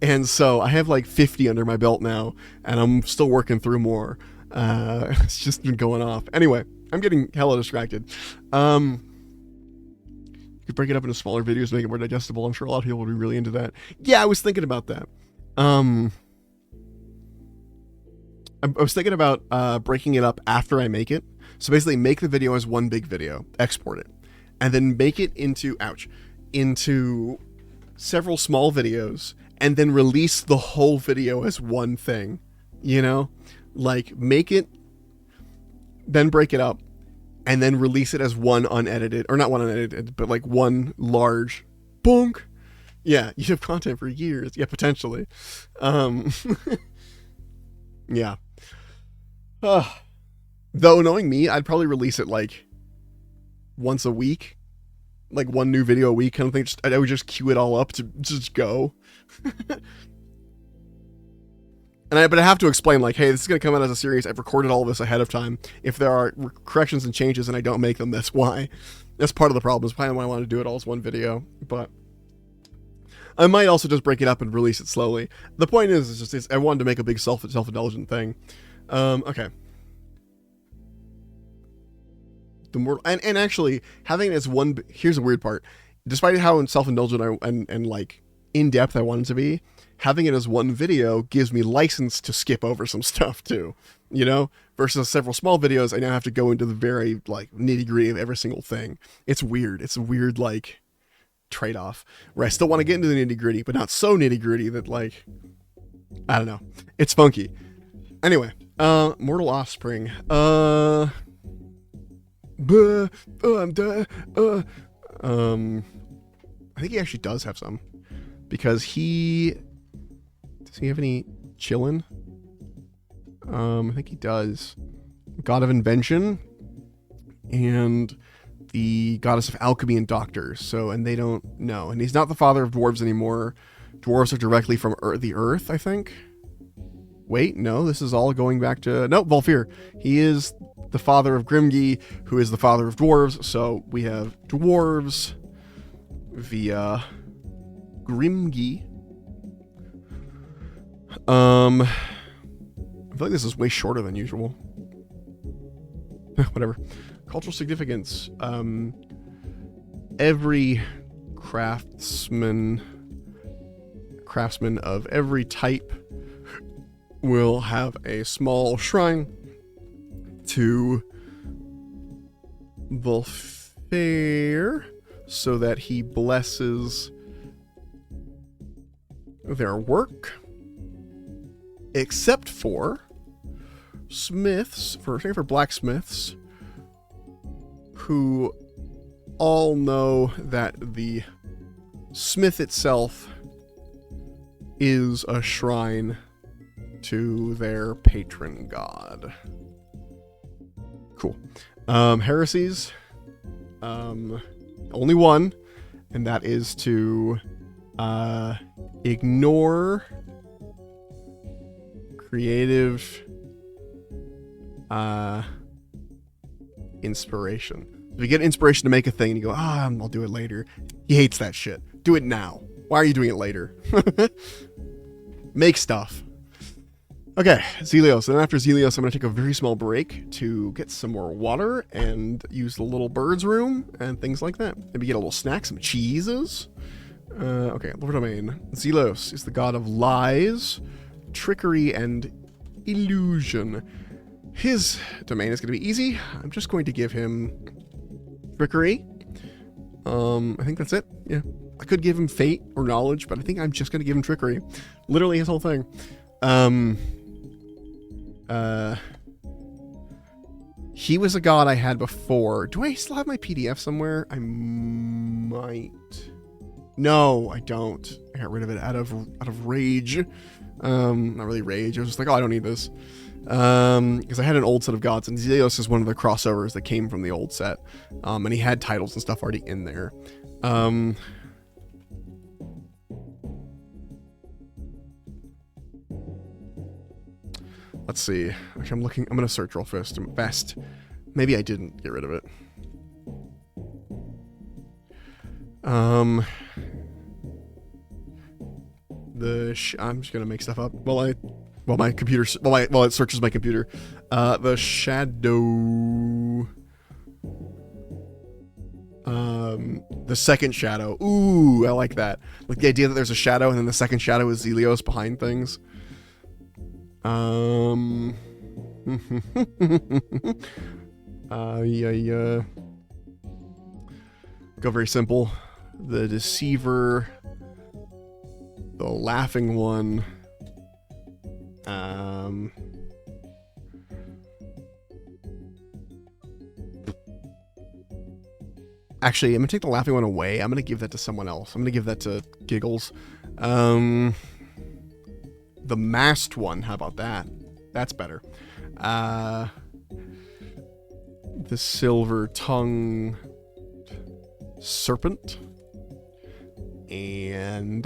And so I have like 50 under my belt now, and I'm still working through more. It's just been going off. Anyway, I'm getting hella distracted. You could break it up into smaller videos, make it more digestible. I'm sure a lot of people would be really into that. Yeah, I was thinking about that. I was thinking about breaking it up after I make it. So basically make the video as one big video, export it, and then make it into several small videos, and then release the whole video as one thing, you know? Like, make it, then break it up, and then release it as one unedited, or not one unedited, but like one large bonk. Yeah, you have content for years. Yeah, potentially. Yeah. Though, knowing me, I'd probably release it like once a week. Like one new video a week kind of thing. I would just queue it all up to just go. But I have to explain, like, hey, this is going to come out as a series. I've recorded all of this ahead of time. If there are corrections and changes and I don't make them, that's why. That's part of the problem. It's probably why I want to do it all as one video. But I might also just break it up and release it slowly. The point is I wanted to make a big self-indulgent thing. Okay. The more, and actually having it as one, here's the weird part. Despite how self-indulgent and like in-depth I want it to be, having it as one video gives me license to skip over some stuff too, you know, versus several small videos. I now have to go into the very like nitty-gritty of every single thing. It's weird. It's a weird like trade-off where I still want to get into the nitty-gritty, but not so nitty-gritty that like, I don't know. It's funky. Anyway, Mortal Offspring. I'm done. I think he actually does have some, because does he have any chillin'? I think he does. God of Invention and the Goddess of Alchemy and Doctors. So, and they don't know, and he's not the father of dwarves anymore. Dwarves are directly from the Earth, I think. Wait, no, this is all going back to Volfir. He is the father of Grimgi, who is the father of dwarves. So we have dwarves via Grimgi. I feel like this is way shorter than usual. Whatever. Cultural significance. Every craftsman of every type will have a small shrine to Volfir so that he blesses their work, except for smiths, for blacksmiths, who all know that the smith itself is a shrine to their patron god. Cool. Heresies. Only one, and that is to ignore creative inspiration. If you get inspiration to make a thing and you go, I'll do it later. He hates that shit. Do it now. Why are you doing it later? Make stuff. Okay, Zelios. And then after Zelios, I'm going to take a very small break to get some more water and use the little bird's room and things like that. Maybe get a little snack, some cheeses. Okay, Lord Domain. Zelios is the god of lies, trickery, and illusion. His domain is going to be easy. I'm just going to give him trickery. I think that's it. Yeah. I could give him fate or knowledge, but I think I'm just going to give him trickery. Literally his whole thing. He was a god I had before. Do I still have my PDF somewhere? I might. No, I don't. I got rid of it out of rage. Not really rage. I was just like, oh, I don't need this. Because I had an old set of gods, and Zelios is one of the crossovers that came from the old set. And he had titles and stuff already in there. Let's see. Actually, I'm gonna search real fast. Maybe I didn't get rid of it. I'm just gonna make stuff up while it searches my computer. The shadow. The second shadow. Ooh, I like that. Like the idea that there's a shadow and then the second shadow is Zelios behind things. Yeah. Go very simple. The deceiver. The laughing one. Actually, I'm gonna take the laughing one away. I'm gonna give that to someone else. I'm gonna give that to Giggles. The masked one, how about that? That's better. The silver-tongued serpent. And,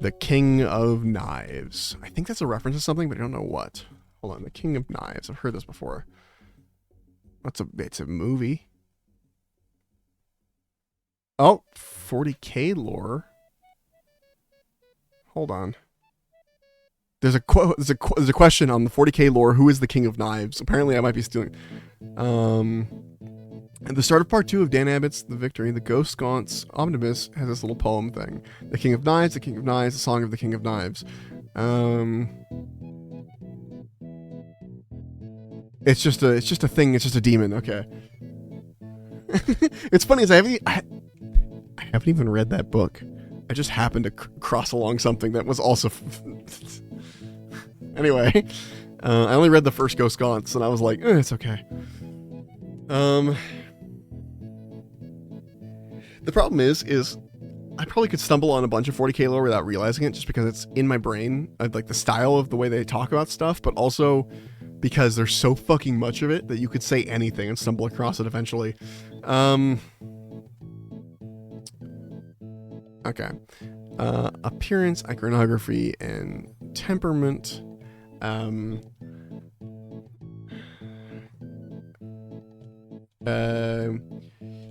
the King of Knives. I think that's a reference to something, but I don't know what. Hold on, the King of Knives. I've heard this before. It's a movie. Oh, 40k lore. Hold on. There's a question on the 40k lore. Who is the King of Knives? Apparently, I might be stealing. At the start of part 2 of Dan Abbott's The Victory, the Ghost Gaunt's Omnibus has this little poem thing. The King of Knives, the King of Knives, the Song of the King of Knives. It's just a thing. It's just a demon. Okay. It's funny as I haven't even read that book. I just happened to cross along something that was also. Anyway, I only read the first Ghost Gaunts, and I was like, it's okay. The problem is I probably could stumble on a bunch of 40k lore without realizing it, just because it's in my brain. I like the style of the way they talk about stuff, but also because there's so fucking much of it that you could say anything and stumble across it eventually. Okay. Appearance, iconography, and temperament.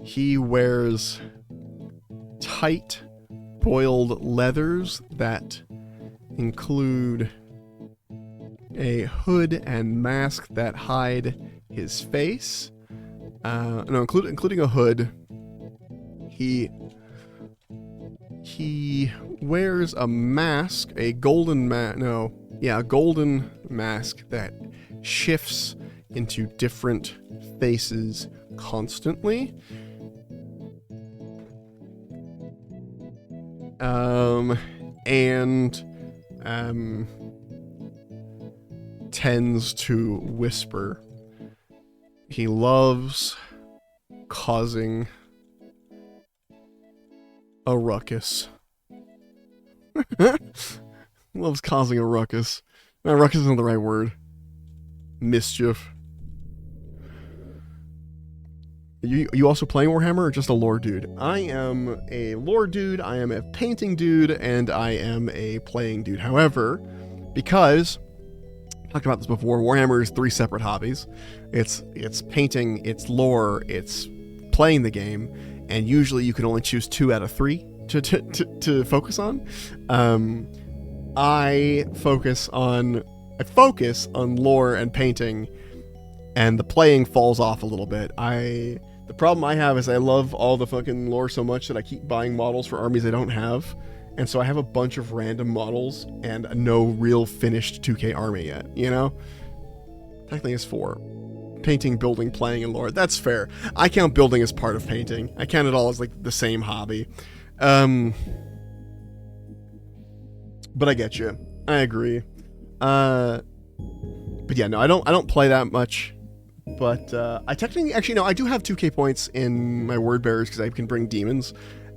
He wears tight boiled leathers that include a hood and mask that hide his face. Including a hood. He wears a mask, a golden mask that shifts into different faces constantly. Tends to whisper. He loves causing a ruckus. Loves causing a ruckus. No, ruckus isn't the right word. Mischief. You also playing Warhammer or just a lore dude? I am a lore dude, I am a painting dude, and I am a playing dude. However, because talked about this before. Warhammer is 3 separate hobbies. It's painting, it's lore, it's playing the game, and usually you can only choose 2 out of 3 to focus on. I focus on lore and painting, and the playing falls off a little bit. The problem I have is I love all the fucking lore so much that I keep buying models for armies I don't have. And so I have a bunch of random models and no real finished 2K army yet, you know? Technically it's 4. Painting, building, playing, and lore. That's fair. I count building as part of painting. I count it all as like the same hobby. But I get you. I agree. But yeah, no, I don't play that much. But I technically, actually, no, I do have 2K points in my word bearers because I can bring demons.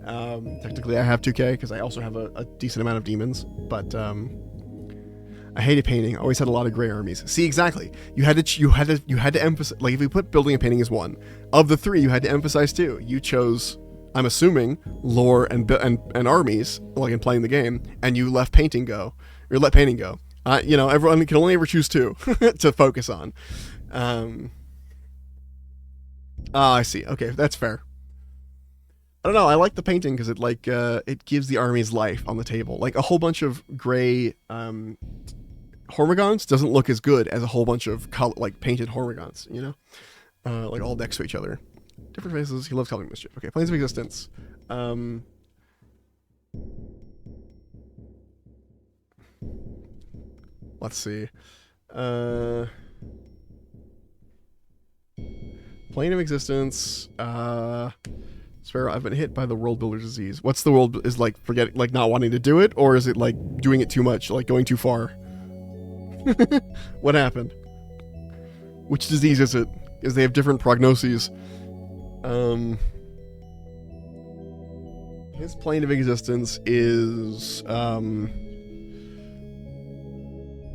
Technically, I have 2K because I also have a decent amount of demons. But I hated painting. I always had a lot of gray armies. See, exactly. You had to emphasize. Like if we put building and painting as one of the 3, you had to emphasize 2. You chose, I'm assuming, lore and armies, like in playing the game, and you left painting go, or let painting go. You know, everyone can only ever choose 2 to focus on. I see. Okay, that's fair. I don't know. I like the painting because it gives the armies life on the table. Like a whole bunch of gray Hormigons doesn't look as good as a whole bunch of painted Hormigons. You know, like all next to each other. Different faces. He loves coloring mischief. Okay, planes of existence. Let's see. Plane of existence. Sparrow, I've been hit by the world builder disease. What's the world is like? Forgetting, like not wanting to do it, or is it like doing it too much, like going too far? What happened? Which disease is it? Because they have different prognoses. His plane of existence is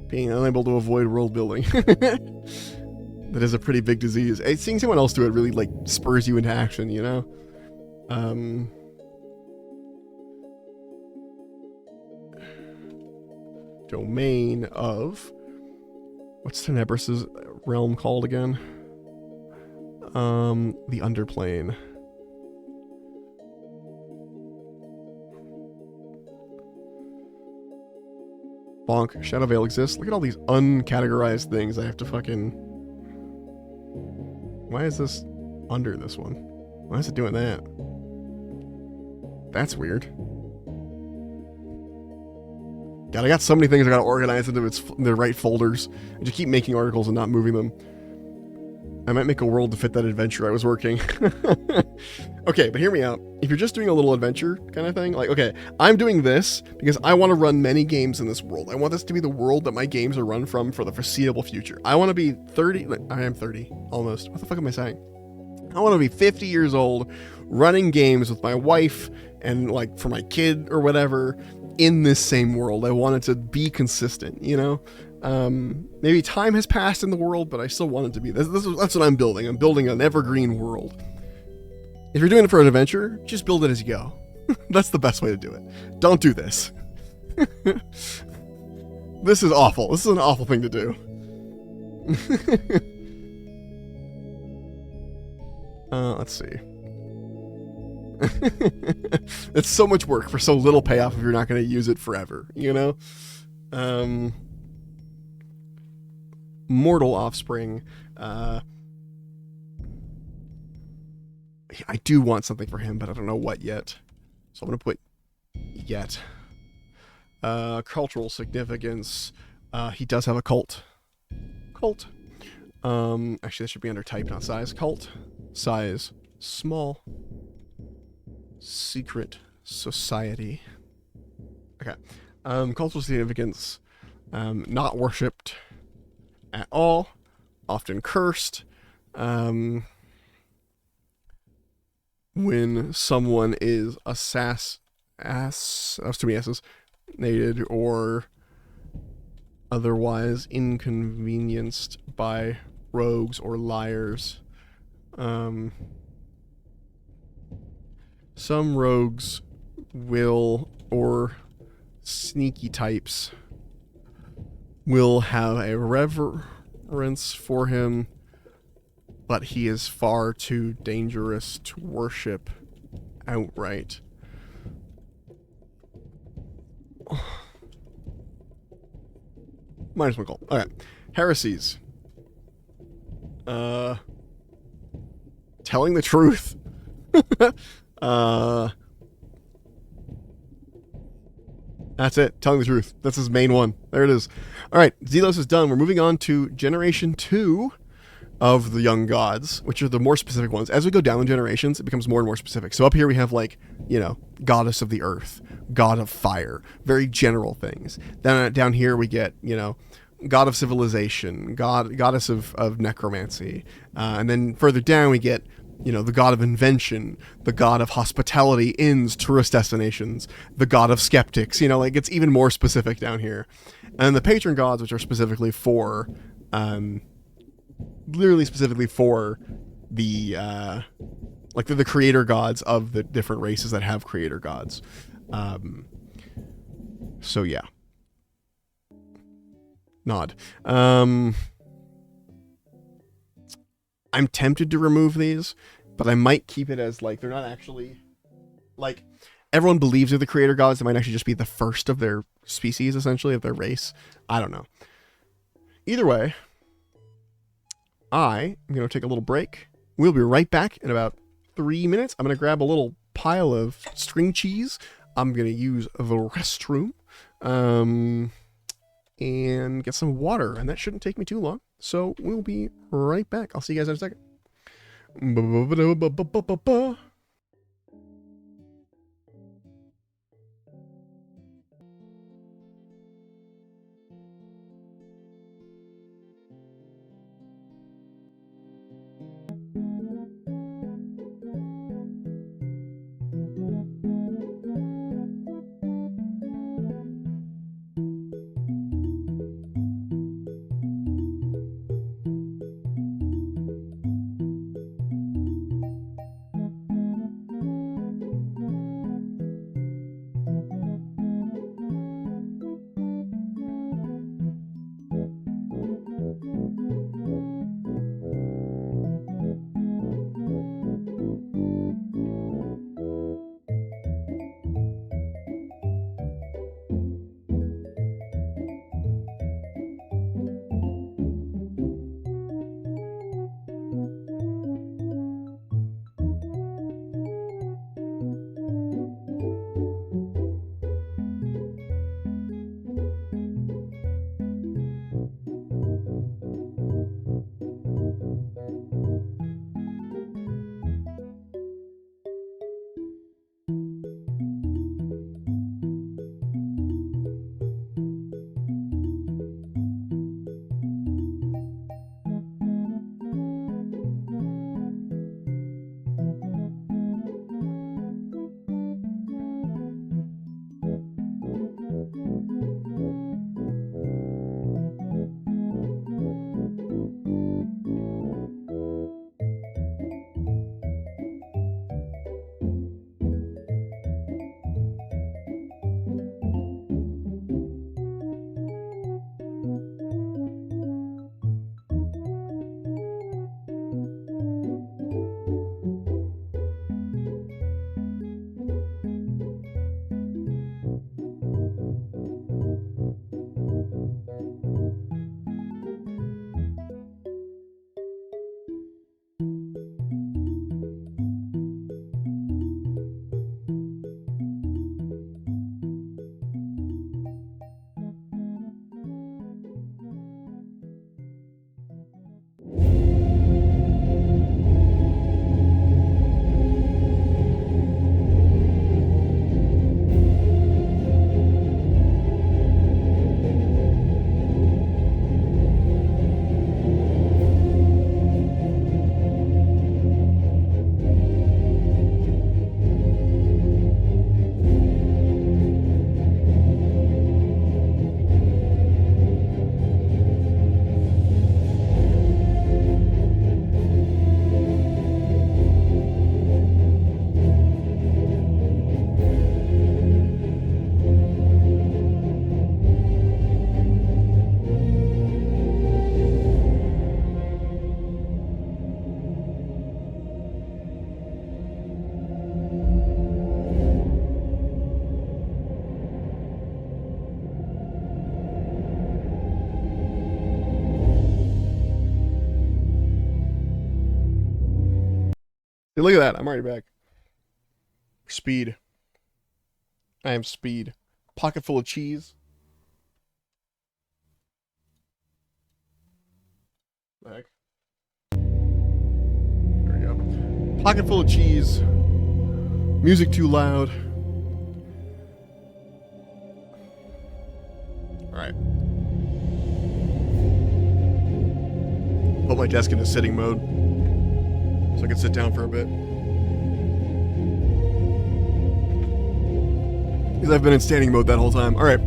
being unable to avoid world building. That is a pretty big disease. Seeing someone else do it really like spurs you into action, you know? Domain of... What's Tenebrous' realm called again? The Underplane. Bonk. Shadow Veil exists. Look at all these uncategorized things I have to fucking... Why is this under this one? Why is it doing that? That's weird. God, I got so many things I gotta organize into the right folders. I just keep making articles and not moving them. I might make a world to fit that adventure I was working. Okay, but hear me out. If you're just doing a little adventure kind of thing, like, okay, I'm doing this because I want to run many games in this world. I want this to be the world that my games are run from for the foreseeable future. I want to be 30, I am 30, almost. What the fuck am I saying? I want to be 50 years old, running games with my wife and, like, for my kid or whatever in this same world. I want it to be consistent, you know? Maybe time has passed in the world, but I still want it to be. That's what I'm building. I'm building an evergreen world. If you're doing it for an adventure, just build it as you go. That's the best way to do it. Don't do this. This is awful. This is an awful thing to do. Let's see. It's so much work for so little payoff if you're not going to use it forever, you know? Mortal offspring. I do want something for him, but I don't know what yet. So I'm going to put yet. Cultural significance. He does have a cult. Cult. Actually, this should be under type, not size. Cult. Size. Small. Secret society. Okay. Cultural significance. Not worshipped at all. Often cursed. When someone is assassinated or otherwise inconvenienced by rogues or liars. Some rogues will, or sneaky types, will have a reverence for him, but he is far too dangerous to worship outright. Minus one goal. Okay. Heresies. Telling the truth. That's it. Telling the truth. That's his main one. There it is. All right. Zelos is done. We're moving on to Generation 2 of the Young Gods, which are the more specific ones. As we go down the generations, it becomes more and more specific. So up here we have, like, you know, Goddess of the Earth, God of Fire, very general things. Then down here we get, you know, God of Civilization, Goddess of Necromancy. And then further down we get, you know, the God of Invention, the God of Hospitality, Inns, Tourist Destinations, the God of Skeptics. You know, like, it's even more specific down here. And the Patron Gods, which are specifically for, literally specifically for the, like, they're the creator gods of the different races that have creator gods. So, yeah. Nod. I'm tempted to remove these, but I might keep it as, like, they're not actually, like, everyone believes they're the creator gods. They might actually just be the first of their species, essentially, of their race. I don't know. Either way, I am going to take a little break. We'll be right back in about 3 minutes. I'm going to grab a little pile of string cheese. I'm going to use the restroom. And get some water, and that shouldn't take me too long. So we'll be right back. I'll see you guys in a second. Hey, look at that. I'm already back. Speed. I am speed. Pocket full of cheese. Back. There we go. Pocket full of cheese. Music too loud. Alright. Put my desk into sitting mode so I can sit down for a bit. Because I've been in standing mode that whole time. Alright.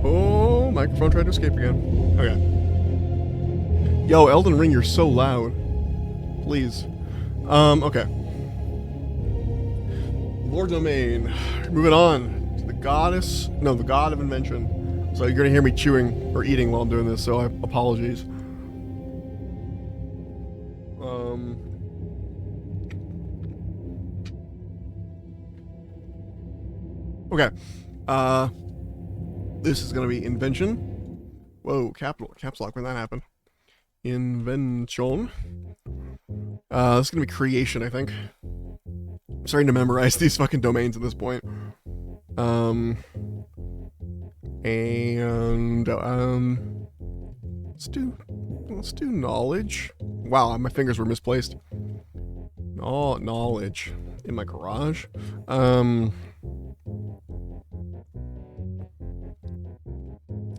Oh, microphone tried to escape again. Okay. Yo, Elden Ring, you're so loud. Please. Okay. Lord Domain. Moving on to the goddess. No, the god of invention. So you're gonna hear me chewing or eating while I'm doing this, so apologies. Okay. This is gonna be invention. Whoa, caps lock, when that happened. Invention. This is gonna be creation, I think. I'm starting to memorize these fucking domains at this point. Let's do knowledge. Wow, my fingers were misplaced. Oh, knowledge in my garage.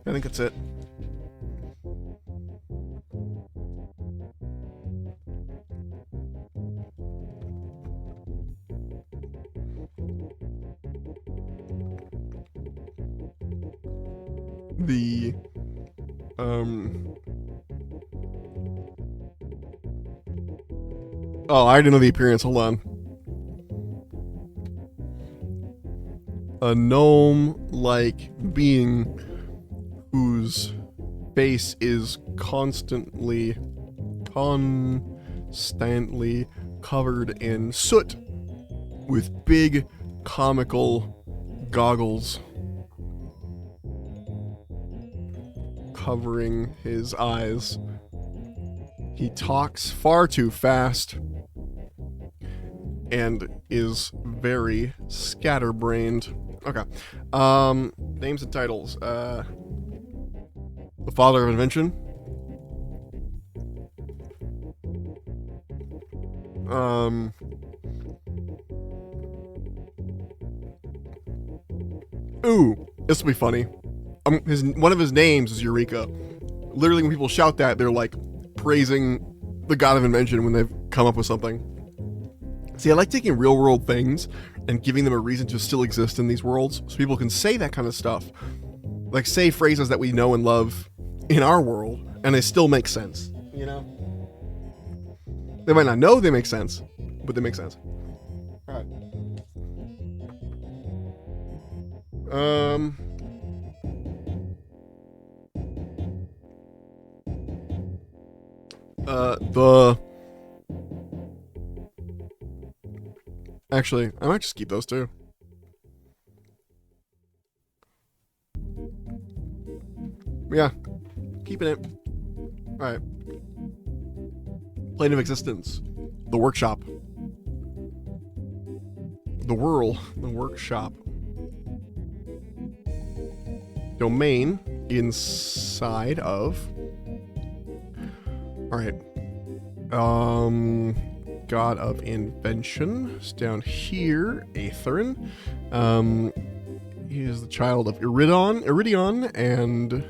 I think that's it. The oh, I already know the appearance. Hold on. A gnome-like being whose face is constantly covered in soot with big comical goggles covering his eyes. He talks far too fast and is very scatterbrained. Okay. Names and titles. The father of invention. Ooh, this will be funny. One of his names is Eureka. Literally, when people shout that, they're like praising the god of invention when they've come up with something. See, I like taking real world things and giving them a reason to still exist in these worlds so people can say that kind of stuff. Like, say phrases that we know and love in our world, and they still make sense, you know? They might not know they make sense, but they make sense. Alright. Actually, I might just keep those two. Yeah, keeping it. Alright. Plane of existence. The workshop. The whirl. The workshop. Domain inside of. Alright. God of invention. It's down here. Aetherin. He is the child of Iridion, and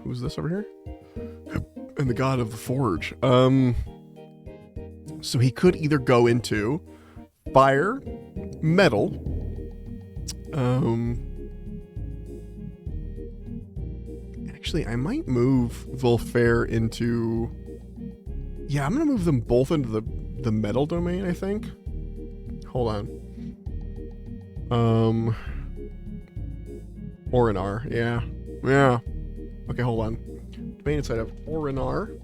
who's this over here? And the god of the forge. So he could either go into fire, metal, actually, I might move Volfair into. Yeah, I'm gonna move them both into the metal domain, I think. Hold on. Orinar, yeah. Yeah. Okay, hold on. Domain inside of Orinar.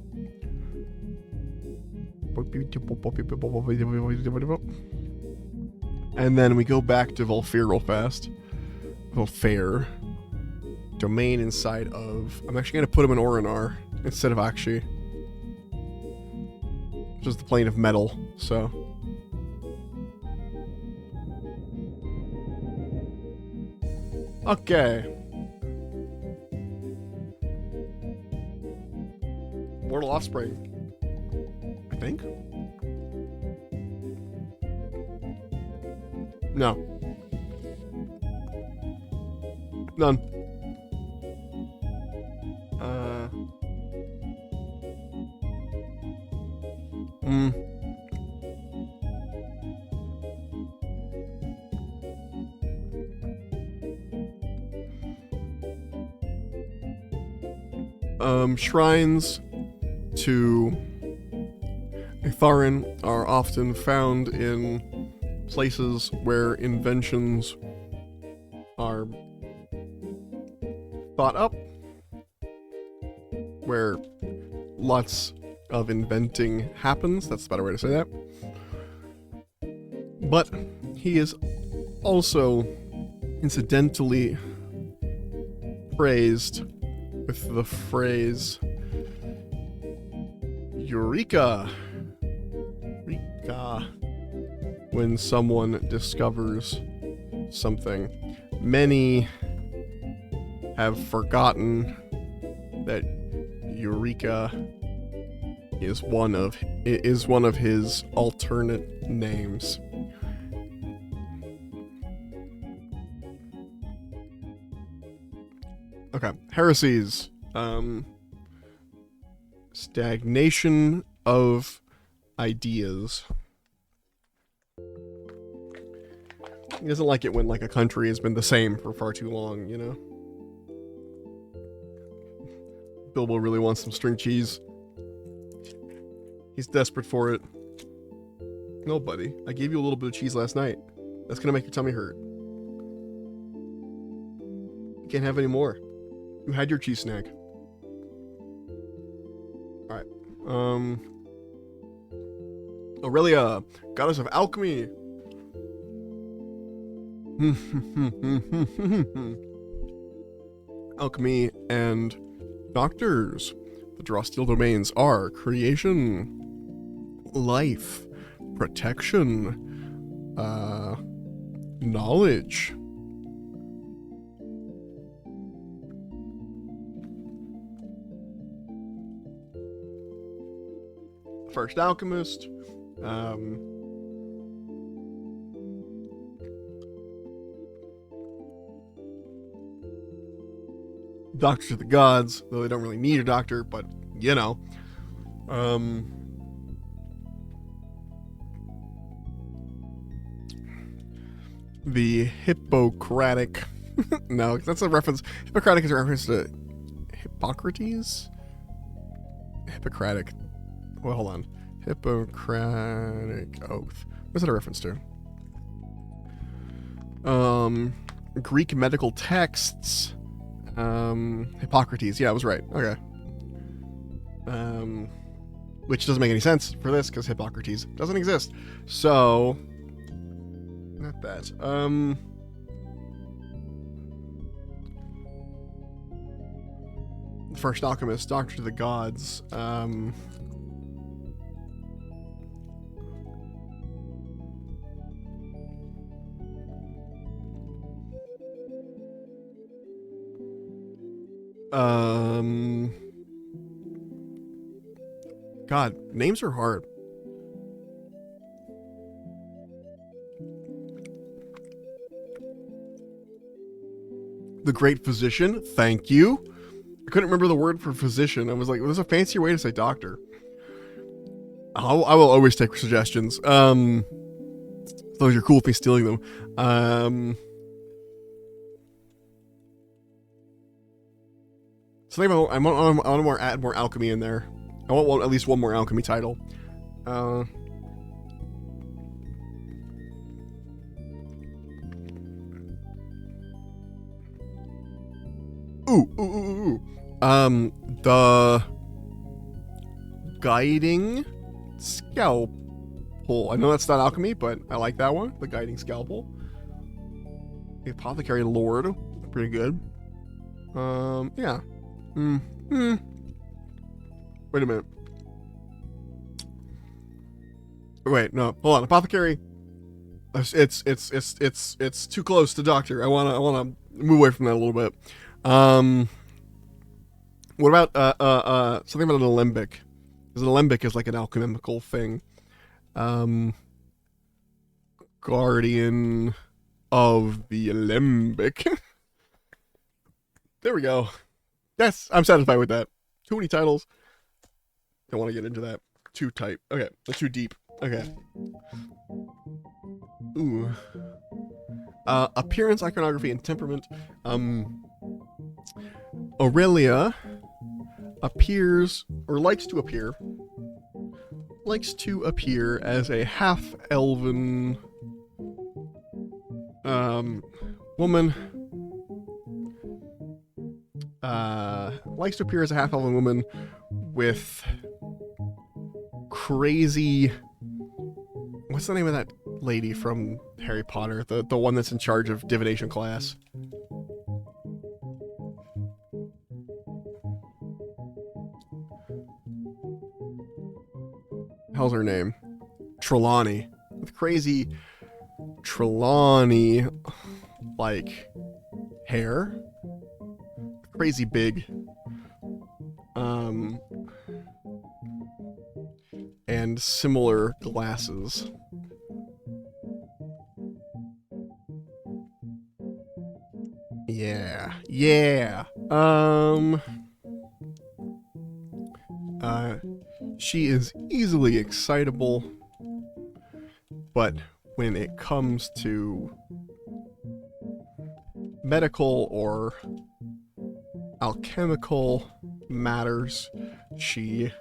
And then we go back to Volfair real fast. Volfair. Domain inside of. I'm actually gonna put him in Orinar instead of Akshi. just the plane of metal, so. Okay. Mortal offspring. I think? No. None. Shrines to Itharin are often found in places where inventions are thought up, where lots of inventing happens. That's a better way to say that. But he is also incidentally praised with the phrase Eureka! Eureka! When someone discovers something. Many have forgotten that Eureka is one of his alternate names. Okay, heresies. Stagnation of ideas. He doesn't like it when, like, a country has been the same for far too long, you know? Bilbo really wants some string cheese. He's desperate for it. No, buddy. I gave you a little bit of cheese last night. That's gonna make your tummy hurt. You can't have any more. You had your cheese snack. Alright. Aurelia, goddess of alchemy. Alchemy and doctors. The Drostiel domains are creation, life, protection, knowledge. First alchemist. Doctors of the gods, though they don't really need a doctor, but you know. The Hippocratic. No, that's a reference. Hippocratic is a reference to Hippocrates? Hippocratic. Well, hold on. Hippocratic Oath. What's that a reference to? Greek medical texts. Hippocrates. Yeah, I was right. Okay. Which doesn't make any sense for this because Hippocrates doesn't exist. So, not that. First alchemist, doctor to the gods. God, names are hard. The Great Physician, thank you. I couldn't remember the word for physician. I was like, there's a fancier way to say doctor. I will always take suggestions. As long as you're cool with me stealing them. Something about I want to add more alchemy in there. I want at least one more alchemy title. The guiding scalpel. I know that's not alchemy, but I like that one. The guiding scalpel. The apothecary lord. Pretty good. Yeah. Wait a minute. Wait, no, hold on. Apothecary. It's too close to doctor. I wanna move away from that a little bit. What about something about an alembic? Because an alembic is like an alchemical thing. Guardian of the alembic. There we go. Yes, I'm satisfied with that. Too many titles. Don't want to get into that. Too tight. Okay, that's too deep. Okay. Ooh. Appearance, iconography, and temperament. Aurelia appears, or likes to appear as a half-elven woman. Likes to appear as a half-elven woman with crazy... What's the name of that lady from Harry Potter? The one that's in charge of divination class. How's her name? Trelawney. With crazy Trelawney like hair. Crazy big. And similar glasses. Yeah. Yeah. She is easily excitable, but when it comes to medical or alchemical matters, she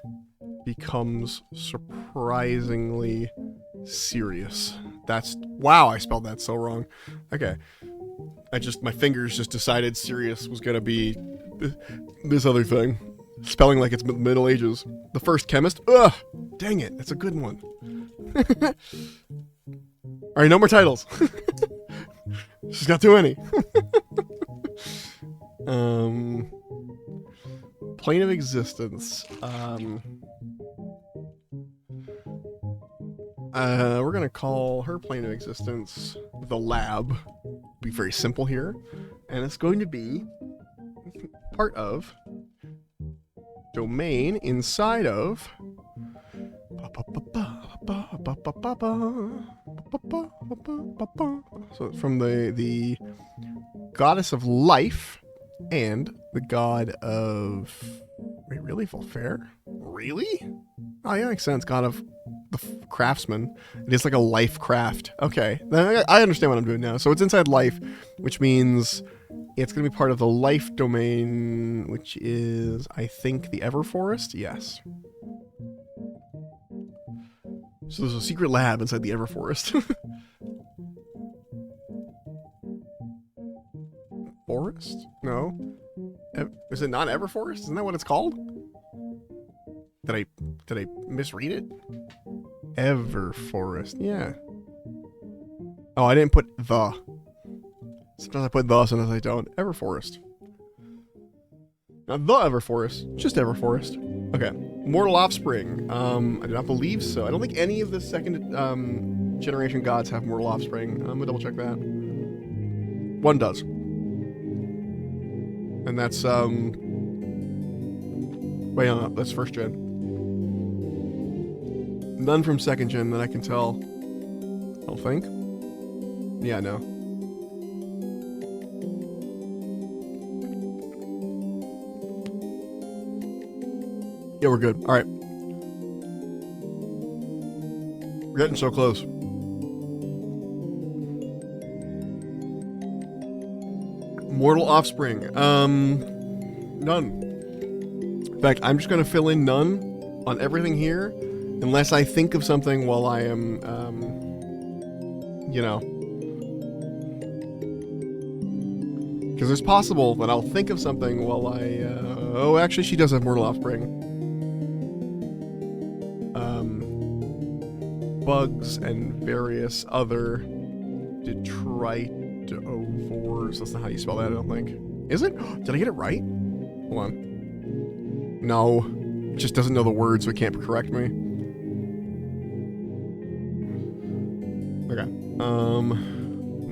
becomes surprisingly serious. That's... Wow, I spelled that so wrong. Okay. My fingers just decided serious was gonna be this other thing. Spelling like it's Middle Ages. The first chemist? Ugh! Dang it, that's a good one. Alright, no more titles. She's got too many. Plane of existence. We're gonna call her plane of existence the lab. Be very simple here. And it's going to be part of domain inside of so from the goddess of life and the god of... Wait, really? Volfair? Really? Oh yeah, makes sense. God of the craftsman. It is like a life craft. Okay, I understand what I'm doing now. So it's inside life, which means it's going to be part of the life domain, which is, I think, the Everforest? Yes. So there's a secret lab inside the Everforest. Forest? No. Is it not Everforest? Isn't that what it's called? Did I misread it? Everforest, yeah. Oh, I didn't put the. Sometimes I put the, sometimes I don't. Everforest. Not the Everforest, just Everforest. Okay. Mortal offspring. I do not believe so. I don't think any of the second generation gods have mortal offspring. I'm gonna double check that. One does. And that's wait, no, that's first gen. None from second gen that I can tell. I don't think. Yeah, no. Yeah, we're good. Alright. We're getting so close. Mortal offspring. None. In fact, I'm just gonna fill in none on everything here, unless I think of something while I am, you know. Because it's possible that I'll think of something while I, oh, actually, she does have mortal offspring. Bugs and various other detritivores. That's not how you spell that, I don't think. Is it? Did I get it right? Hold on. No. It just doesn't know the word, so it can't correct me. Okay. None.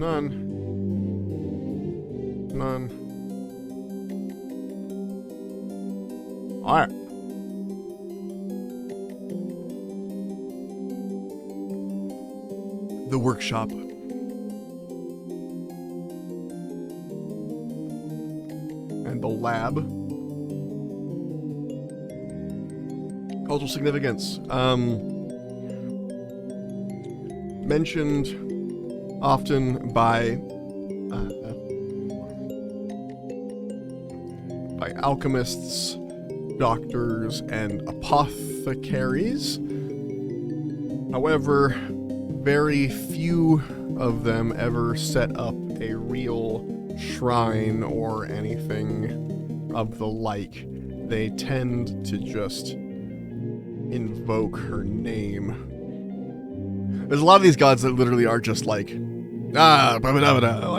None. Alright. The workshop. And the lab. Cultural significance. Mentioned often by alchemists, doctors, and apothecaries. However, very few of them ever set up a real shrine or anything of the like. They tend to just invoke her name. There's a lot of these gods that literally are just like, like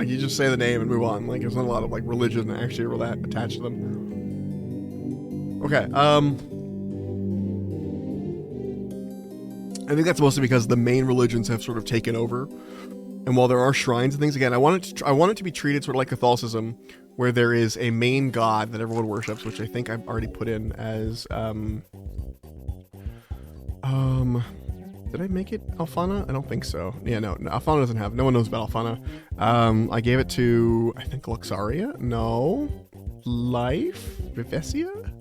you just say the name and move on. Like there's not a lot of like religion actually attached to them. Okay, I think that's mostly because the main religions have sort of taken over. And while there are shrines and things, again, I want it to be treated sort of like Catholicism, where there is a main god that everyone worships, which I think I've already put in as did I make it Alfana? I don't think so. Yeah, no, Alfana doesn't have. No one knows about Alfana. I gave it to, I think, Luxaria? No. Life? Vivesia?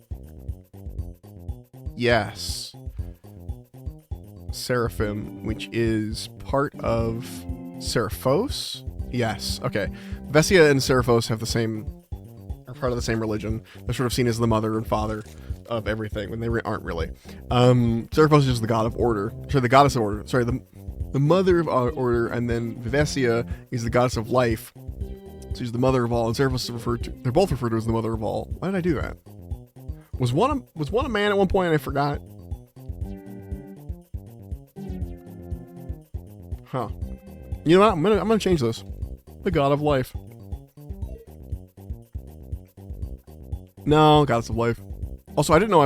Yes. Seraphim, which is part of Seraphos? Yes. Okay. Vivesia and Seraphos have are part of the same religion. They're sort of seen as the mother and father of everything when they aren't really. Seraphos is just the god of order. Sorry, the goddess of order. Sorry, the mother of order, and then Vivesia is the goddess of life. So she's the mother of all, and Seraphos is they're both referred to as the mother of all. Why did I do that? Was one a man at one point and I forgot? Huh. You know what? I'm gonna change this. The god of life. No, goddess of life. Also, I didn't know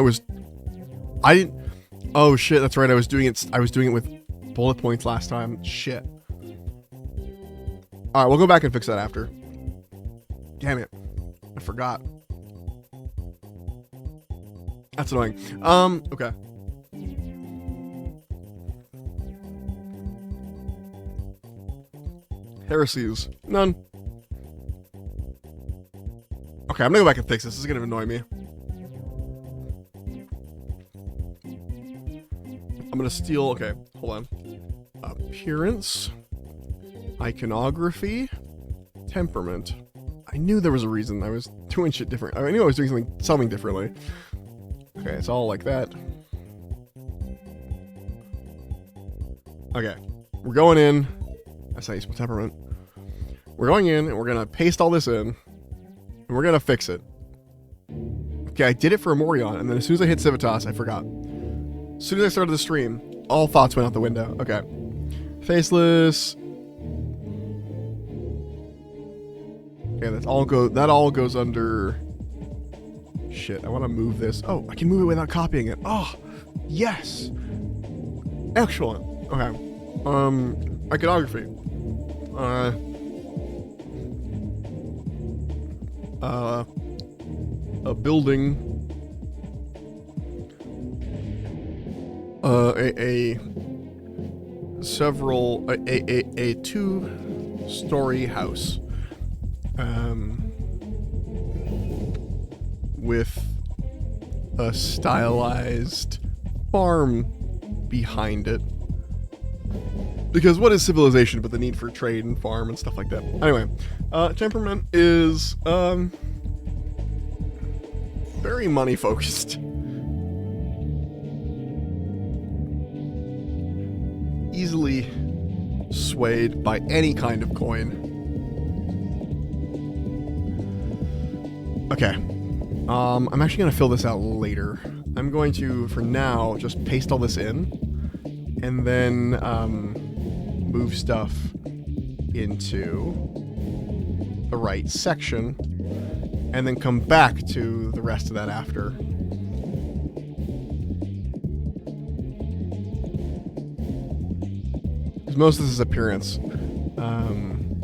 oh shit, that's right, I was doing it with bullet points last time. Shit. Alright, we'll go back and fix that after. Damn it. I forgot. That's annoying. Okay. Heresies. None. Okay, I'm gonna go back and fix this. This is gonna annoy me. I'm gonna steal, okay, hold on. Appearance. Iconography. Temperament. I knew there was a reason I was doing shit different. I knew I was doing something differently. Okay, it's all like that. Okay, we're going in. That's how you spell temperament. We're going in and we're gonna paste all this in. And we're gonna fix it. Okay, I did it for Amorion, and then as soon as I hit Civitas, I forgot. As soon as I started the stream, all thoughts went out the window. Okay. Faceless. Okay, that all goes under. Shit, I want to move this. Oh, I can move it without copying it. Oh, yes. Excellent. Okay. Iconography. A building. A two-story house. With a stylized farm behind it. Because what is civilization but the need for trade and farm and stuff like that? Anyway, temperament is very money focused. Easily swayed by any kind of coin. Okay. I'm actually going to fill this out later. I'm going to, for now, just paste all this in. And then, move stuff into the right section. And then come back to the rest of that after. because most of this is appearance. I'm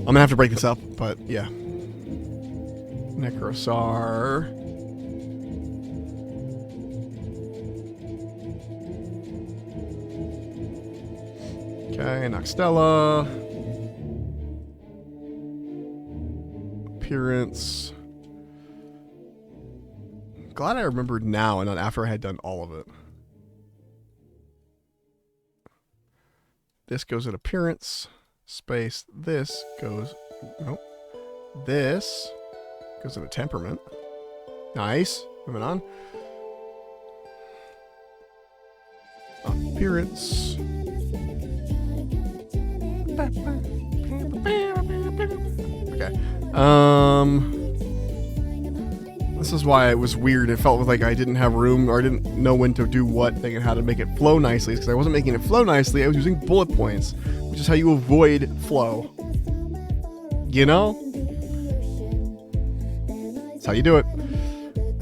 gonna have to break this up, but yeah. Necrosar. Okay, Noxtella. Appearance. Glad I remembered now and not after I had done all of it. This goes in appearance. Space. This goes... Nope. This goes in a temperament. Nice. Moving on. Appearance. Okay. This is why it was weird. It felt like I didn't have room, or I didn't know when to do what thing and how to make it flow nicely. Because I wasn't making it flow nicely. I was using bullet points, which is how you avoid flow. You know? That's how you do it.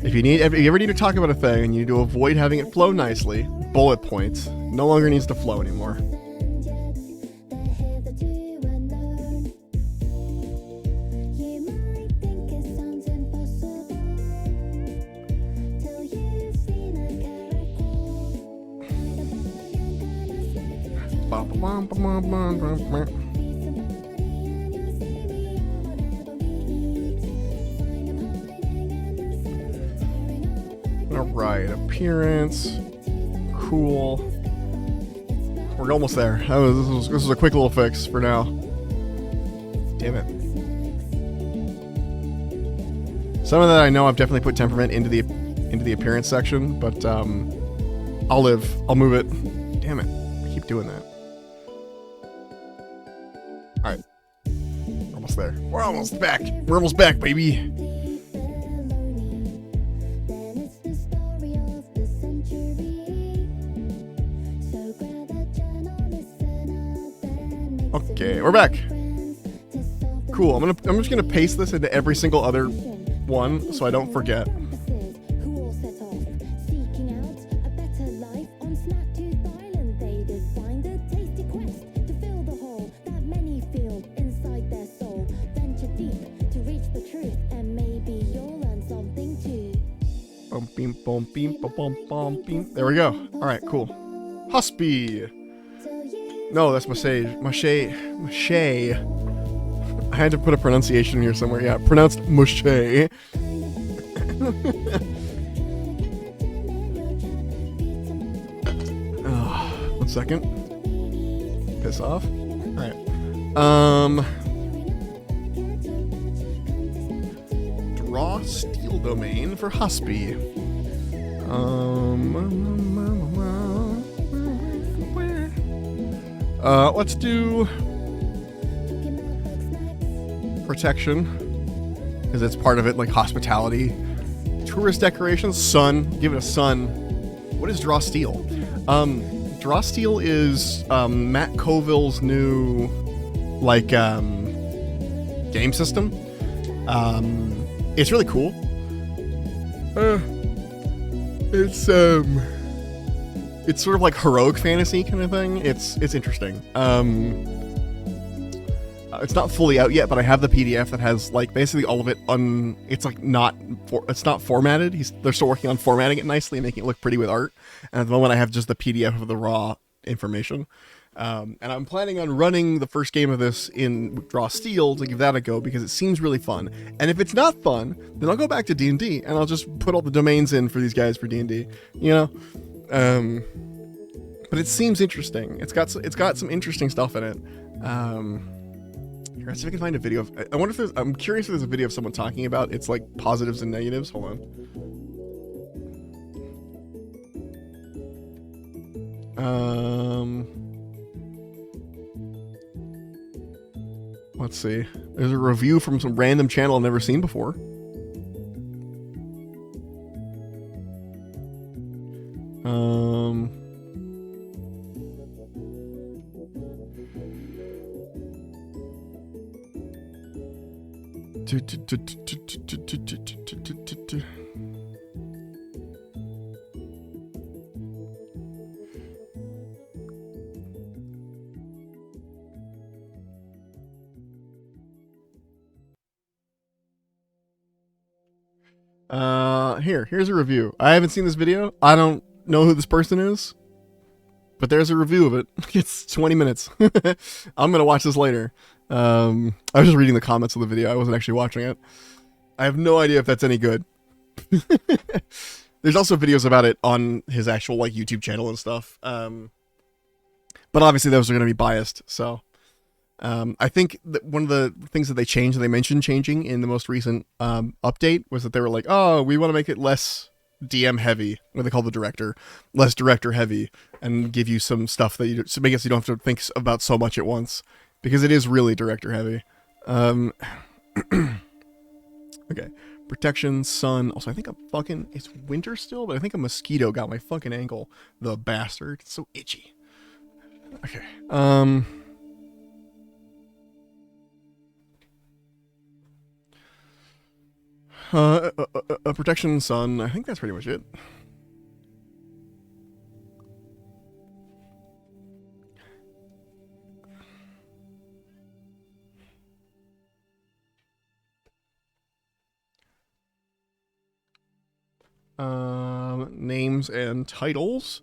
If you ever need to talk about a thing and you need to avoid having it flow nicely, bullet points. No longer needs to flow anymore. Alright, appearance. Cool. We're almost there. This was a quick little fix for now. Damn it. Some of that I know I've definitely put temperament into the appearance section, but I'll live. I'll move it. Damn it. I keep doing that. Alright. We're almost there. We're almost back. We're almost back, baby. Okay, we're back. Cool. I'm just gonna paste this into every single other one so I don't forget. There we go. Alright, cool. Husby. No, that's Mache. I had to put a pronunciation here somewhere. Yeah, pronounced Mache. 1 second. Piss off. Alright. Draw steel domain for Husby. Let's do protection, because it's part of it, like hospitality. Tourist decorations, sun. Give it a sun. What is Draw Steel? Draw Steel is Matt Colville's new, like, game system. It's really cool. It's sort of like heroic fantasy kind of thing. It's interesting. It's not fully out yet, but I have the PDF that has like basically all of it it's like it's not formatted. They're still working on formatting it nicely and making it look pretty with art. And at the moment I have just the PDF of the raw information. And I'm planning on running the first game of this in Draw Steel to give that a go because it seems really fun. And if it's not fun, then I'll go back to D&D and I'll just put all the domains in for these guys for D&D, you know? But it seems interesting. It's got some interesting stuff in it. Here, let's see if I can find a video of. I wonder if there's. I'm curious if there's a video of someone talking about its like positives and negatives. Hold on. Let's see. There's a review from some random channel I've never seen before. Here's a review. I haven't seen this video. I don't know who this person is, but there's a review of it. It's 20 minutes. I'm gonna watch this later. I was just reading the comments of the video. I wasn't actually watching it. I have no idea if that's any good. There's also videos about it on his actual like YouTube channel and stuff. But obviously those are going to be biased. So I think that one of the things that they changed, that they mentioned changing in the most recent update, was that they were like, oh, we want to make it less DM heavy, what they call the director, less director heavy, and give you some stuff that you, so make it so you don't have to think about so much at once, because it is really director heavy. Okay. Protection, sun. Also, I think it's winter still, but I think a mosquito got my fucking ankle. The bastard. It's so itchy. Okay. Protection, sun. I think that's pretty much it. Names and titles.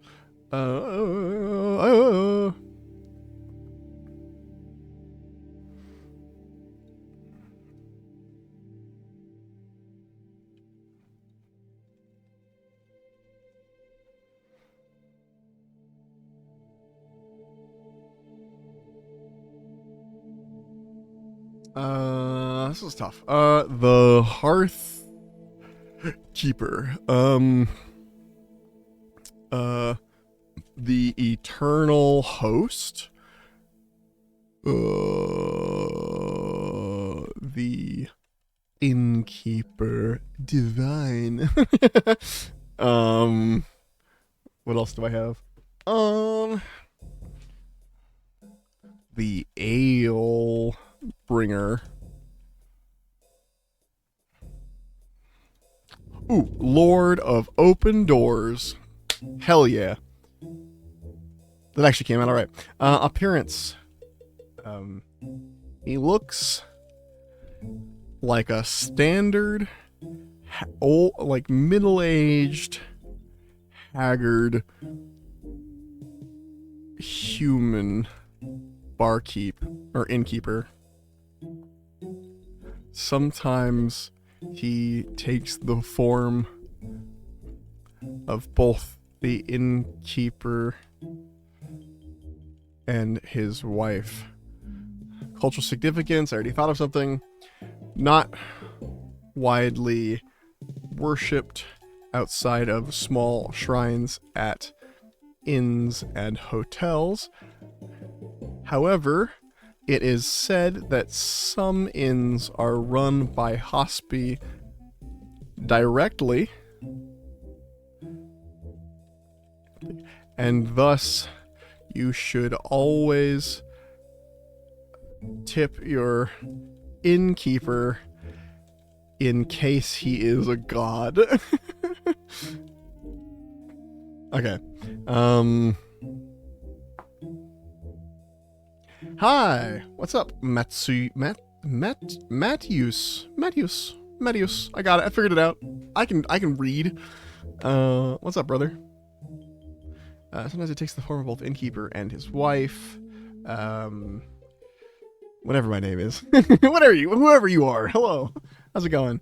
This is tough. The Hearth Keeper. The Eternal Host. The Innkeeper Divine. What else do I have? The Ale Bringer. Ooh, Lord of Open Doors. Hell yeah. That actually came out alright. Appearance. He looks like a standard, old, like middle-aged, haggard human barkeep or innkeeper. Sometimes he takes the form of both the innkeeper and his wife. Cultural significance, I already thought of something. Not widely worshipped outside of small shrines at inns and hotels. However, it is said that some inns are run by hospi directly, and thus you should always tip your innkeeper in case he is a god. Okay. Hi. What's up, Matthews. I got it. I figured it out. I can read. What's up, brother? Sometimes it takes the form of both innkeeper and his wife. Whatever my name is. Whoever you are. Hello. How's it going?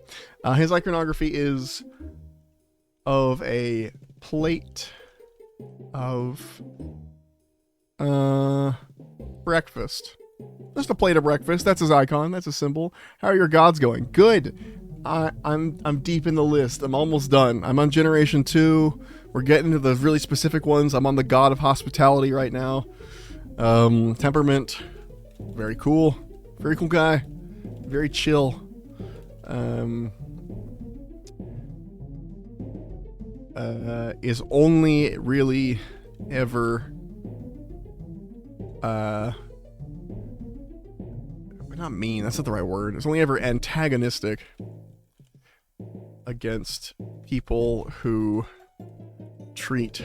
His iconography is of a plate of breakfast. Just a plate of breakfast. That's his icon. That's his symbol. How are your gods going? Good. I'm deep in the list. I'm almost done. I'm on generation 2. We're getting to the really specific ones. I'm on the god of hospitality right now. Temperament. Very cool. Very cool guy. Very chill. Is only really ever not mean, that's not the right word. It's only ever antagonistic against people who treat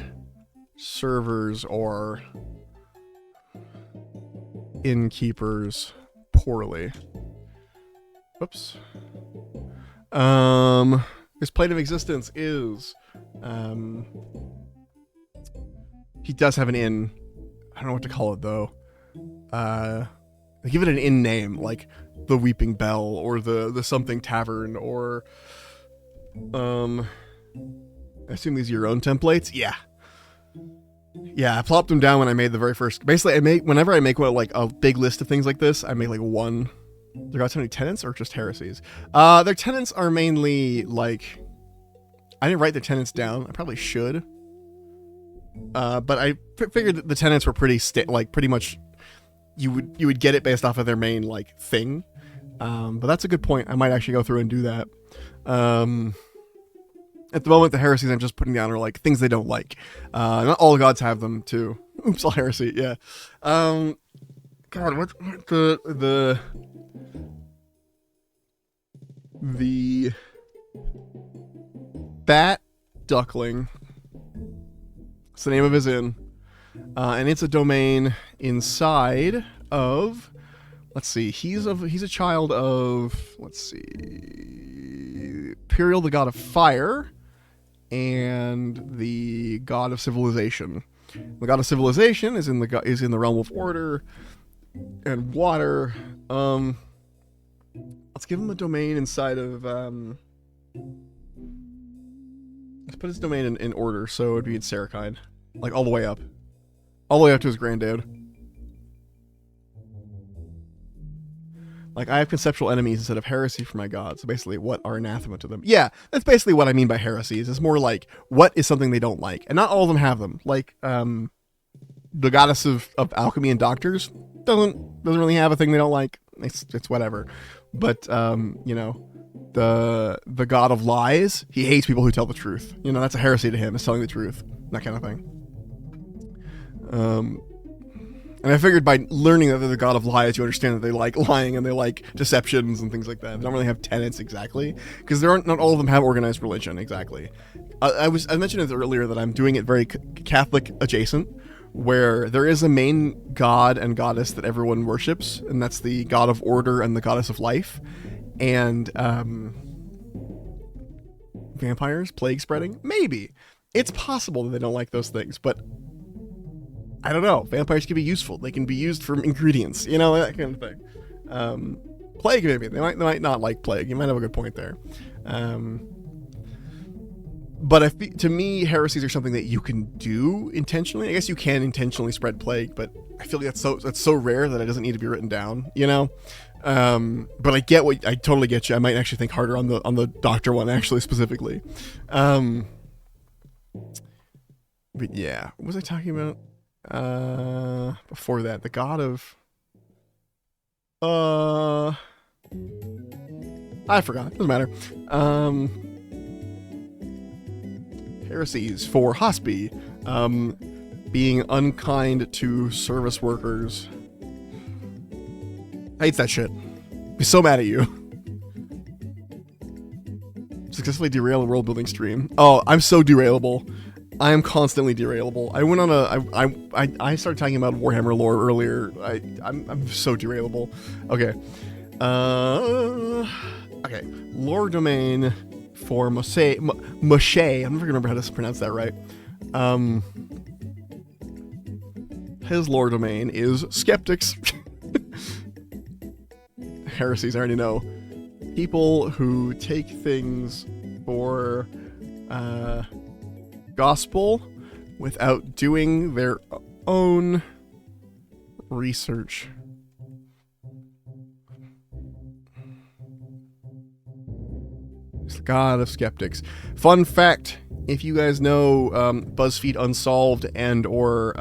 servers or innkeepers poorly. Oops. His plane of existence is, he does have an inn. I don't know what to call it though. They give it an inn name, like the Weeping Bell or the something tavern, or I assume these are your own templates. Yeah, I plopped them down when I made the very first. Basically, whenever I make like a big list of things like this, I make like one. There got so many tenants or just heresies. Their tenants are mainly like, I didn't write their tenants down. I probably should. But I figured that the tenants were pretty pretty much. You would get it based off of their main like thing. But that's a good point. I might actually go through and do that. At the moment, the heresies I'm just putting down are like things they don't like. Not all gods have them too. Oops, all heresy. Yeah. God, what the Bat Duckling. That's the name of his inn. And it's a domain inside of, let's see, he's a child of, let's see, Imperial, the god of fire, and the god of civilization. The god of civilization is in the realm of order and water. Let's give him a domain inside of, let's put his domain in order, so it would be in Sarakine. Like, all the way up. All the way up to his granddad. Like, I have conceptual enemies instead of heresy for my gods. So basically, what are anathema to them? Yeah, that's basically what I mean by heresies. It's more like, what is something they don't like? And not all of them have them. Like, the goddess of alchemy and doctors doesn't really have a thing they don't like. It's whatever. But, you know, the god of lies, he hates people who tell the truth. You know, that's a heresy to him, is telling the truth. That kind of thing. And I figured by learning that they're the god of lies, you understand that they like lying and they like deceptions and things like that. They don't really have tenets exactly, because not all of them have organized religion exactly. I mentioned it earlier that I'm doing it very Catholic adjacent, where there is a main god and goddess that everyone worships, and that's the god of order and the goddess of life. And vampires, plague spreading, maybe. It's possible that they don't like those things, but I don't know. Vampires can be useful. They can be used for ingredients, you know, that kind of thing. Plague, maybe. They might not like plague. You might have a good point there. But to me, heresies are something that you can do intentionally. I guess you can intentionally spread plague, but I feel like that's so rare that it doesn't need to be written down, you know? But I totally get you. I might actually think harder on the doctor one, actually, specifically. But yeah, what was I talking about? Before that, the god of, I forgot, doesn't matter. Heresies for Hospi, being unkind to service workers. Hates that shit. Be so mad at you. Successfully derail a world building stream. Oh, I'm so derailable. I am constantly derailable. I went on I started talking about Warhammer lore earlier. I'm so derailable. Okay. Okay. Lore domain for Moshe. I'm never gonna remember how to pronounce that right. His lore domain is skeptics. Heresies, I already know. People who take things for gospel without doing their own research. It's the god of skeptics. Fun fact, if you guys know BuzzFeed Unsolved and or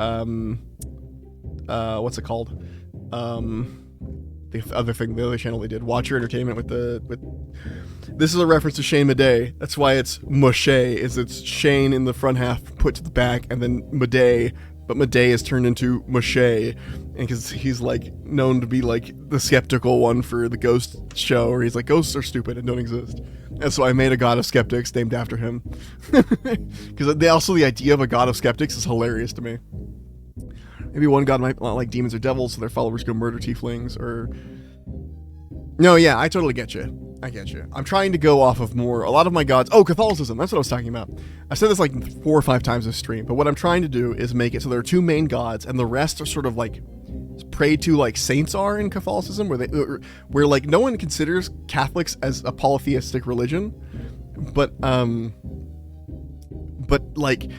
what's it called? The other channel they did, Watch Your Entertainment with this is a reference to Shane Madej. That's why it's Moshe, it's Shane in the front half put to the back, and then Madej, but Madej is turned into Moshe, and because he's like known to be like the skeptical one for the ghost show, where he's like, ghosts are stupid and don't exist. And so I made a god of skeptics named after him. Because the idea of a god of skeptics is hilarious to me. Maybe one god might not like demons or devils, so their followers go murder tieflings, or... No, yeah, I totally get you. I get you. I'm trying to go off of more. A lot of my gods. Oh, Catholicism. That's what I was talking about. I said this like 4 or 5 times this stream, but what I'm trying to do is make it so there are 2 main gods, and the rest are sort of like prayed to like saints are in Catholicism, where like no one considers Catholics as a polytheistic religion, but like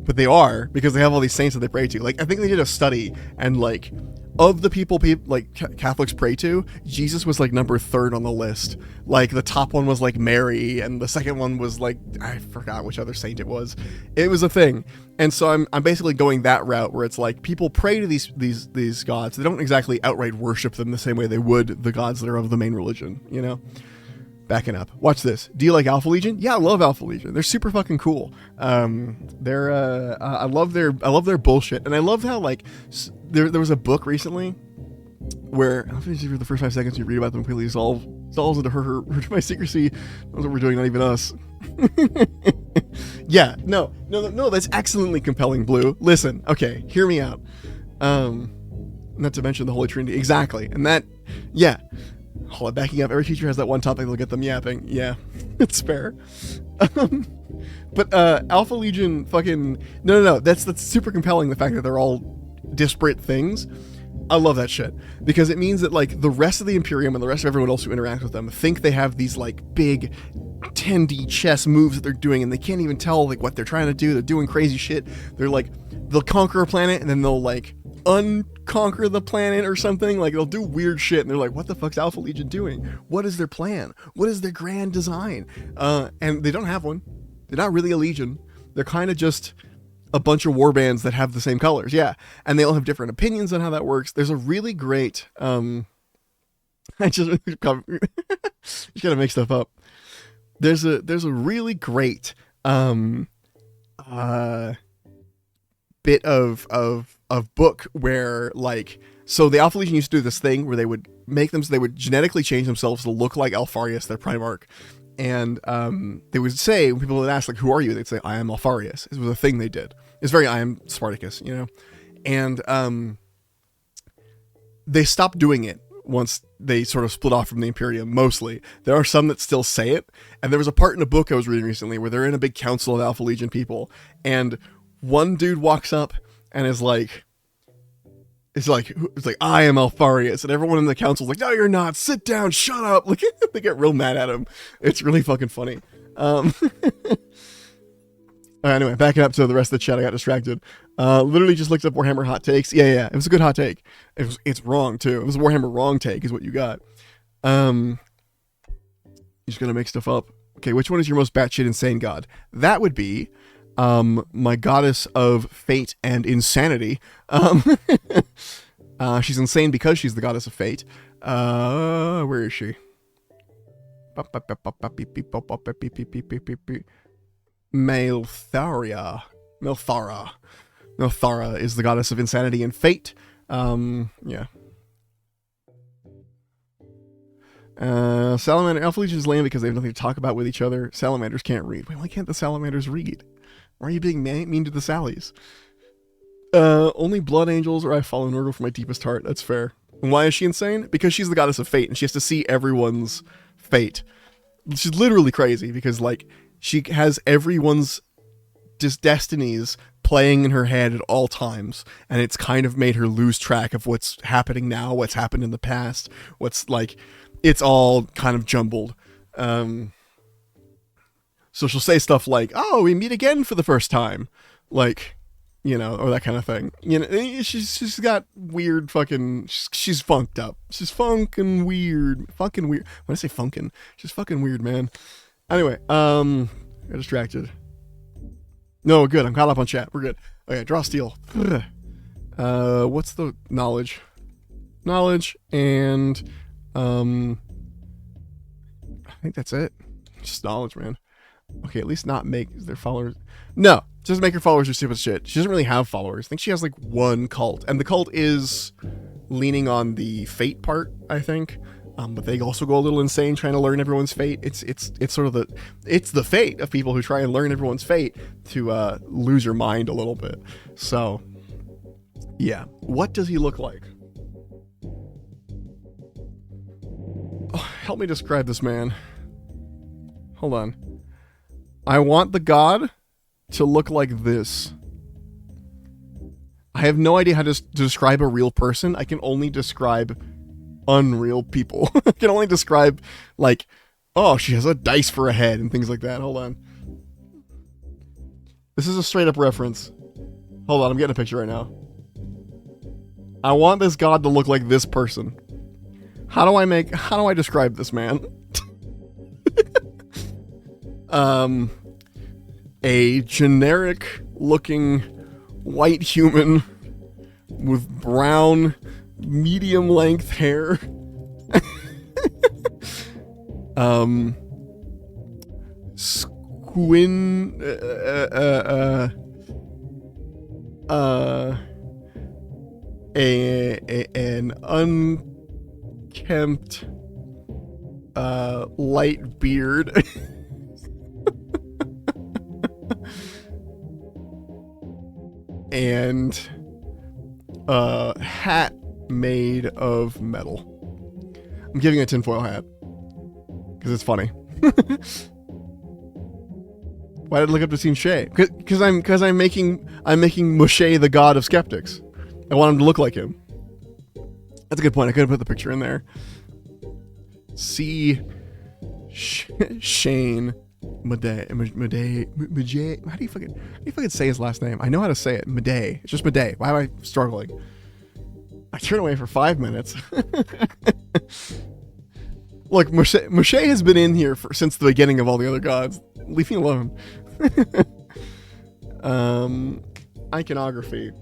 but they are, because they have all these saints that they pray to. Like, I think they did a study, and like, of the people like Catholics pray to, Jesus was like number 3rd on the list. Like, the top one was like Mary, and the second one was like, I forgot which other saint it was. It was a thing. And so I'm basically going that route, where it's like people pray to these gods. They don't exactly outright worship them the same way they would the gods that are of the main religion, you know? Backing up. Watch this. Do you like Alpha Legion? Yeah, I love Alpha Legion. They're super fucking cool. I love their bullshit, and I love how like there was a book recently where, I don't know if for the first 5 seconds you read about them completely dissolves into her my secrecy. That's what we're doing, not even us. Yeah, no, that's excellently compelling, Blue. Listen, okay, hear me out. Not to mention the Holy Trinity. Exactly. And that, yeah. Hold on, backing up. Every teacher has that one topic they'll get them yapping. Yeah, it's fair. But Alpha Legion fucking... No. That's super compelling, the fact that they're all disparate things. I love that shit. Because it means that, like, the rest of the Imperium and the rest of everyone else who interacts with them think they have these, like, big 10D chess moves that they're doing, and they can't even tell, like, what they're trying to do. They're doing crazy shit. They're, like, they'll conquer a planet, and then they'll, like, unconquer the planet or something. Like, they'll do weird shit, and they're like, what the fuck's Alpha Legion doing? What is their plan? What is their grand design? And they don't have one. They're not really a legion. They're kind of just a bunch of war bands that have the same colors. Yeah. And they all have different opinions on how that works. There's a really great, I just gotta make stuff up. There's a really great, bit of book where, like, so the Alpha Legion used to do this thing where they would make them so they would genetically change themselves to look like Alfarius, their Primarch. And they would say, when people would ask, like, who are you? They'd say, I am Alfarius. It was a thing they did. It's very I am Spartacus, you know? And they stopped doing it once they sort of split off from the Imperium, mostly. There are some that still say it. And there was a part in a book I was reading recently where they're in a big council of Alpha Legion people. And one dude walks up and is like, it's like, I am Alfarius, and everyone in the council's like, no, you're not, sit down, shut up. Like, they get real mad at him. It's really fucking funny. Anyway, backing up to the rest of the chat, I got distracted. Literally just looked up Warhammer hot takes. Yeah, it was a good hot take. It's wrong too. It was a Warhammer wrong take is what you got. You're just gonna make stuff up. Okay, which one is your most batshit insane god? That would be my goddess of fate and insanity. She's insane because she's the goddess of fate. Where is she? Melthara. Melthara is the goddess of insanity and fate. Yeah. Salamander. Alpha Legion is lame because they have nothing to talk about with each other. Salamanders can't read. Wait, why can't the salamanders read? Why are you being mean to the Sallies? Only blood angels, or I follow Nurgle from my deepest heart. That's fair. And why is she insane? Because she's the goddess of fate, and she has to see everyone's fate. She's literally crazy, because, like, she has everyone's destinies playing in her head at all times, and it's kind of made her lose track of what's happening now, what's happened in the past, what's, like, it's all kind of jumbled. So she'll say stuff like, oh, we meet again for the first time. Like, you know, or that kind of thing. You know, she's got weird fucking, she's funked up. She's fucking weird. Fucking weird. When I say funkin', she's fucking weird, man. Anyway, got distracted. No, good. I'm caught up on chat. We're good. Okay, draw steel. What's the knowledge? Knowledge and, I think that's it. Just knowledge, man. Okay, at least not make their followers. No, just make her followers do stupid shit. She doesn't really have followers. I think she has like one cult, and the cult is leaning on the fate part, I think. But they also go a little insane trying to learn everyone's fate. It's sort of the fate of people who try and learn everyone's fate to lose your mind a little bit. So, yeah. What does he look like? help me describe this man. Hold on. I want the god to look like this. I have no idea how to describe a real person. I can only describe unreal people. I can only describe, like, oh, she has a dice for a head and things like that. Hold on. This is a straight up reference. Hold on, I'm getting a picture right now. I want this god to look like this person. How do I describe this man? A generic looking white human with brown medium length hair. An unkempt light beard. And a hat made of metal. I'm giving a tinfoil hat because it's funny. Why did I look up to see Shay? Because I'm making Moshe the god of skeptics. I want him to look like him. That's a good point. I could have put the picture in there. See Shane Madej. How do you fucking say his last name? I know how to say it. Madej. It's just Madej. Why am I struggling? I turned away for 5 minutes. Look, Moshe has been in here since the beginning of all the other gods. Leave me alone. Iconography.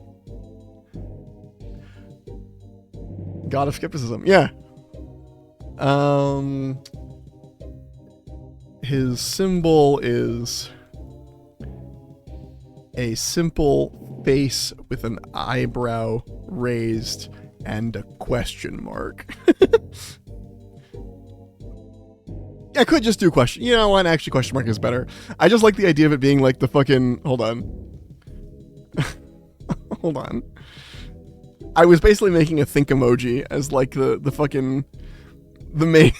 God of skepticism. Yeah. His symbol is a simple face with an eyebrow raised and a question mark. I could just do question. You know what? Actually, question mark is better. I just like the idea of it being like the fucking... Hold on. Hold on. I was basically making a think emoji as like the fucking... The main...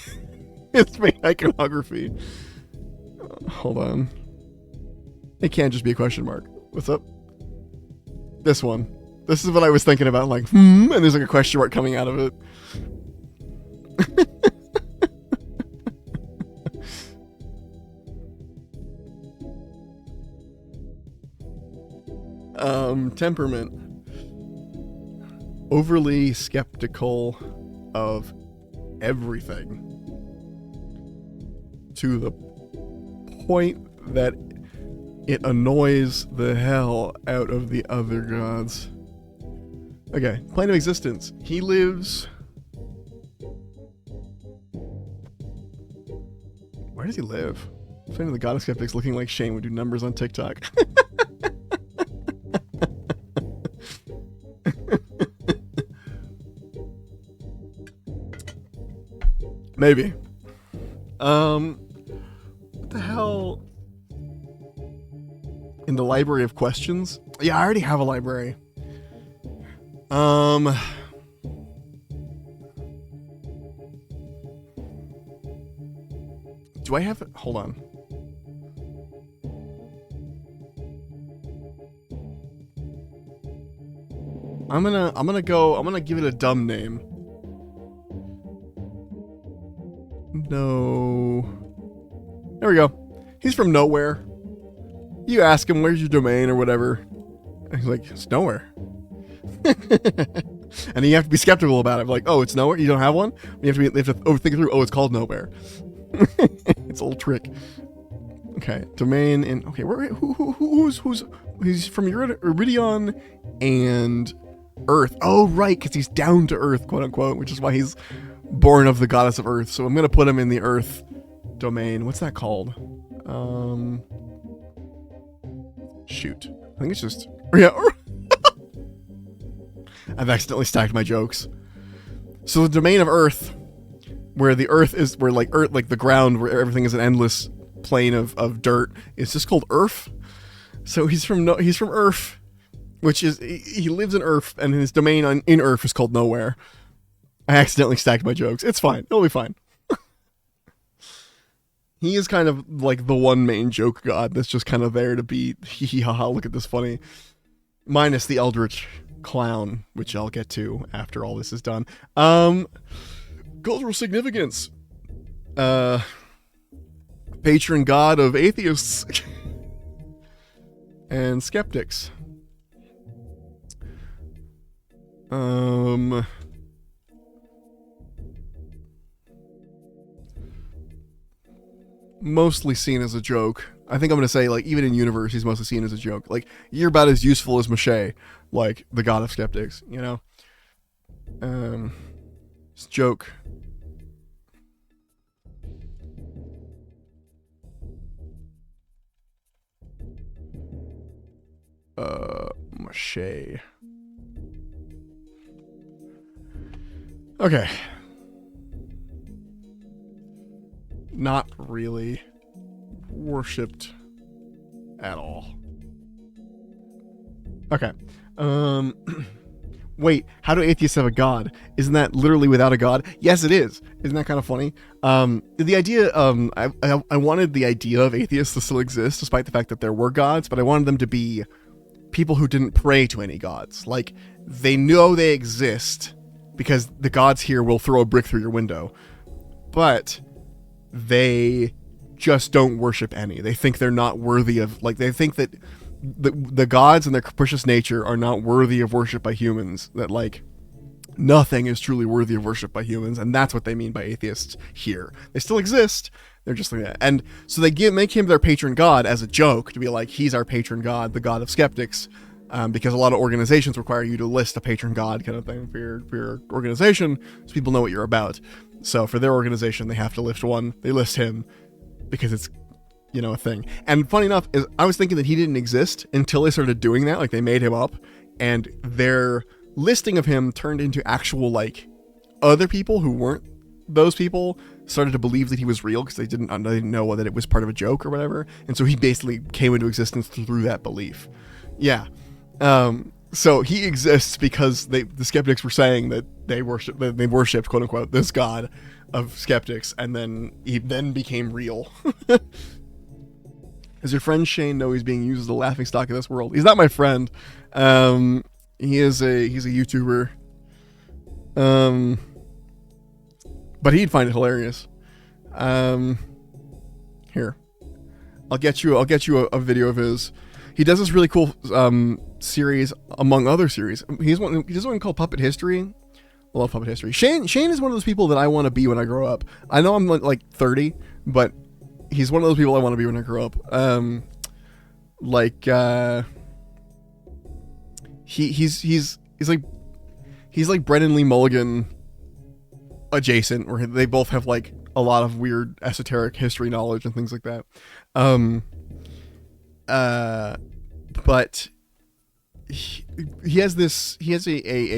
its main iconography. Hold on. It can't just be a question mark. What's up? This one. This is what I was thinking about, like, and there's like a question mark coming out of it. Temperament. Overly skeptical of everything. To the point that it annoys the hell out of the other gods. Okay, plane of existence. He lives... Where does he live? Plane of the god of skeptics looking like Shane would do numbers on TikTok. Maybe. What the hell? In the library of questions? Yeah, I already have a library. Do I have it? Hold on. I'm gonna give it a dumb name. No. There we go. He's from nowhere. You ask him, where's your domain or whatever. And he's like, it's nowhere. And you have to be skeptical about it. Like, oh, it's nowhere? You don't have one? You have to overthink it through. Oh, it's called nowhere. It's a little trick. Okay, domain in... Okay, who's he's from Iridion and Earth. Oh, right, because he's down to Earth, quote unquote, which is why he's born of the goddess of Earth. So I'm going to put him in the Earth domain. What's that called? Shoot. I think it's just... Yeah. I've accidentally stacked my jokes. So the domain of Earth, where the Earth is, where like Earth, like the ground, where everything is an endless plane of dirt, is just called Earth. So he's from Earth, which is, he lives in Earth, and his domain in Earth is called nowhere. I accidentally stacked my jokes. It's fine. It'll be fine. He is kind of like the one main joke god that's just kind of there to be hee hee ha ha, look at this funny. Minus the Eldritch Clown, which I'll get to after all this is done. Cultural significance. Patron god of atheists and skeptics. Mostly seen as a joke. I think I'm gonna say, like, even in universe, he's mostly seen as a joke. Like, you're about as useful as Mache, like the god of skeptics, you know. It's a joke. Mache. Okay. Not really worshipped at all. Okay. Wait, how do atheists have a god? Isn't that literally without a god? Yes, it is. Isn't that kind of funny? The idea, I wanted the idea of atheists to still exist, despite the fact that there were gods, but I wanted them to be people who didn't pray to any gods. Like, they know they exist because the gods here will throw a brick through your window, but they just don't worship any. They think they're not worthy of, like, they think that the gods and their capricious nature are not worthy of worship by humans, that, like, nothing is truly worthy of worship by humans, and that's what they mean by atheists here. They still exist, they're just like that. And so they make him their patron god as a joke, to be like, he's our patron god, the god of skeptics, because a lot of organizations require you to list a patron god kind of thing for your organization, so people know what you're about. So for their organization, they have to list one. They list him because it's, you know, a thing. And funny enough, is I was thinking that he didn't exist until they started doing that. Like, they made him up, and their listing of him turned into actual, like, other people who weren't those people started to believe that he was real because they didn't know that it was part of a joke or whatever. And so he basically came into existence through that belief. Yeah. So he exists because the skeptics were saying that they worshipped, quote unquote, this god of skeptics, and then he then became real. Does your friend Shane know he's being used as the laughingstock of this world? He's not my friend. He's a YouTuber. But he'd find it hilarious. Here, I'll get you a video of his. He does this really cool series, among other series. He does one called Puppet History. I love Puppet History. Shane is one of those people that I want to be when I grow up. I know I'm like 30, but he's one of those people I want to be when I grow up. He's like Brennan Lee Mulligan adjacent, where they both have like a lot of weird esoteric history knowledge and things like that. But he has a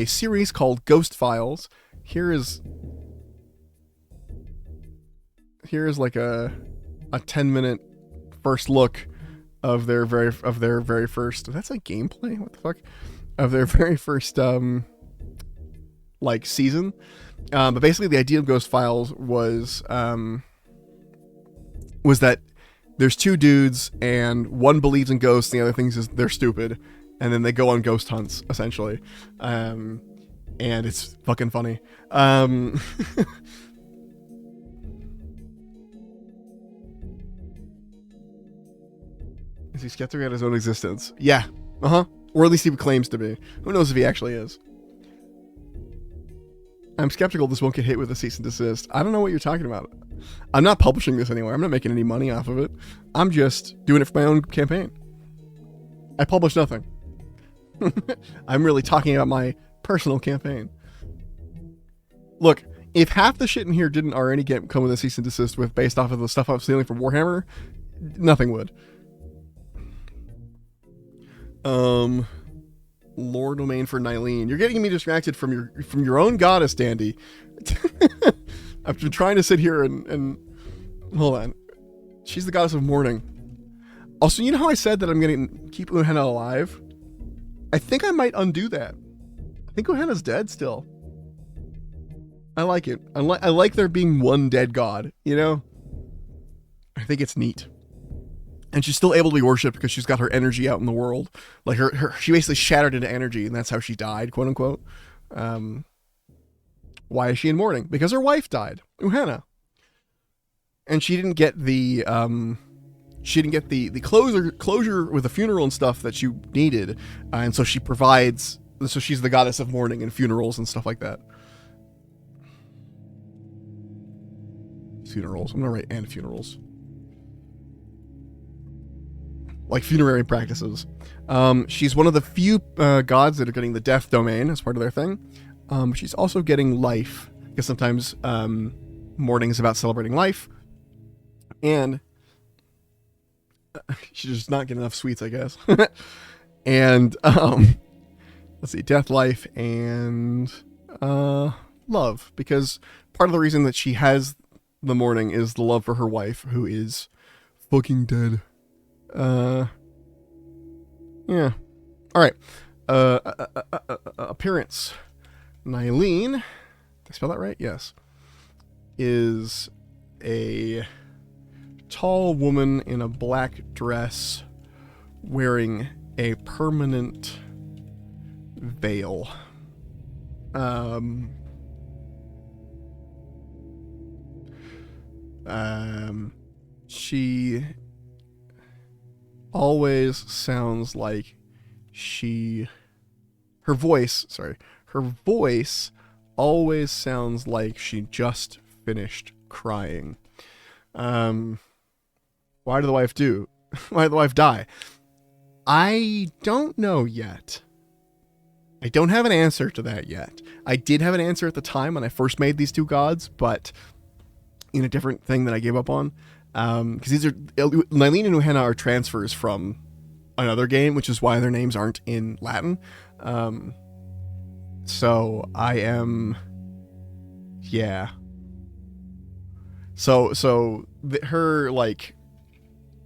series called Ghost Files. Here is like a 10-minute first look of their very first, that's like gameplay, what the fuck, of their very first like season. But basically the idea of Ghost Files was that there's two dudes and one believes in ghosts and the other thinks is they're stupid, and then they go on ghost hunts essentially, and it's fucking funny. Is he skeptical at his own existence? Yeah. Or at least he claims to be. Who knows if he actually is. I'm skeptical this won't get hit with a cease and desist. I don't know what you're talking about. I'm not publishing this anywhere. I'm not making any money off of it. I'm just doing it for my own campaign. I publish nothing. I'm really talking about my personal campaign. Look, if half the shit in here didn't already come with a cease and desist with based off of the stuff I was stealing from Warhammer, nothing would. Lore domain for Nylene. You're getting me distracted from your own goddess, Dandy. I've been trying to sit here and hold on. She's the goddess of mourning. Also, you know how I said that I'm gonna keep Uhenna alive? I think I might undo that. I think Uhenna's dead still. I like it. I like there being one dead god, you know? I I think it's neat. And she's still able to be worshipped because she's got her energy out in the world. Like she basically shattered into energy, and that's how she died, quote unquote. Why is she in mourning? Because her wife died, Uhanna, and she didn't get the closure with the funeral and stuff that she needed, and so she provides. So she's the goddess of mourning and funerals and stuff like that. Funerals. I'm gonna write and funerals. Like funerary practices. She's one of the few gods that are getting the death domain as part of their thing. She's also getting life, because sometimes mourning is about celebrating life. And she's just not getting enough sweets, I guess. And let's see, death, life, and love. Because part of the reason that she has the mourning is the love for her wife, who is fucking dead. Yeah. All right. Appearance. Nylene, did I spell that right? Yes. Is a tall woman in a black dress wearing a permanent veil. She always sounds like her voice always sounds like she just finished crying. Why did the wife die? I don't know yet. I don't have an answer to that yet. I did have an answer at the time when I first made these two gods, but in a different thing that I gave up on. Because these are Nylene and Uhanna are transfers from another game, which is why their names aren't in Latin. So I am, yeah. So her, like,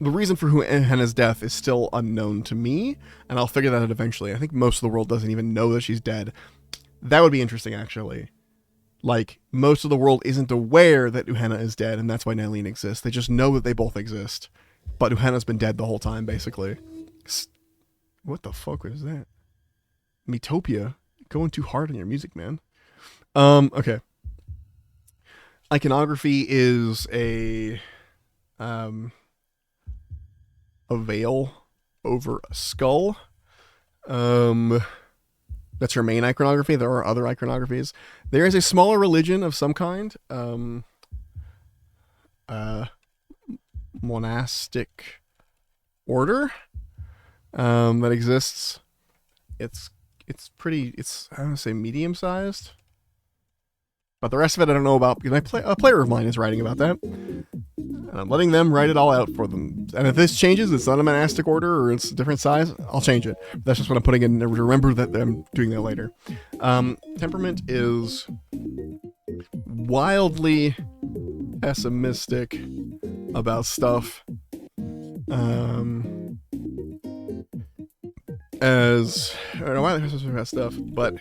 the reason for Uhanna's death is still unknown to me, and I'll figure that out eventually. I think most of the world doesn't even know that she's dead. That would be interesting, actually. Like, most of the world isn't aware that Uhanna is dead, and that's why Nylene exists. They just know that they both exist. But Uhanna's been dead the whole time, basically. What the fuck was that? Metopia. Going too hard on your music, man. Okay. Iconography is a veil over a skull. That's her main iconography. There are other iconographies. There is a smaller religion of some kind. Monastic order that exists. It's I don't want to say medium sized, but the rest of it I don't know about, because a player of mine is writing about that, and I'm letting them write it all out for them. And if this changes, it's not a monastic order or it's a different size, I'll change it. That's just what I'm putting in to remember that I'm doing that later. Temperament is wildly pessimistic about stuff. I don't know why they're pessimistic about stuff, but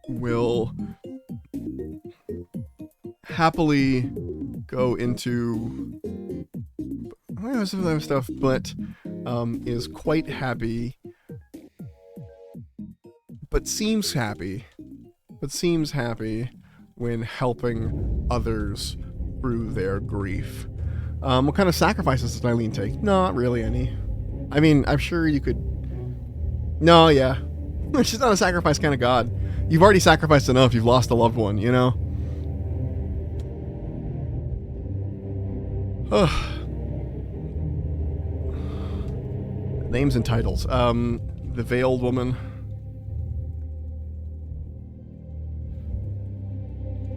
will happily go into some other stuff, but is quite happy, but seems happy when helping others through their grief. What kind of sacrifices does Nylene take? Not really any. I mean, I'm sure you could. No, yeah. She's not a sacrifice kind of god. You've already sacrificed enough. You've lost a loved one, you know? Names and titles. The Veiled Woman.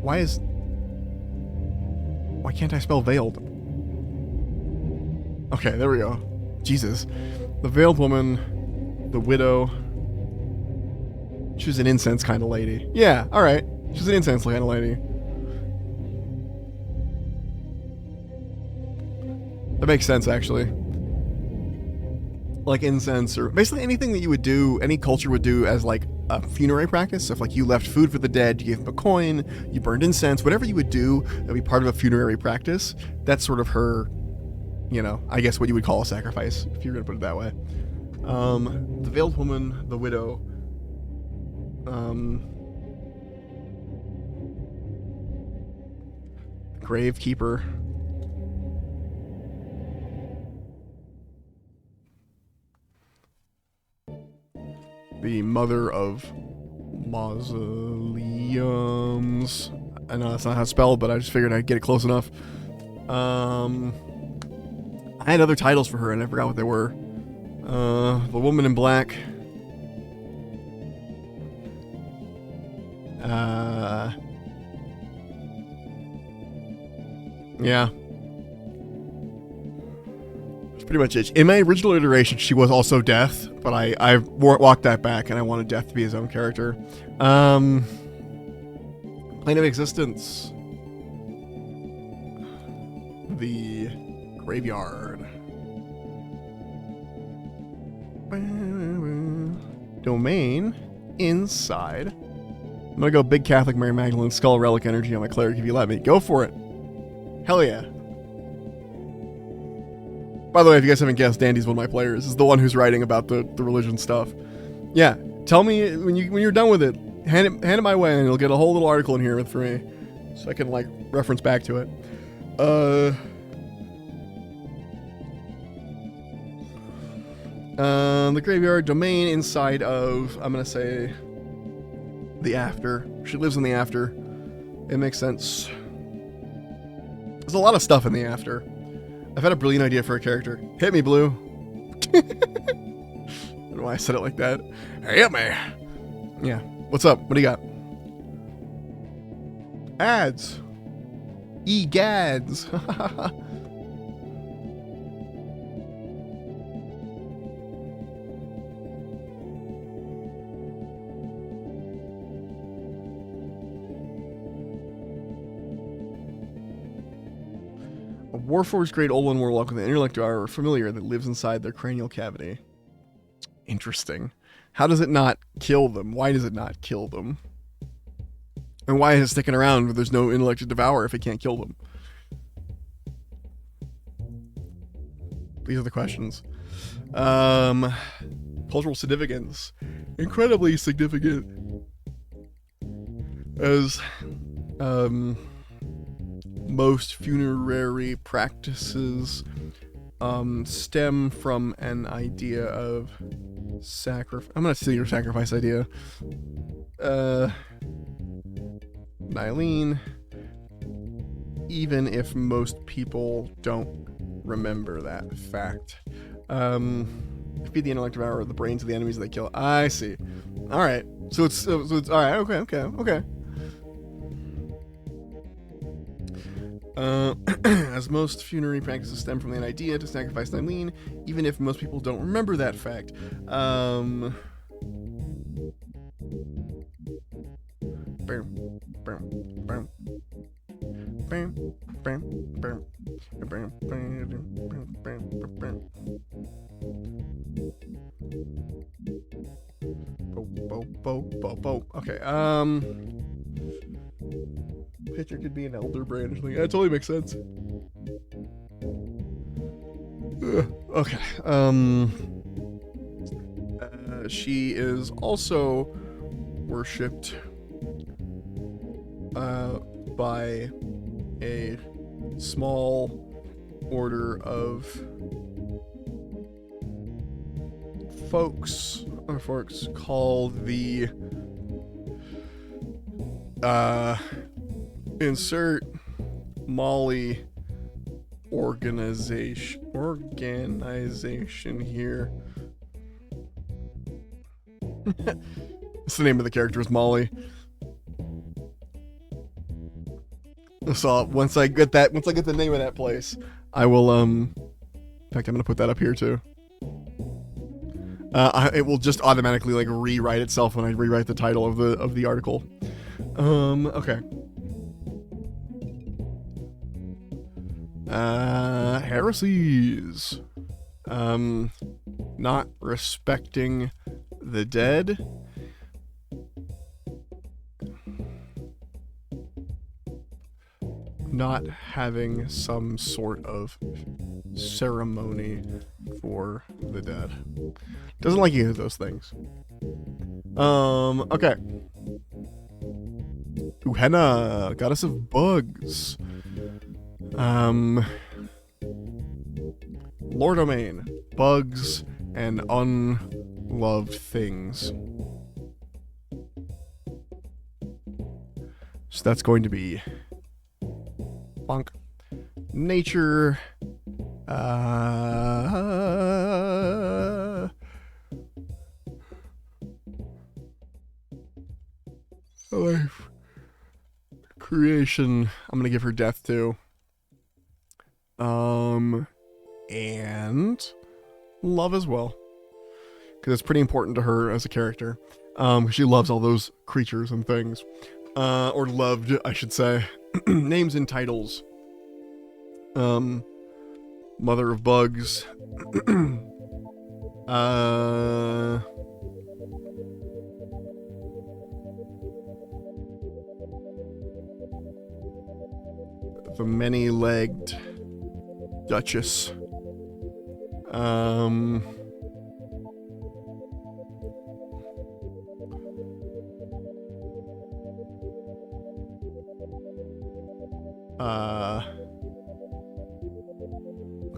Why can't I spell veiled? Okay, there we go. Jesus. The Veiled Woman. The Widow. She was an incense kind of lady. Yeah, alright. She's an incense kind of lady. That makes sense, actually. Like incense, or basically anything that you would do, any culture would do as, like, a funerary practice. So if like you left food for the dead, you gave them a coin, you burned incense, whatever you would do that'd be part of a funerary practice. That's sort of her, you know, I guess what you would call a sacrifice, if you're gonna put it that way. The veiled woman, the widow. Gravekeeper. The mother of mausoleums. I know that's not how it's spelled, but I just figured I'd get it close enough. I had other titles for her and I forgot what they were. The woman in black. Yeah. That's pretty much it. In my original iteration, she was also Death, but I walked that back and I wanted Death to be his own character. Plane of Existence. The Graveyard. Domain. Inside. I'm gonna go Big Catholic Mary Magdalene Skull Relic Energy on my cleric if you let me. Go for it. Hell yeah. By the way, if you guys haven't guessed, Dandy's one of my players. Is the one who's writing about the religion stuff. Yeah, tell me when you're done with it. Hand it my way, and you'll get a whole little article in here for me, so I can like reference back to it. The graveyard domain inside of, I'm gonna say, the after. She lives in the after. It makes sense. There's a lot of stuff in the after. I've had a brilliant idea for a character. Hit me, Blue. I don't know why I said it like that. Hit me. Yeah. What's up? What do you got? Ads. Egads. A Warforged Great Olin Warlock with an intellect are familiar that lives inside their cranial cavity. Interesting. How does it not kill them? Why does it not kill them? And why is it sticking around when there's no intellect to devour if it can't kill them? These are the questions. Cultural significance. Incredibly significant. As, most funerary practices stem from an idea of sacrifice. I'm gonna steal your sacrifice idea. Nylene. Even if most people don't remember that fact. Feed the intellect devour the brains of the enemies they kill. I see. Alright. So it's alright, okay. As most funerary practices stem from an idea to sacrifice Nylene, even if most people don't remember that fact. Okay, picture could be an elder branch. Like, that totally makes sense. Okay. She is also worshipped by a small order of folks called the insert Molly organization here. It's the name of the character is Molly. So once I get the name of that place, I will in fact I'm gonna put that up here too. It will just automatically like rewrite itself when I rewrite the title of the article. Okay. Heresies. Not respecting the dead. not having some sort of ceremony for the dead. Doesn't like either of those things. Okay. Uhenna, goddess of bugs. Lore domain, bugs and unloved things. So that's going to be bonk. Nature. Life. Creation. I'm gonna give her death too. And love as well, because it's pretty important to her as a character. She loves all those creatures and things, or loved, I should say. Names and titles. Mother of bugs. The many-legged Duchess.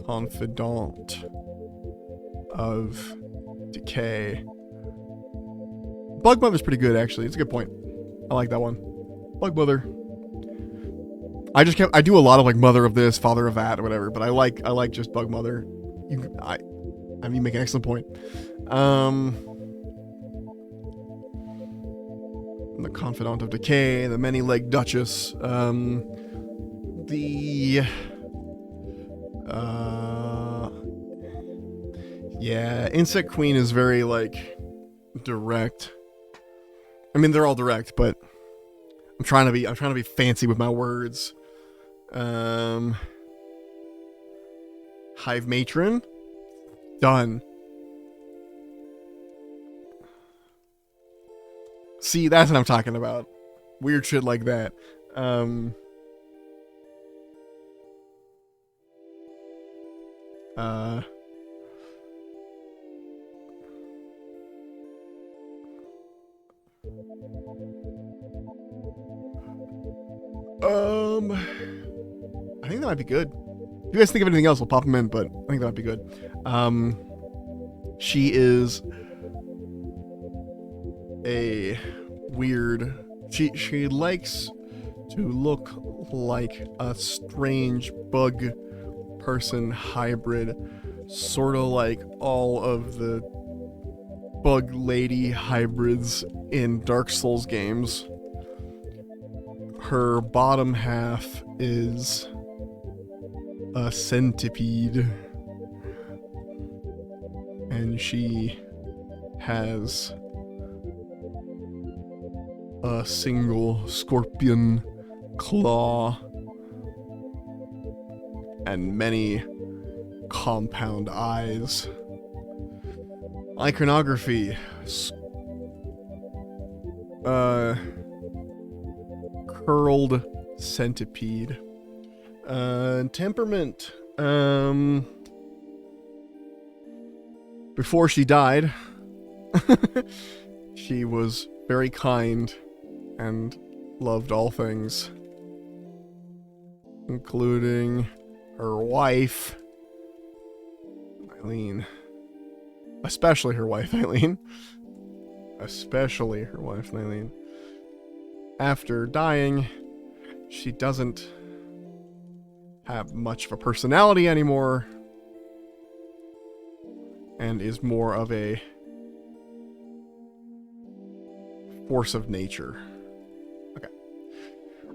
Confidant of decay. Bug Mother's pretty good, actually. It's a good point. I like that one. Bug Mother. I do a lot of like mother of this, father of that, or whatever, but I like just Bug Mother. You make an excellent point. The Confidant of Decay, the Many-Legged Duchess, yeah, Insect Queen is very like direct. I mean, they're all direct, but I'm trying to be fancy with my words. Hive Matron. Done. See, that's what I'm talking about. Weird shit like that. I think that might be good. If you guys think of anything else, we'll pop them in, but I think that might be good. She is a weird... She likes to look like a strange bug person hybrid, sort of like all of the bug lady hybrids in Dark Souls games. Her bottom half is a centipede, and she has a single scorpion claw and many compound eyes. Iconography. Curled centipede. Temperament. Before she died, she was very kind and loved all things, including her wife, Eileen. Especially her wife, Eileen. Especially her wife, Eileen. After dying, she doesn't have much of a personality anymore and is more of a force of nature. Okay.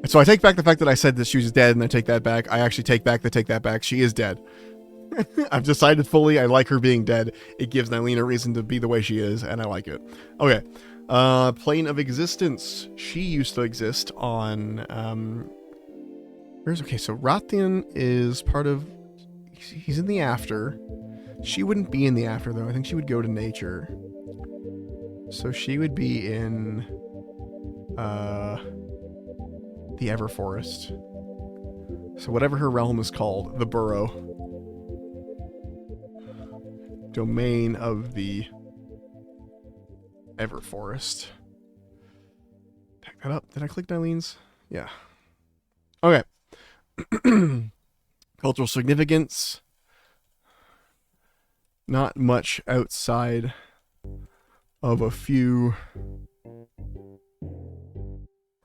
So I take back the fact that I said that she was dead, and I take that back. I actually take back that back. She is dead. I've decided fully I like her being dead. It gives Nylene a reason to be the way she is, and I like it. Okay. Plane of existence. She used to exist on, okay, so Rathian is part of, he's in the after. She wouldn't be in the after, though. I think she would go to nature. So she would be in, the Everforest. So whatever her realm is called, the burrow. Domain of the Everforest. Pick that up. Did I click Dylene's? Yeah. Okay. Cultural significance. Not much outside of a few,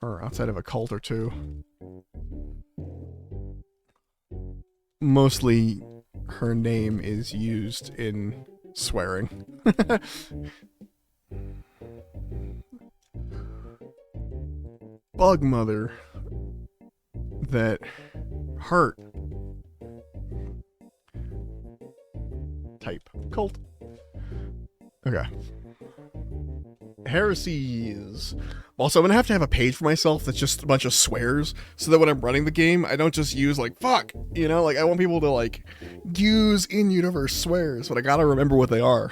or outside of a cult or two. Mostly her name is used in swearing. Bug mother that hurt type cult. Okay. Heresies. Also, I'm gonna have to have a page for myself that's just a bunch of swears, so that when I'm running the game, I don't just use like fuck, you know, like I want people to like use in-universe swears, but I gotta remember what they are.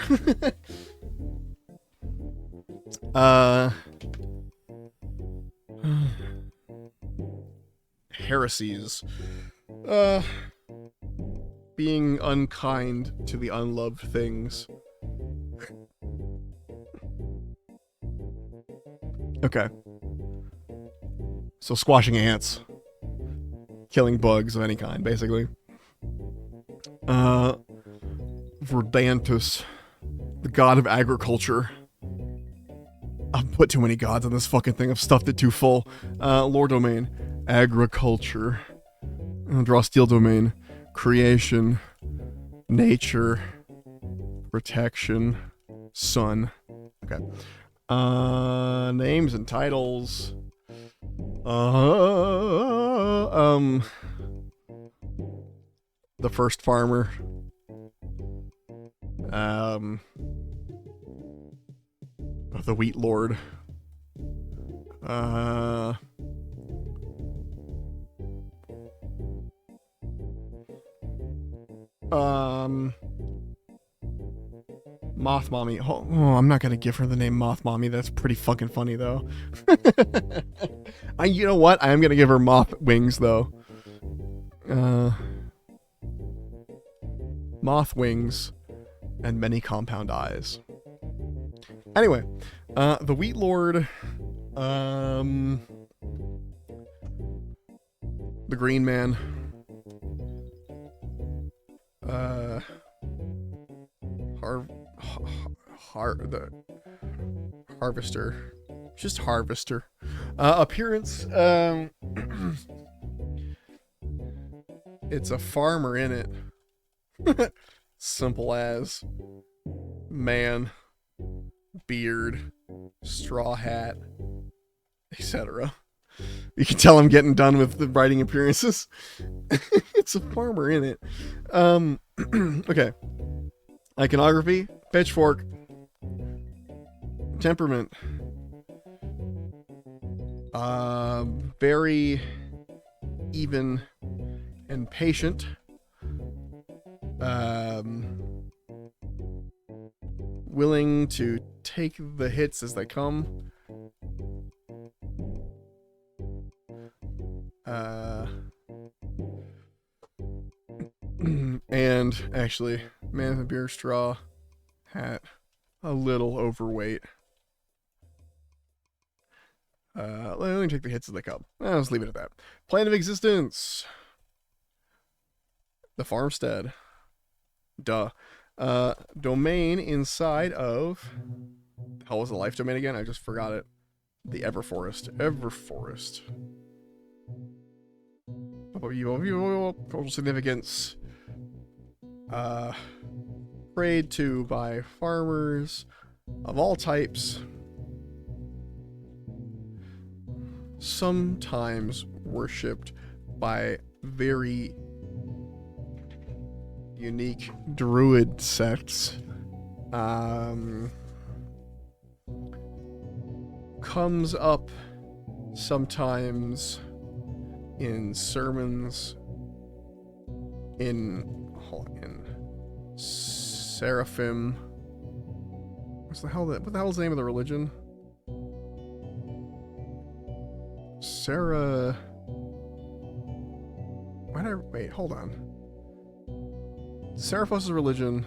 Heresies. Being unkind to the unloved things. Okay. So squashing ants. Killing bugs of any kind, basically. Verdantus. The god of agriculture. I've put too many gods on this fucking thing. I've stuffed it too full. Lore domain. Agriculture. Draw steel domain. Creation. Nature. Protection. Sun. Okay. Names and titles. The first farmer. The wheat lord. Moth Mommy. Oh, I'm not gonna give her the name Moth Mommy. That's pretty fucking funny, though. You know what? I am gonna give her Moth Wings, though. Moth Wings and many compound eyes. Anyway, the Wheat Lord, the Green Man, the Harvester, just Harvester. Appearance, it's a farmer in it. Simple as man, beard, straw hat, etc. You can tell I'm getting done with the writing appearances. It's a farmer in it. Okay. Iconography, pitchfork, temperament. Very even and patient. Willing to take the hits as they come. And actually, man with beer straw hat, a little overweight. Let me take the hits as they come. Let's leave it at that. Plan of existence. The farmstead. Duh. Domain inside of... How was the life domain again? I just forgot it. The Everforest. Everforest. Cultural significance. Prayed to by farmers of all types. Sometimes worshipped by very unique druid sects. Comes up sometimes in sermons, in Seraphim. What the hell is the name of the religion? Why did I... Wait, hold on. Seraphos' religion...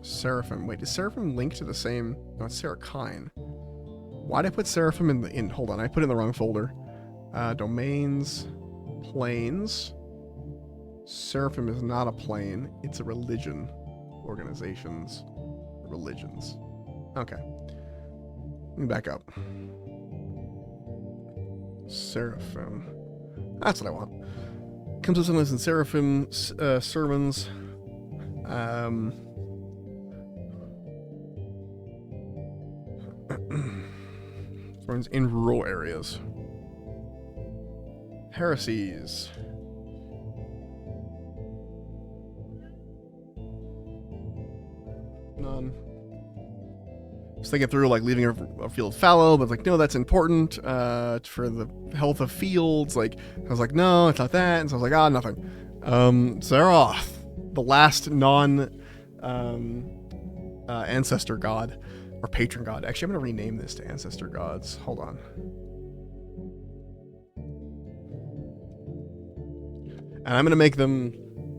Seraphim. Wait, is Seraphim linked to the same... No, it's Seraphine. Why did I put Seraphim in... Hold on, I put it in the wrong folder. Domains... Planes... Seraphim is not a plane. It's a religion. Organizations. Religions. Okay. Let me back up. Seraphim. That's what I want. Comes with sometimes in Seraphim sermons. Sermons in rural areas. Heresies. None. Just thinking through, like, leaving a field fallow, but like, no, that's important for the health of fields. Like, I was like, no, it's not that. And so I was like, nothing. Zeroth, the last ancestor god, or patron god. Actually, I'm going to rename this to ancestor gods. Hold on. And I'm going to make them...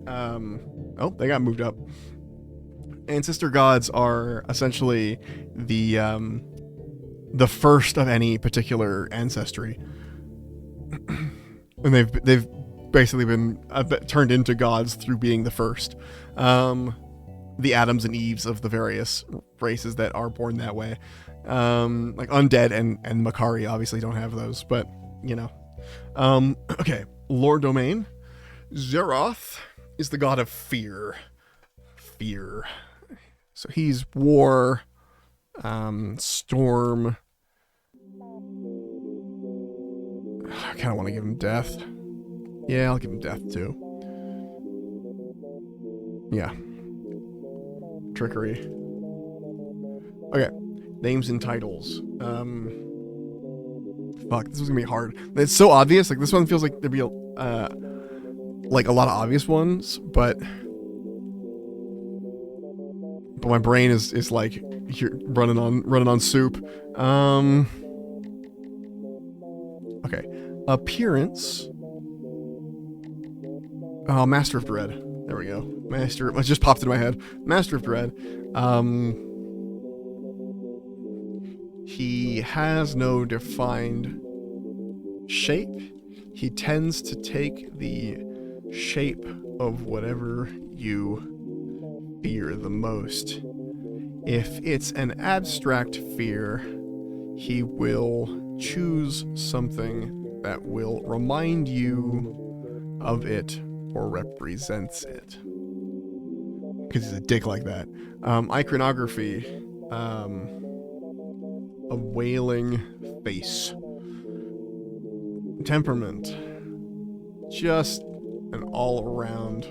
oh, they got moved up. Ancestor gods are essentially the first of any particular ancestry, and they've basically been turned into gods through being the first. The Adams and Eves of the various races that are born that way, like undead and Makari obviously don't have those, but you know. Okay, Lord Domain. Zeroth is the god of fear. Fear. So he's war, storm. I kind of want to give him death. Yeah, I'll give him death too. Yeah. Trickery. Okay. Names and titles. Fuck, this is gonna be hard. It's so obvious. Like, this one feels like there'd be like a lot of obvious ones, but my brain is like running on soup. Okay. Appearance. Oh, Master of Dread. There we go. Master. It just popped into my head. Master of Dread. He has no defined shape. He tends to take the shape of whatever you fear the most. If it's an abstract fear, he will choose something that will remind you of it or represents it. Because he's a dick like that. Iconography. A wailing face. Temperament. Just an all-around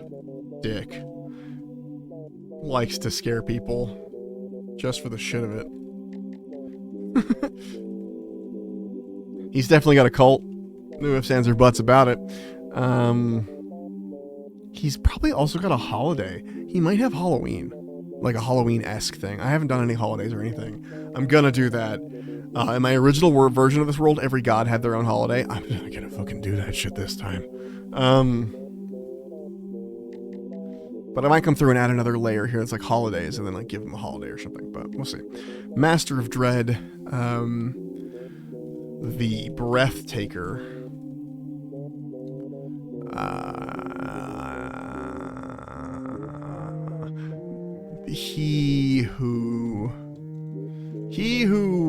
dick. Likes to scare people just for the shit of it. He's definitely got a cult. No ifs, ands, or buts about it. He's probably also got a holiday. He might have Halloween. Like a Halloween-esque thing. I haven't done any holidays or anything. I'm gonna do that. In my original version of this world, every god had their own holiday. I'm gonna fucking do that shit this time. But I might come through and add another layer here that's like holidays and then like give him a holiday or something, but we'll see. Master of Dread, the Breathtaker, he who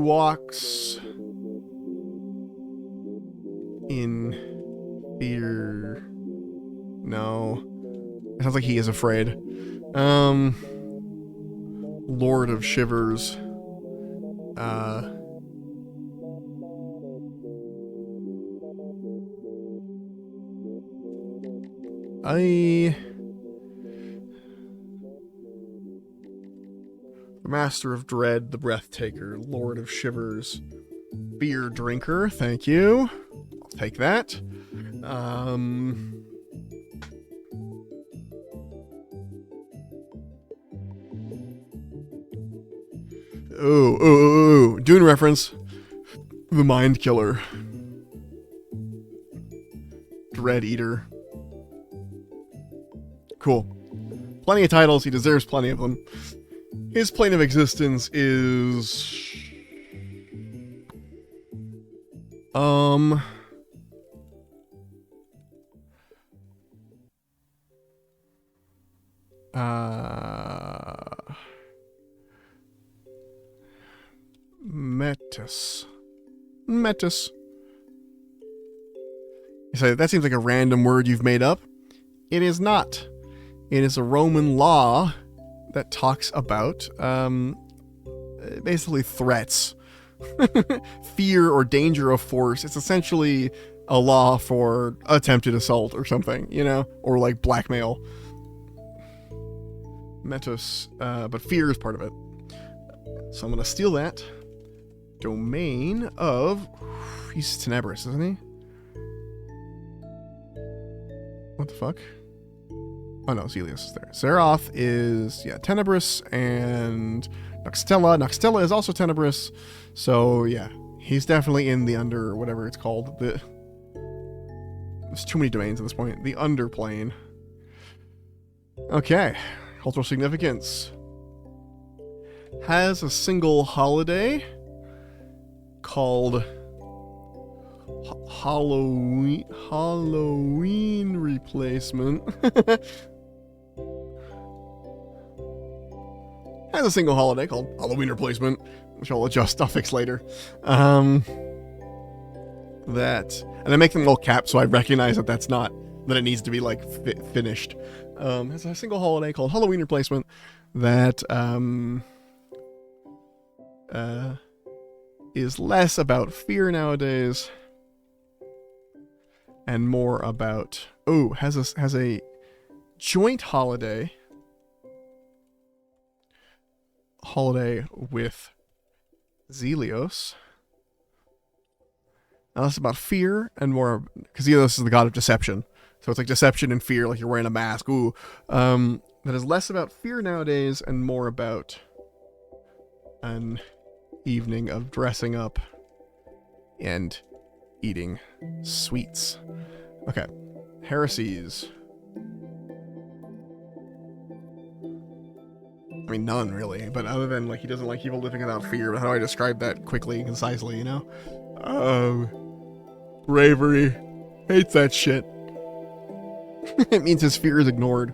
walks in fear. No. It sounds like he is afraid. Lord of Shivers. Master of Dread, the Breathtaker, Lord of Shivers, Beer Drinker, thank you. I'll take that. Dune reference. The Mind Killer. Dread Eater. Cool. Plenty of titles. He deserves plenty of them. His plane of existence is... Metis. Metis. You say, that seems like a random word you've made up. It is not. It is a Roman law that talks about, basically threats. Fear or danger of force. It's essentially a law for attempted assault or something, you know? Or like blackmail. Metis, but fear is part of it. So I'm gonna steal that. Domain of... He's Tenebris, isn't he? What the fuck? Oh no, Zelios is there. Zeroth is, yeah, Tenebris and Noxtella. Noxtella is also Tenebris. So, yeah, he's definitely in the under, whatever it's called. There's too many domains at this point. The underplane. Okay. Cultural significance. Has a single holiday called Halloween replacement. Has a single holiday called Halloween replacement, which I'll adjust suffix later. And I make them all caps so I recognize that that's not, that it needs to be like finished. Has a single holiday called Halloween replacement that is less about fear nowadays and more about, has a joint holiday with Zelios. Now that's about fear and more, because Zelios is the god of deception, so it's like deception and fear, like you're wearing a mask. That is less about fear nowadays and more about an evening of dressing up and eating sweets. Okay. Heresies. I mean, none, really. But other than, like, he doesn't like people living without fear. But how do I describe that quickly and concisely, you know? Bravery. Hates that shit. It means his fear is ignored.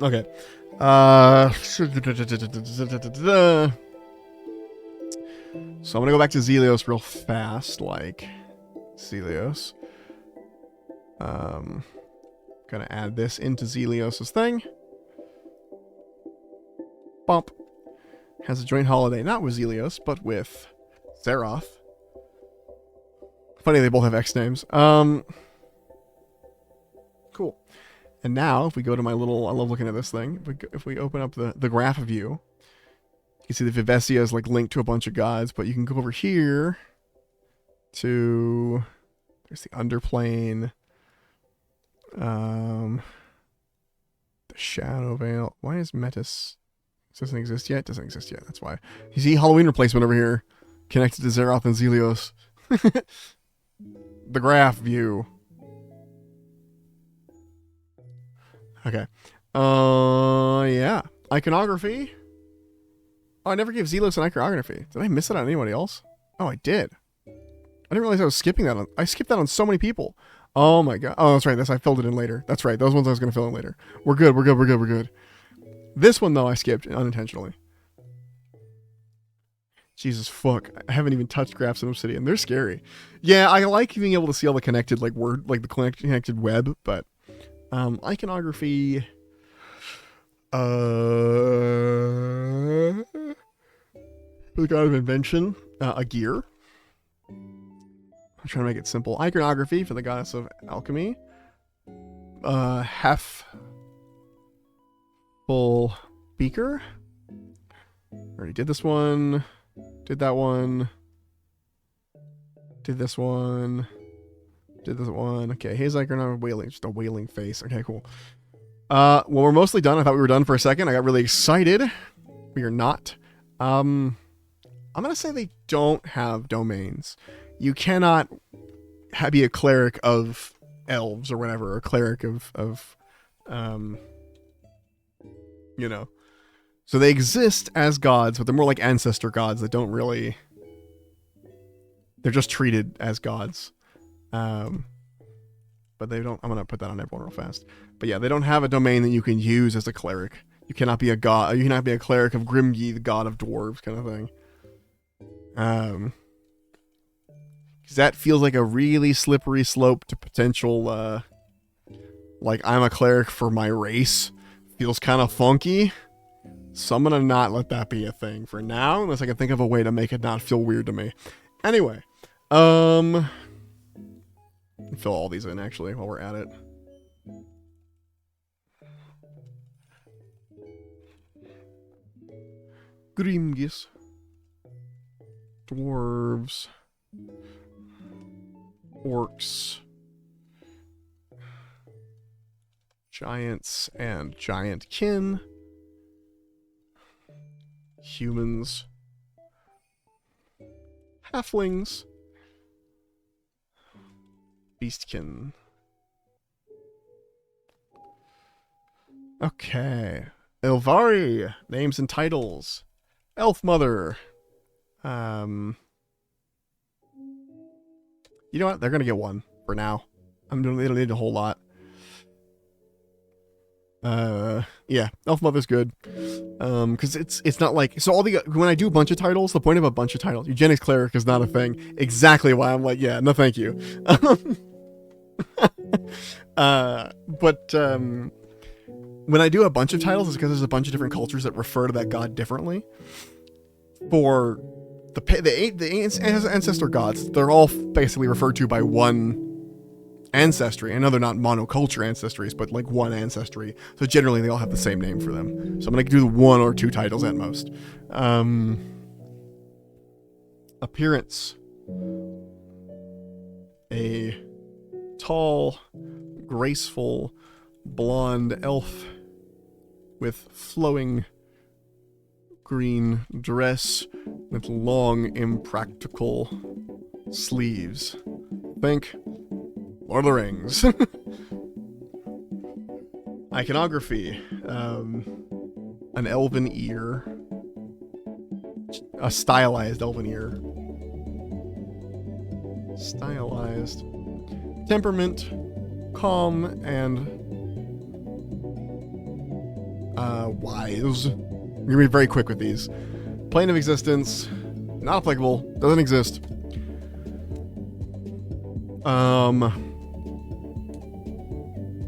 Okay. So I'm gonna go back to Zelios real fast, like Zelios. Gonna add this into Zelios' thing. Bump. Has a joint holiday, not with Zelios, but with Zeroth. Funny they both have X names. Cool. And now, if we go to my little, I love looking at this thing. If we open up the graph view, you can see the Vivesia is like linked to a bunch of gods, but you can go over here to, there's the underplane, the shadow veil. Why is Metis, this doesn't exist yet? It doesn't exist yet, that's why. You see Halloween replacement over here, connected to Zeroth and Zelios. The graph view. Okay. Yeah. Iconography. Oh, I never gave Zelios an iconography. Did I miss it on anybody else? Oh, I did. I didn't realize I was skipping that on... I skipped that on so many people. Oh my god. Oh, that's right. I filled it in later. That's right. Those ones I was going to fill in later. We're good. We're good. We're good. We're good. This one, though, I skipped unintentionally. Jesus fuck. I haven't even touched graphs in Obsidian. They're scary. Yeah, I like being able to see all the connected, like, word... Like, the connected web, but... Iconography... The god of invention, a gear. I'm trying to make it simple. Iconography for the goddess of alchemy. Half full beaker. Already did this one. Did that one. Did this one. Did this one. Okay, his iconography, wailing, just a wailing face. Okay, cool. Well, we're mostly done. I thought we were done for a second. I got really excited. We are not. I'm gonna say they don't have domains. You cannot be a cleric of elves or whatever, or a cleric of you know. So they exist as gods, but they're more like ancestor gods that don't really. They're just treated as gods. But they don't. I'm gonna put that on everyone real fast. But yeah, they don't have a domain that you can use as a cleric. You cannot be a god. You cannot be a cleric of Grimgi, the god of dwarves, kind of thing. Because that feels like a really slippery slope to potential. Like I'm a cleric for my race. Feels kind of funky. So I'm gonna not let that be a thing for now, unless I can think of a way to make it not feel weird to me. Anyway, fill all these in actually while we're at it. Grimgis. Dwarves. Orcs. Giants and giant kin. Humans. Halflings. Beastkin. Okay. Ilvari. Names and titles. Elf Mother. You know what? They're gonna get one for now. They don't need a whole lot. Yeah, Elf Mother's good. Because it's not like when I do a bunch of titles, the point of a bunch of titles, Eugenics Cleric is not a thing. Exactly why I'm like, yeah, no, thank you. But when I do a bunch of titles, it's because there's a bunch of different cultures that refer to that god differently. For the ancestor gods, they're all basically referred to by one ancestry. I know they're not monoculture ancestries, but like one ancestry. So generally they all have the same name for them. So I'm going to do the 1 or 2 titles at most. Appearance. A tall, graceful, blonde elf with flowing green dress with long, impractical sleeves. Think Lord of the Rings. Iconography. An elven ear. A stylized elven ear. Stylized. Temperament. Calm and wise. I'm gonna be very quick with these. Plane of existence. Not applicable. Doesn't exist.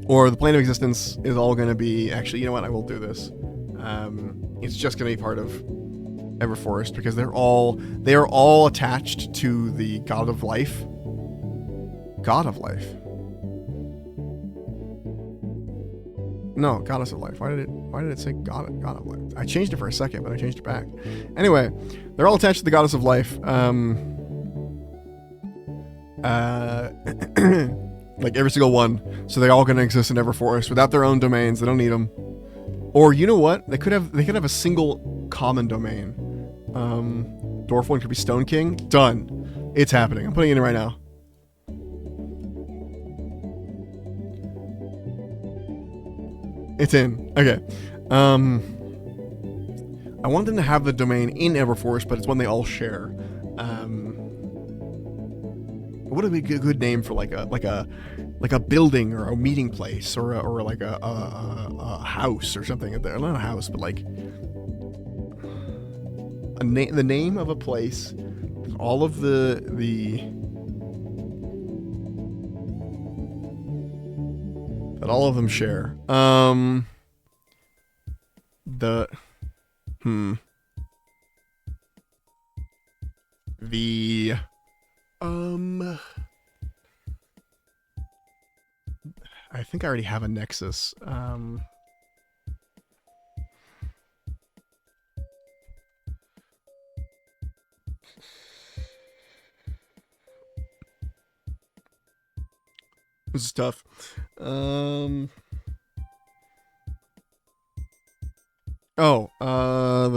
Or the plane of existence is all going to be... Actually, you know what? I will do this. It's just going to be part of Everforest because they are all attached to the God of Life. God of Life. No, Goddess of Life. Why did it say God of Life? I changed it for a second, but I changed it back. Anyway, they're all attached to the Goddess of Life. Like every single one. So they're all going to exist in Everforest without their own domains. They don't need them. Or you know what? They could have a single common domain. Dwarf one could be Stone King. Done. It's happening. I'm putting it in right now. It's in. Okay. I want them to have the domain in Everforest, but it's one they all share. What would be a good name for like a building or a meeting place or like a house or something? Not a house, but like the name of a place. All of the that all of them share. I think I already have a nexus. This is tough. The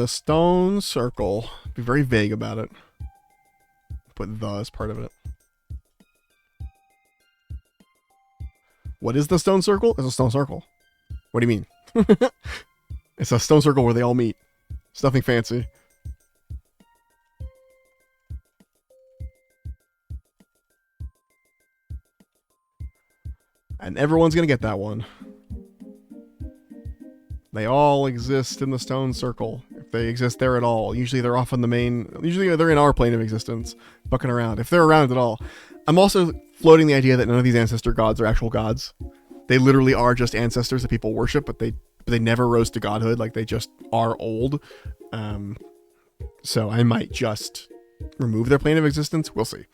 stone circle. Be very vague about it. put the as part of it. What is the stone circle? It's a stone circle. What do you mean? It's a stone circle where they all meet. It's nothing fancy. And everyone's gonna get that one. They all exist in the stone circle. If they exist there at all. Usually they're off on the main... Usually they're in our plane of existence. Bucking around. If they're around at all. I'm also floating the idea that none of these ancestor gods are actual gods. They literally are just ancestors that people worship, but they never rose to godhood. Like, they just are old. So I might just remove their plane of existence. We'll see.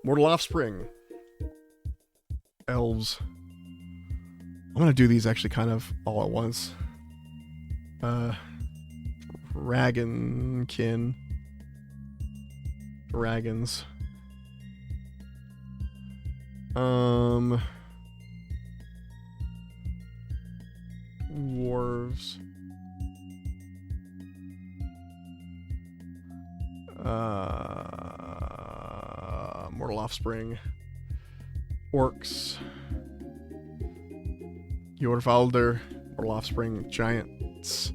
Mortal offspring. Elves. I'm going to do these actually kind of all at once. Dragonkin. Dragons. Dwarves. Mortal offspring. Orcs. Jorvalder. Mortal offspring. Giants.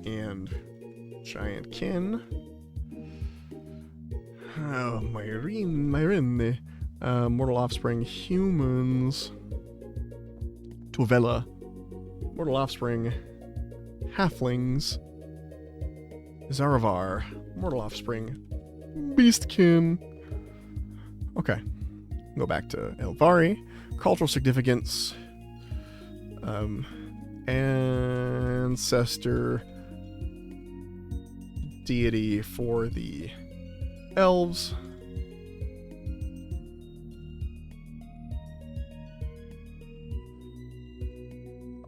And giant kin. Oh, Myrine. Mortal offspring. Humans. Tovella. Mortal offspring. Halflings. Zaravar. Mortal offspring. Beastkin. Okay. Go back to Elvari. Cultural significance. Ancestor. Deity for the elves.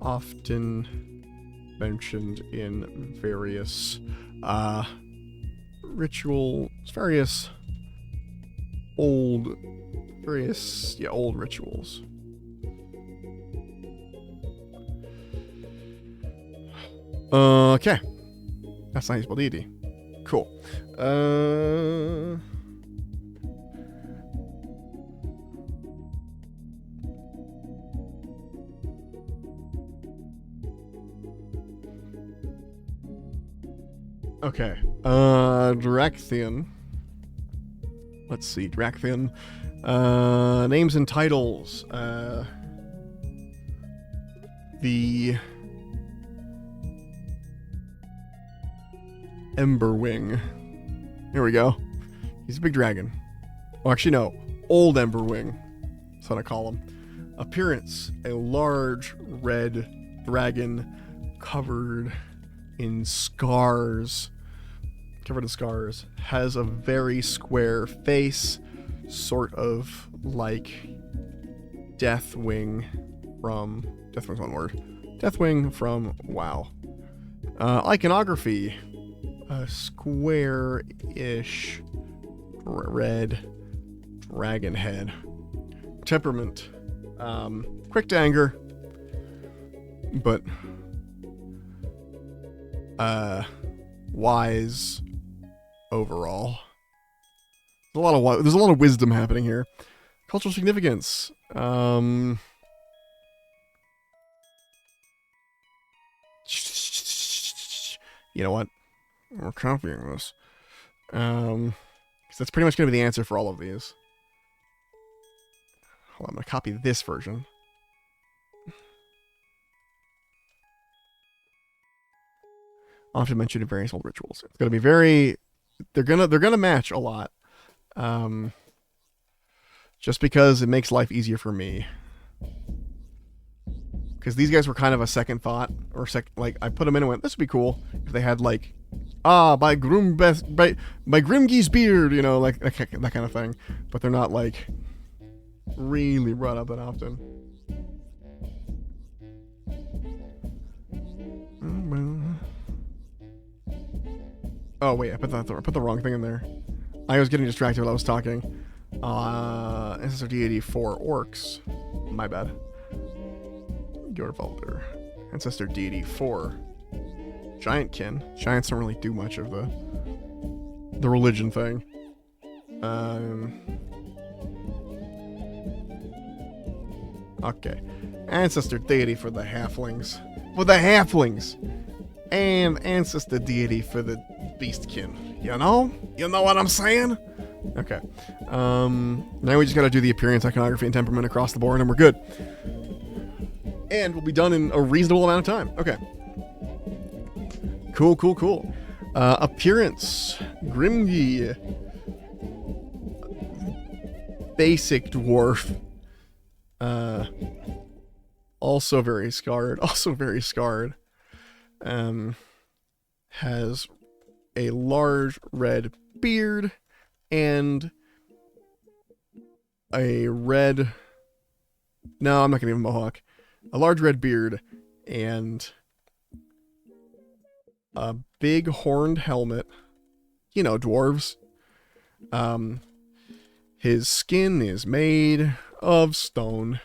Often mentioned in various rituals, various old rituals. Okay. That's not usable deity. Cool. Okay. Draktheon. Let's see. Draktheon. Names and titles. The Emberwing. Here we go. He's a big dragon. Oh, actually, no. Old Emberwing. That's what I call him. Appearance. A large red dragon covered in scars. Has a very square face. Sort of like Deathwing from... Deathwing's one word. Deathwing from WoW. Iconography. A square-ish red dragon head. Temperament. Quick to anger. But wise overall. There's a lot of wisdom happening here. Cultural significance. You know what? We're copying this. Because that's pretty much going to be the answer for all of these. Hold on, I'm going to copy this version. Often mentioned in various old rituals. It's going to be very... They're gonna match a lot. Just because it makes life easier for me. Because these guys were kind of a second thought, or like I put them in and went, this would be cool if they had like, by Grimge's beard, you know, like that kind of thing. But they're not like really brought up that often. Oh wait, I put the wrong thing in there. I was getting distracted while I was talking. Ancestor deity for orcs. My bad. Jorvalder. Ancestor deity for Giantkin. Giants don't really do much of the religion thing. Okay. Ancestor deity for the halflings. For the halflings! And ancestor deity for the beastkin. You know? You know what I'm saying? Okay. Now we just gotta do the appearance, iconography, and temperament across the board, and we're good. And we'll be done in a reasonable amount of time. Okay. Cool, cool, cool. Appearance. Grimgi. Basic dwarf. Also very scarred. Also very scarred. Has a large red beard and a red... No, I'm not gonna give him a mohawk. A large red beard and a big horned helmet. You know, dwarves. His skin is made of stone.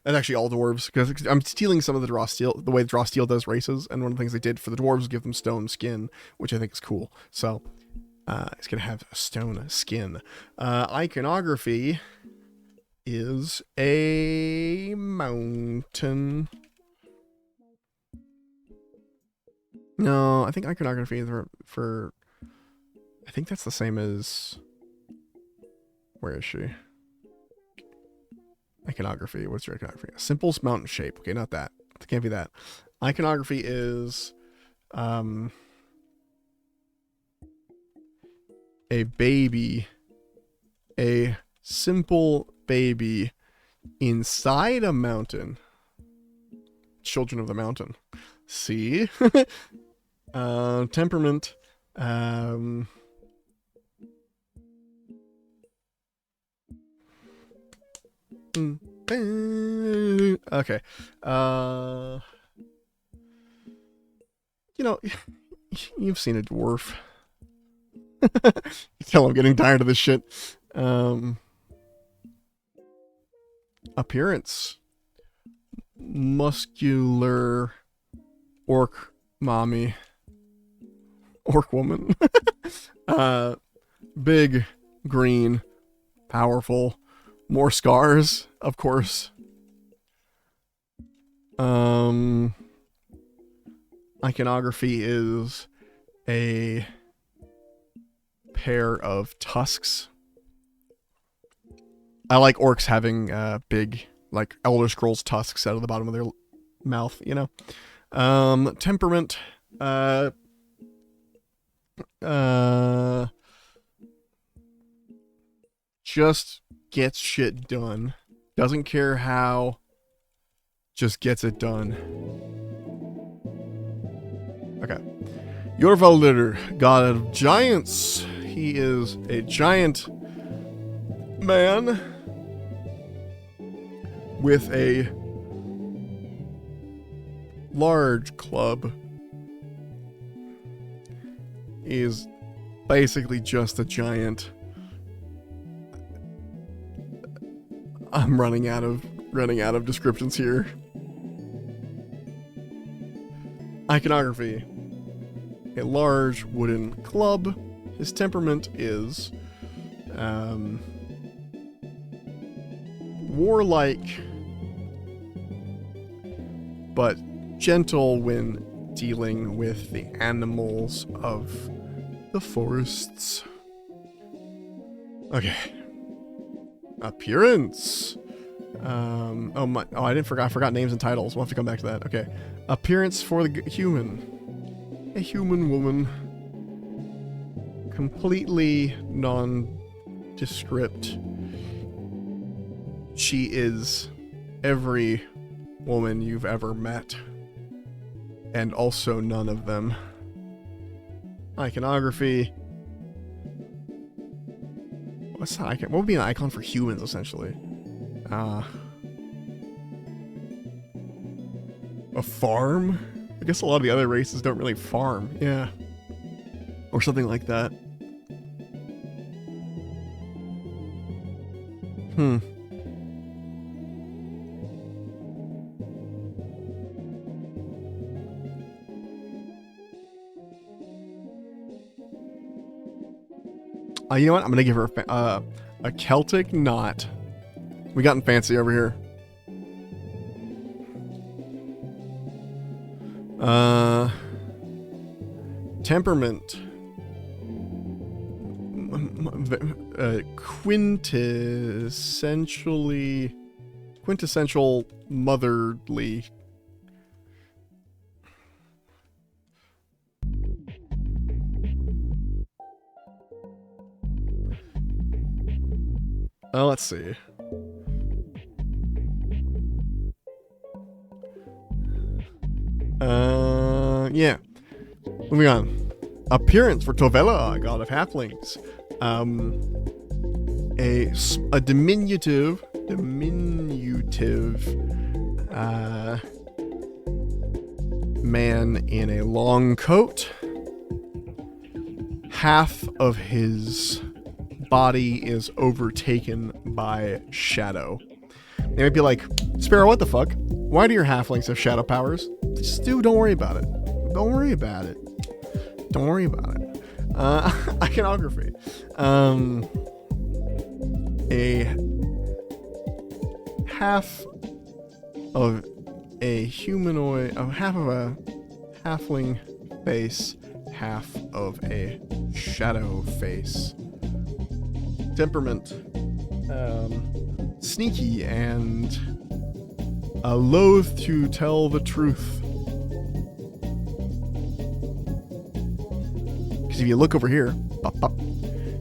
That's actually all dwarves, because I'm stealing some of the draw steel, the way draw steel does races, and one of the things they did for the dwarves was give them stone skin, which I think is cool. So, it's gonna have a stone skin. Iconography is a mountain. No, I think iconography is for I think that's the same as... Where is she? Iconography. What's your iconography? A simple mountain shape. Okay, not that. It can't be that. Iconography is a baby. A simple baby inside a mountain. Children of the mountain. See? Temperament. Okay. You know, you've seen a dwarf. You tell I'm getting tired of this shit. Appearance. Muscular orc mommy. Orc woman. Big, green, powerful. More scars, of course. Iconography is a pair of tusks. I like orcs having big, like, Elder Scrolls tusks out of the bottom of their mouth, you know? Temperament. Just gets shit done. Doesn't care how. Just gets it done. Okay. Yorvaldir, god of giants. He is a giant man with a large club. He is basically just a giant. I'm running out of descriptions here. Iconography. A large wooden club. His temperament is warlike, but gentle when dealing with the animals of the forests. Okay. Appearance. I forgot names and titles. We'll have to come back to that. Okay. Appearance for the human. A human woman. Completely nondescript. She is every woman you've ever met. And also none of them. Iconography. What's that icon? What would be an icon for humans, essentially? A farm? I guess a lot of the other races don't really farm. Yeah. Or something like that. You know what? I'm gonna give her a Celtic knot. We gotten fancy over here. Temperament. Quintessential motherly. Let's see. Yeah. Moving on. Appearance for Tovella, god of halflings. A diminutive, man in a long coat. Half of his body is overtaken by shadow. They might be like, Sparrow, what the fuck? Why do your halflings have shadow powers? Just don't worry about it. Don't worry about it. Don't worry about it. Iconography. A half of a humanoid, half of a halfling face, half of a shadow face. Temperament. Sneaky and loath to tell the truth. Because if you look over here,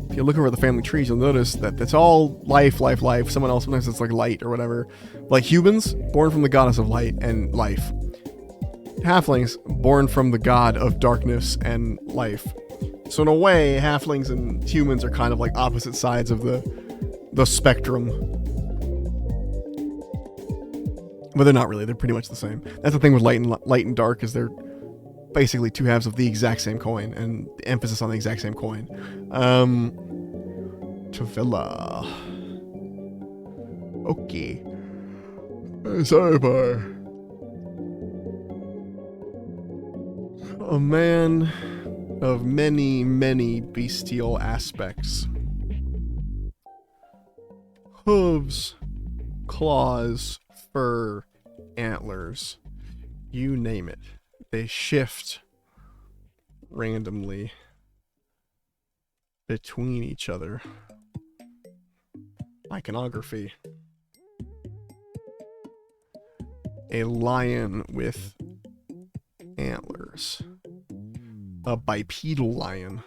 if you look over the family trees, you'll notice that it's all life. Someone else, sometimes it's like light or whatever. Like humans, born from the goddess of light and life. Halflings, born from the god of darkness and life. So in a way, halflings and humans are kind of like opposite sides of the spectrum. But they're not really. They're pretty much the same. That's the thing with light and dark, is they're basically two halves of the exact same coin, and the emphasis on the exact same coin. Tovella. Okay. Sorry, bar. A man of many, many bestial aspects. Hooves, claws, fur, antlers, you name it. They shift randomly between each other. Iconography. A lion with antlers. A bipedal lion.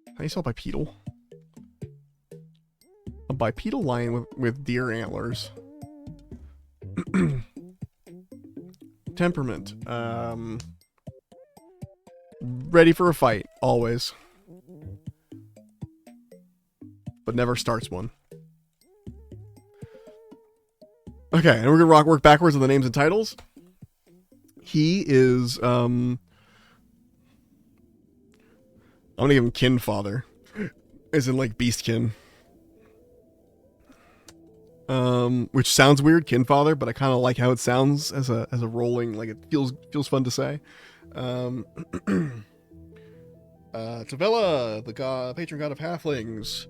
How do you spell bipedal? A bipedal lion with deer antlers. Temperament. Ready for a fight, always. But never starts one. Okay, and we're gonna work backwards on the names and titles. He is, I'm gonna give him Kinfather. As in, like, Beastkin. Which sounds weird, Kinfather, but I kind of like how it sounds as a rolling, like, it feels fun to say. Tovella, the patron god of halflings.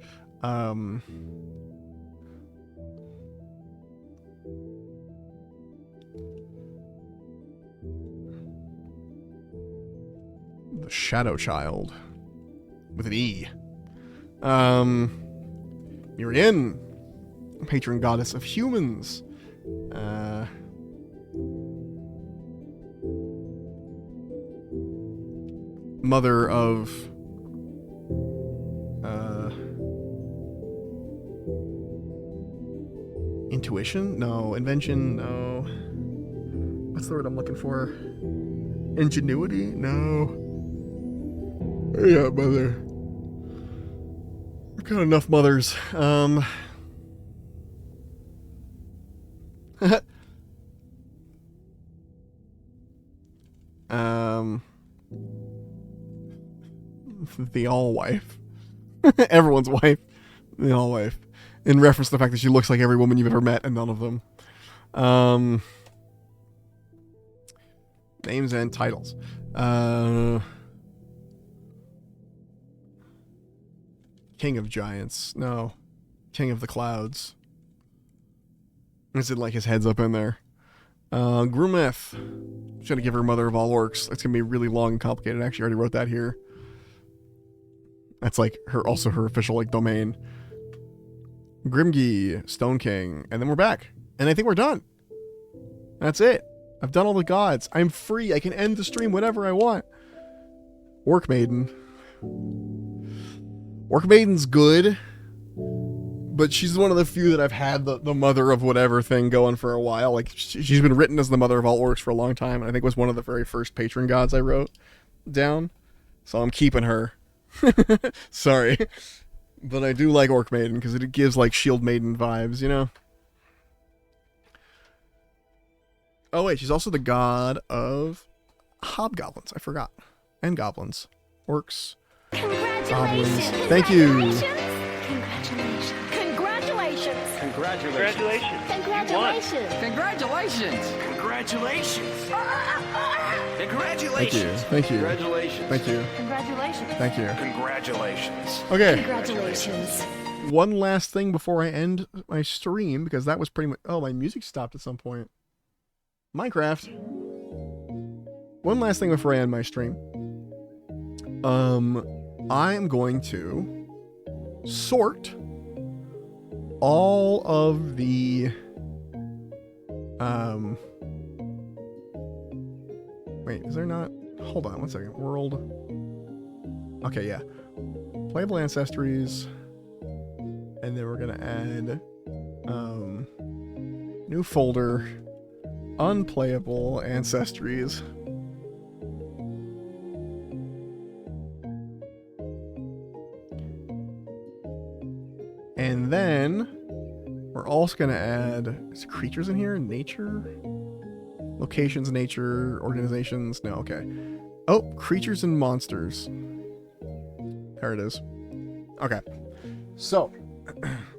The Shadow Child with an E. Miriam, patron goddess of humans. Mother of intuition? No. Invention? No. What's the word I'm looking for? Ingenuity? No. Yeah, mother. I've got enough mothers. The all-wife. Everyone's wife. The all-wife. In reference to the fact that she looks like every woman you've ever met and none of them. Names and titles. King of Giants. No. King of the Clouds. Is it like his head's up in there? Grumeth. She's gonna give her Mother of All Orcs. It's gonna be really long and complicated. I actually already wrote that here. That's like her official like domain. Grimgi, Stone King, and then we're back. And I think we're done. That's it. I've done all the gods. I'm free. I can end the stream whenever I want. Orc Maiden. Orc Maiden's good, but she's one of the few that I've had the mother of whatever thing going for a while. Like, she's been written as the mother of all orcs for a long time, and I think was one of the very first patron gods I wrote down. So I'm keeping her. Sorry. But I do like Orc Maiden, because it gives, like, Shield Maiden vibes, you know? Oh, wait, she's also the god of hobgoblins. I forgot. And goblins. Orcs. Goblins. Thank you. Congratulations. Congratulations. Congratulations. Congratulations. Congratulations! Congratulations. Thank you. Thank you. Congratulations. Thank you. Congratulations. Thank you. Congratulations. Okay. Congratulations. One last thing before I end my stream, because that was pretty much... Oh, my music stopped at some point. Minecraft. One last thing before I end my stream. I'm going to sort all of the wait, is there not? Hold on one second. World. Okay, yeah. Playable ancestries. And then we're gonna add new folder, unplayable ancestries. And then we're also going to add creatures in here, nature, locations, nature, organizations. No, okay. Oh, creatures and monsters. There it is. Okay. So,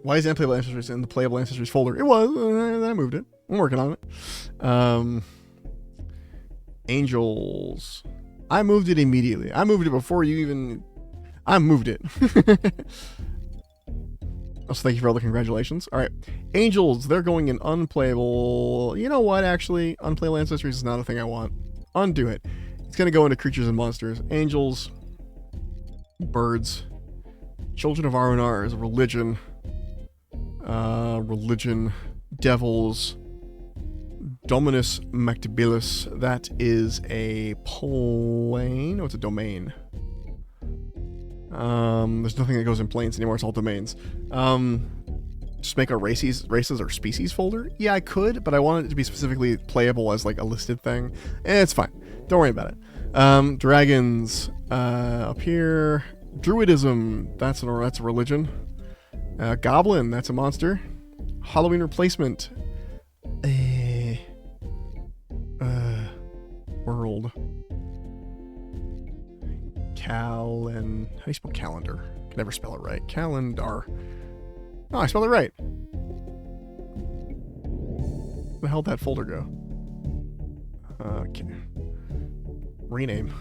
why is unplayable ancestries in the playable ancestries folder? It was, then I moved it. I'm working on it. Angels. I moved it immediately. I moved it before you even... I moved it. So thank you for all the congratulations. All right. Angels, they're going in unplayable. You know what, actually? Unplayable ancestries is not a thing I want. Undo it. It's going to go into creatures and monsters. Angels. Birds. Children of Arunar is religion. Religion. Devils. Dominus Mactabilis. That is a plane. No, it's a domain. There's nothing that goes in planes anymore. It's all domains. Just make a races or species folder. Yeah, I could, but I want it to be specifically playable as like a listed thing. It's fine. Don't worry about it. Dragons up here. Druidism. That's a religion. Goblin. That's a monster. Halloween replacement. World. How do you spell calendar? Can never spell it right. Calendar. Oh, I spelled it right. Where the hell did that folder go? Okay. Rename.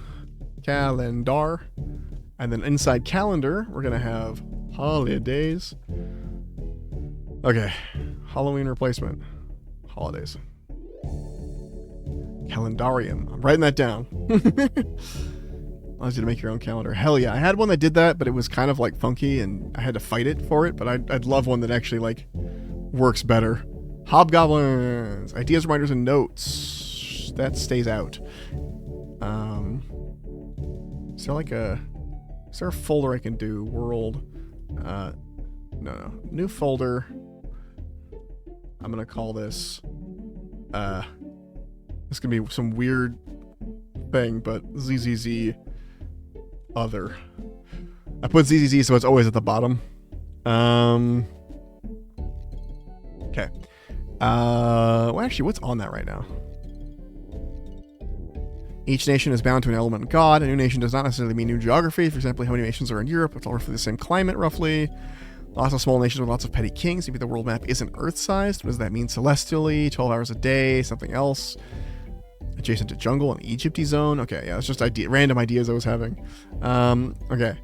Calendar. And then inside calendar, we're going to have holidays. Okay. Halloween replacement. Holidays. Calendarium. I'm writing that down. Allows you to make your own calendar. Hell yeah. I had one that did that, but it was kind of like funky and I had to fight it for it, but I'd love one that actually like works better. Hobgoblins. Ideas, reminders, and notes. That stays out. Is there a folder I can do? World. No. New folder. I'm gonna call this this is gonna be some weird thing, but ZZZ other. I put ZZZ so it's always at the bottom. Okay. Well, actually, what's on that right now? Each nation is bound to an element god. A new nation does not necessarily mean new geography. For example, how many nations are in Europe? It's all roughly the same climate, roughly. Lots of small nations with lots of petty kings. Maybe the world map isn't Earth-sized. What does that mean celestially? 12 hours a day, something else. Adjacent to jungle and Egypty zone. Okay, yeah, that's just random ideas I was having. Okay.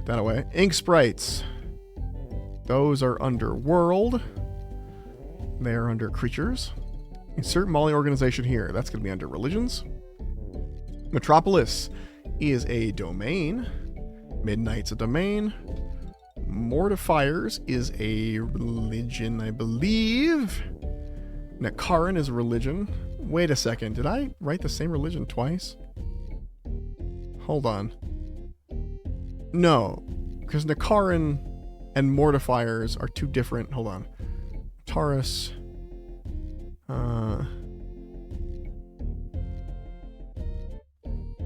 Put that away. Ink sprites. Those are underworld. They are under creatures. Insert Molly organization here. That's going to be under religions. Metropolis is a domain. Midnight's a domain. Mortifiers is a religion, I believe. Nakaran is a religion. Wait a second. Did I write the same religion twice? Hold on. No, because Nakaran and Mortifiers are two different. Hold on. Taurus.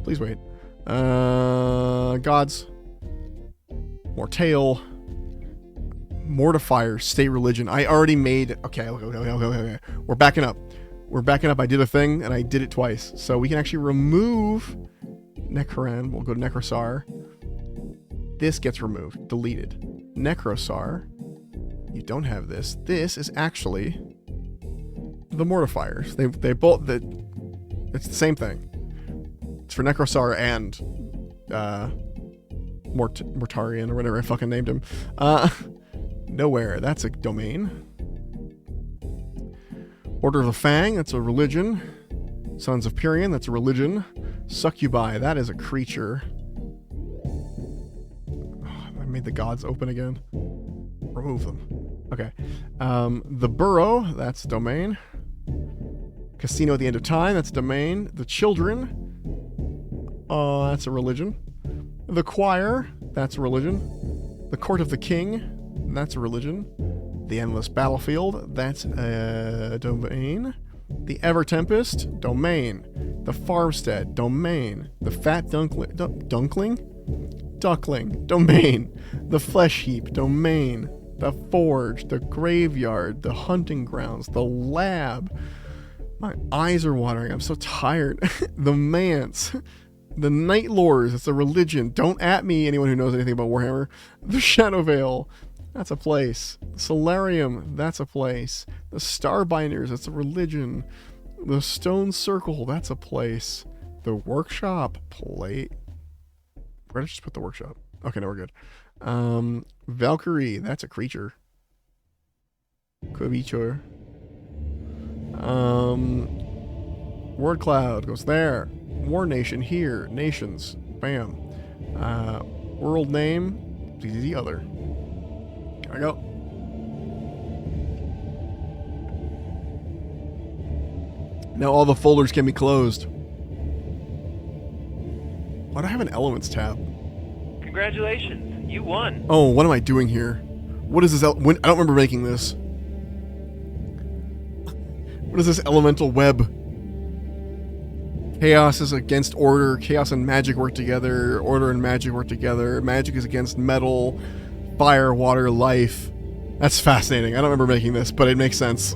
Please wait. Gods. Mortale. Mortifiers. State religion. I already made... Okay. We're backing up. I did a thing, and I did it twice. So we can actually remove Necron. We'll go to Necrosar. This gets removed. Deleted. Necrosar. You don't have this. This is actually the Mortifiers. They both... It's the same thing. It's for Necrosar and Mortarian or whatever I fucking named him. Nowhere. That's a domain. Order of the Fang. That's a religion. Sons of Pyrrhion. That's a religion. Succubi. That is a creature. Oh, I made the gods open again. Remove them. Okay. The Burrow. That's a domain. Casino at the End of Time. That's a domain. The Children. That's a religion. The Choir, that's a religion. The Court of the King, that's a religion. The Endless Battlefield, that's a domain. The Ever Tempest, domain. The Farmstead, domain. The Fat Duckling, domain. The Flesh Heap, domain. The Forge, the Graveyard, the Hunting Grounds, the Lab. My eyes are watering, I'm so tired. The Manse. The Night Lords, it's a religion. Don't at me, anyone who knows anything about Warhammer. The Shadow Veil, that's a place. The Solarium, that's a place. The Starbinders, that's a religion. The Stone Circle, that's a place. The Workshop, where did I just put the Workshop? Okay, no, we're good. Valkyrie, that's a creature. Creature. Word Cloud goes there. War Nation here. Nations. Bam. World name. The other. Here I go. Now all the folders can be closed. Why do I have an Elements tab? Congratulations, you won. Oh, what am I doing here? What is this? I don't remember making this. What is this elemental web? Chaos is against order. Chaos and magic work together. Order and magic work together. Magic is against metal, fire, water, life. That's fascinating. I don't remember making this, but it makes sense.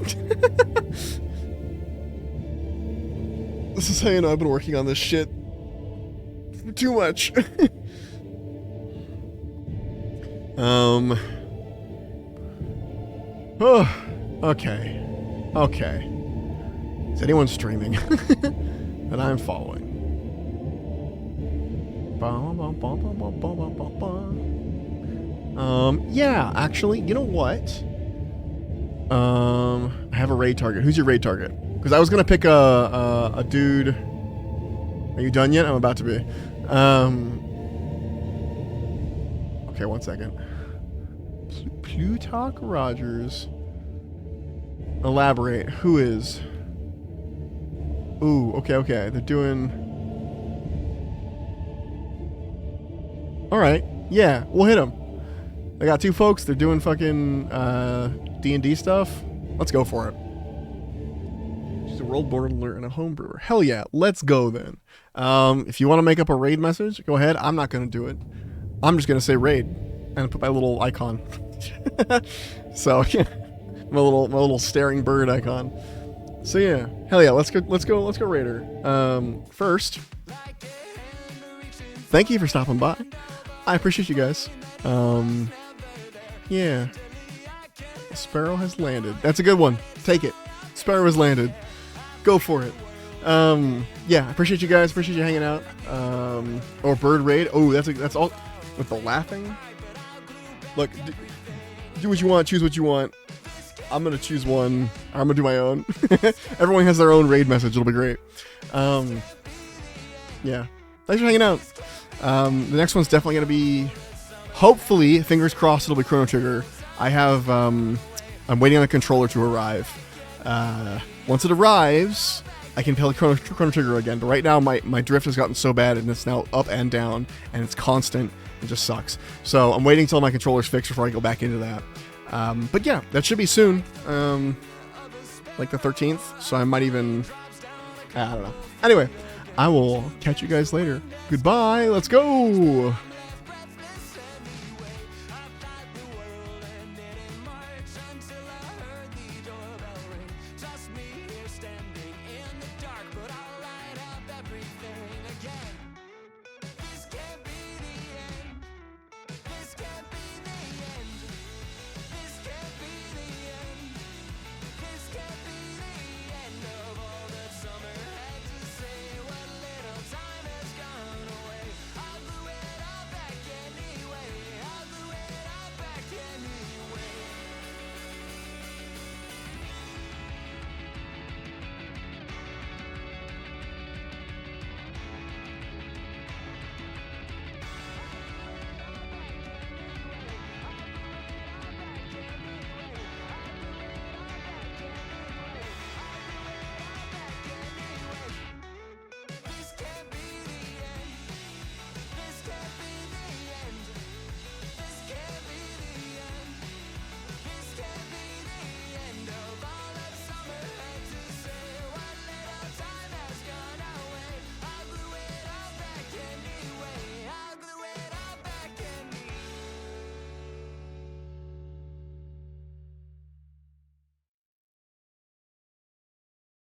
This is how you know I've been working on this shit too much. Oh, okay. Is anyone streaming? That I'm following. Yeah, actually, you know what? I have a raid target. Who's your raid target? Because I was gonna pick a dude. Are you done yet? I'm about to be. Okay, 1 second. Plutarch Rogers. Elaborate. Who is? Ooh, okay. They're doing... Alright, yeah, we'll hit them. They got two folks, they're doing fucking D&D stuff. Let's go for it. She's a world border and a homebrewer. Hell yeah, let's go then. If you want to make up a raid message, go ahead. I'm not going to do it. I'm just going to say raid and put my little icon. So, yeah, my little staring bird icon. So yeah, hell yeah, let's go Raider. First, thank you for stopping by. I appreciate you guys. Yeah. A sparrow has landed. That's a good one. Take it. Sparrow has landed. Go for it. Yeah, I appreciate you guys. Appreciate you hanging out. Or bird raid. Oh, that's all. with the laughing. Look, do what you want, choose what you want. I'm gonna choose one. I'm gonna do my own. Everyone has their own raid message. It'll be great. Yeah. Thanks for hanging out. The next one's definitely gonna be, hopefully, fingers crossed, it'll be Chrono Trigger. I have, I'm waiting on the controller to arrive. Once it arrives, I can play Chrono Trigger again. But right now, my drift has gotten so bad, and it's now up and down, and it's constant. It just sucks. So I'm waiting until my controller's fixed before I go back into that. But yeah, that should be soon. Like the 13th. So I might even... I don't know. Anyway, I will catch you guys later. Goodbye. Let's go.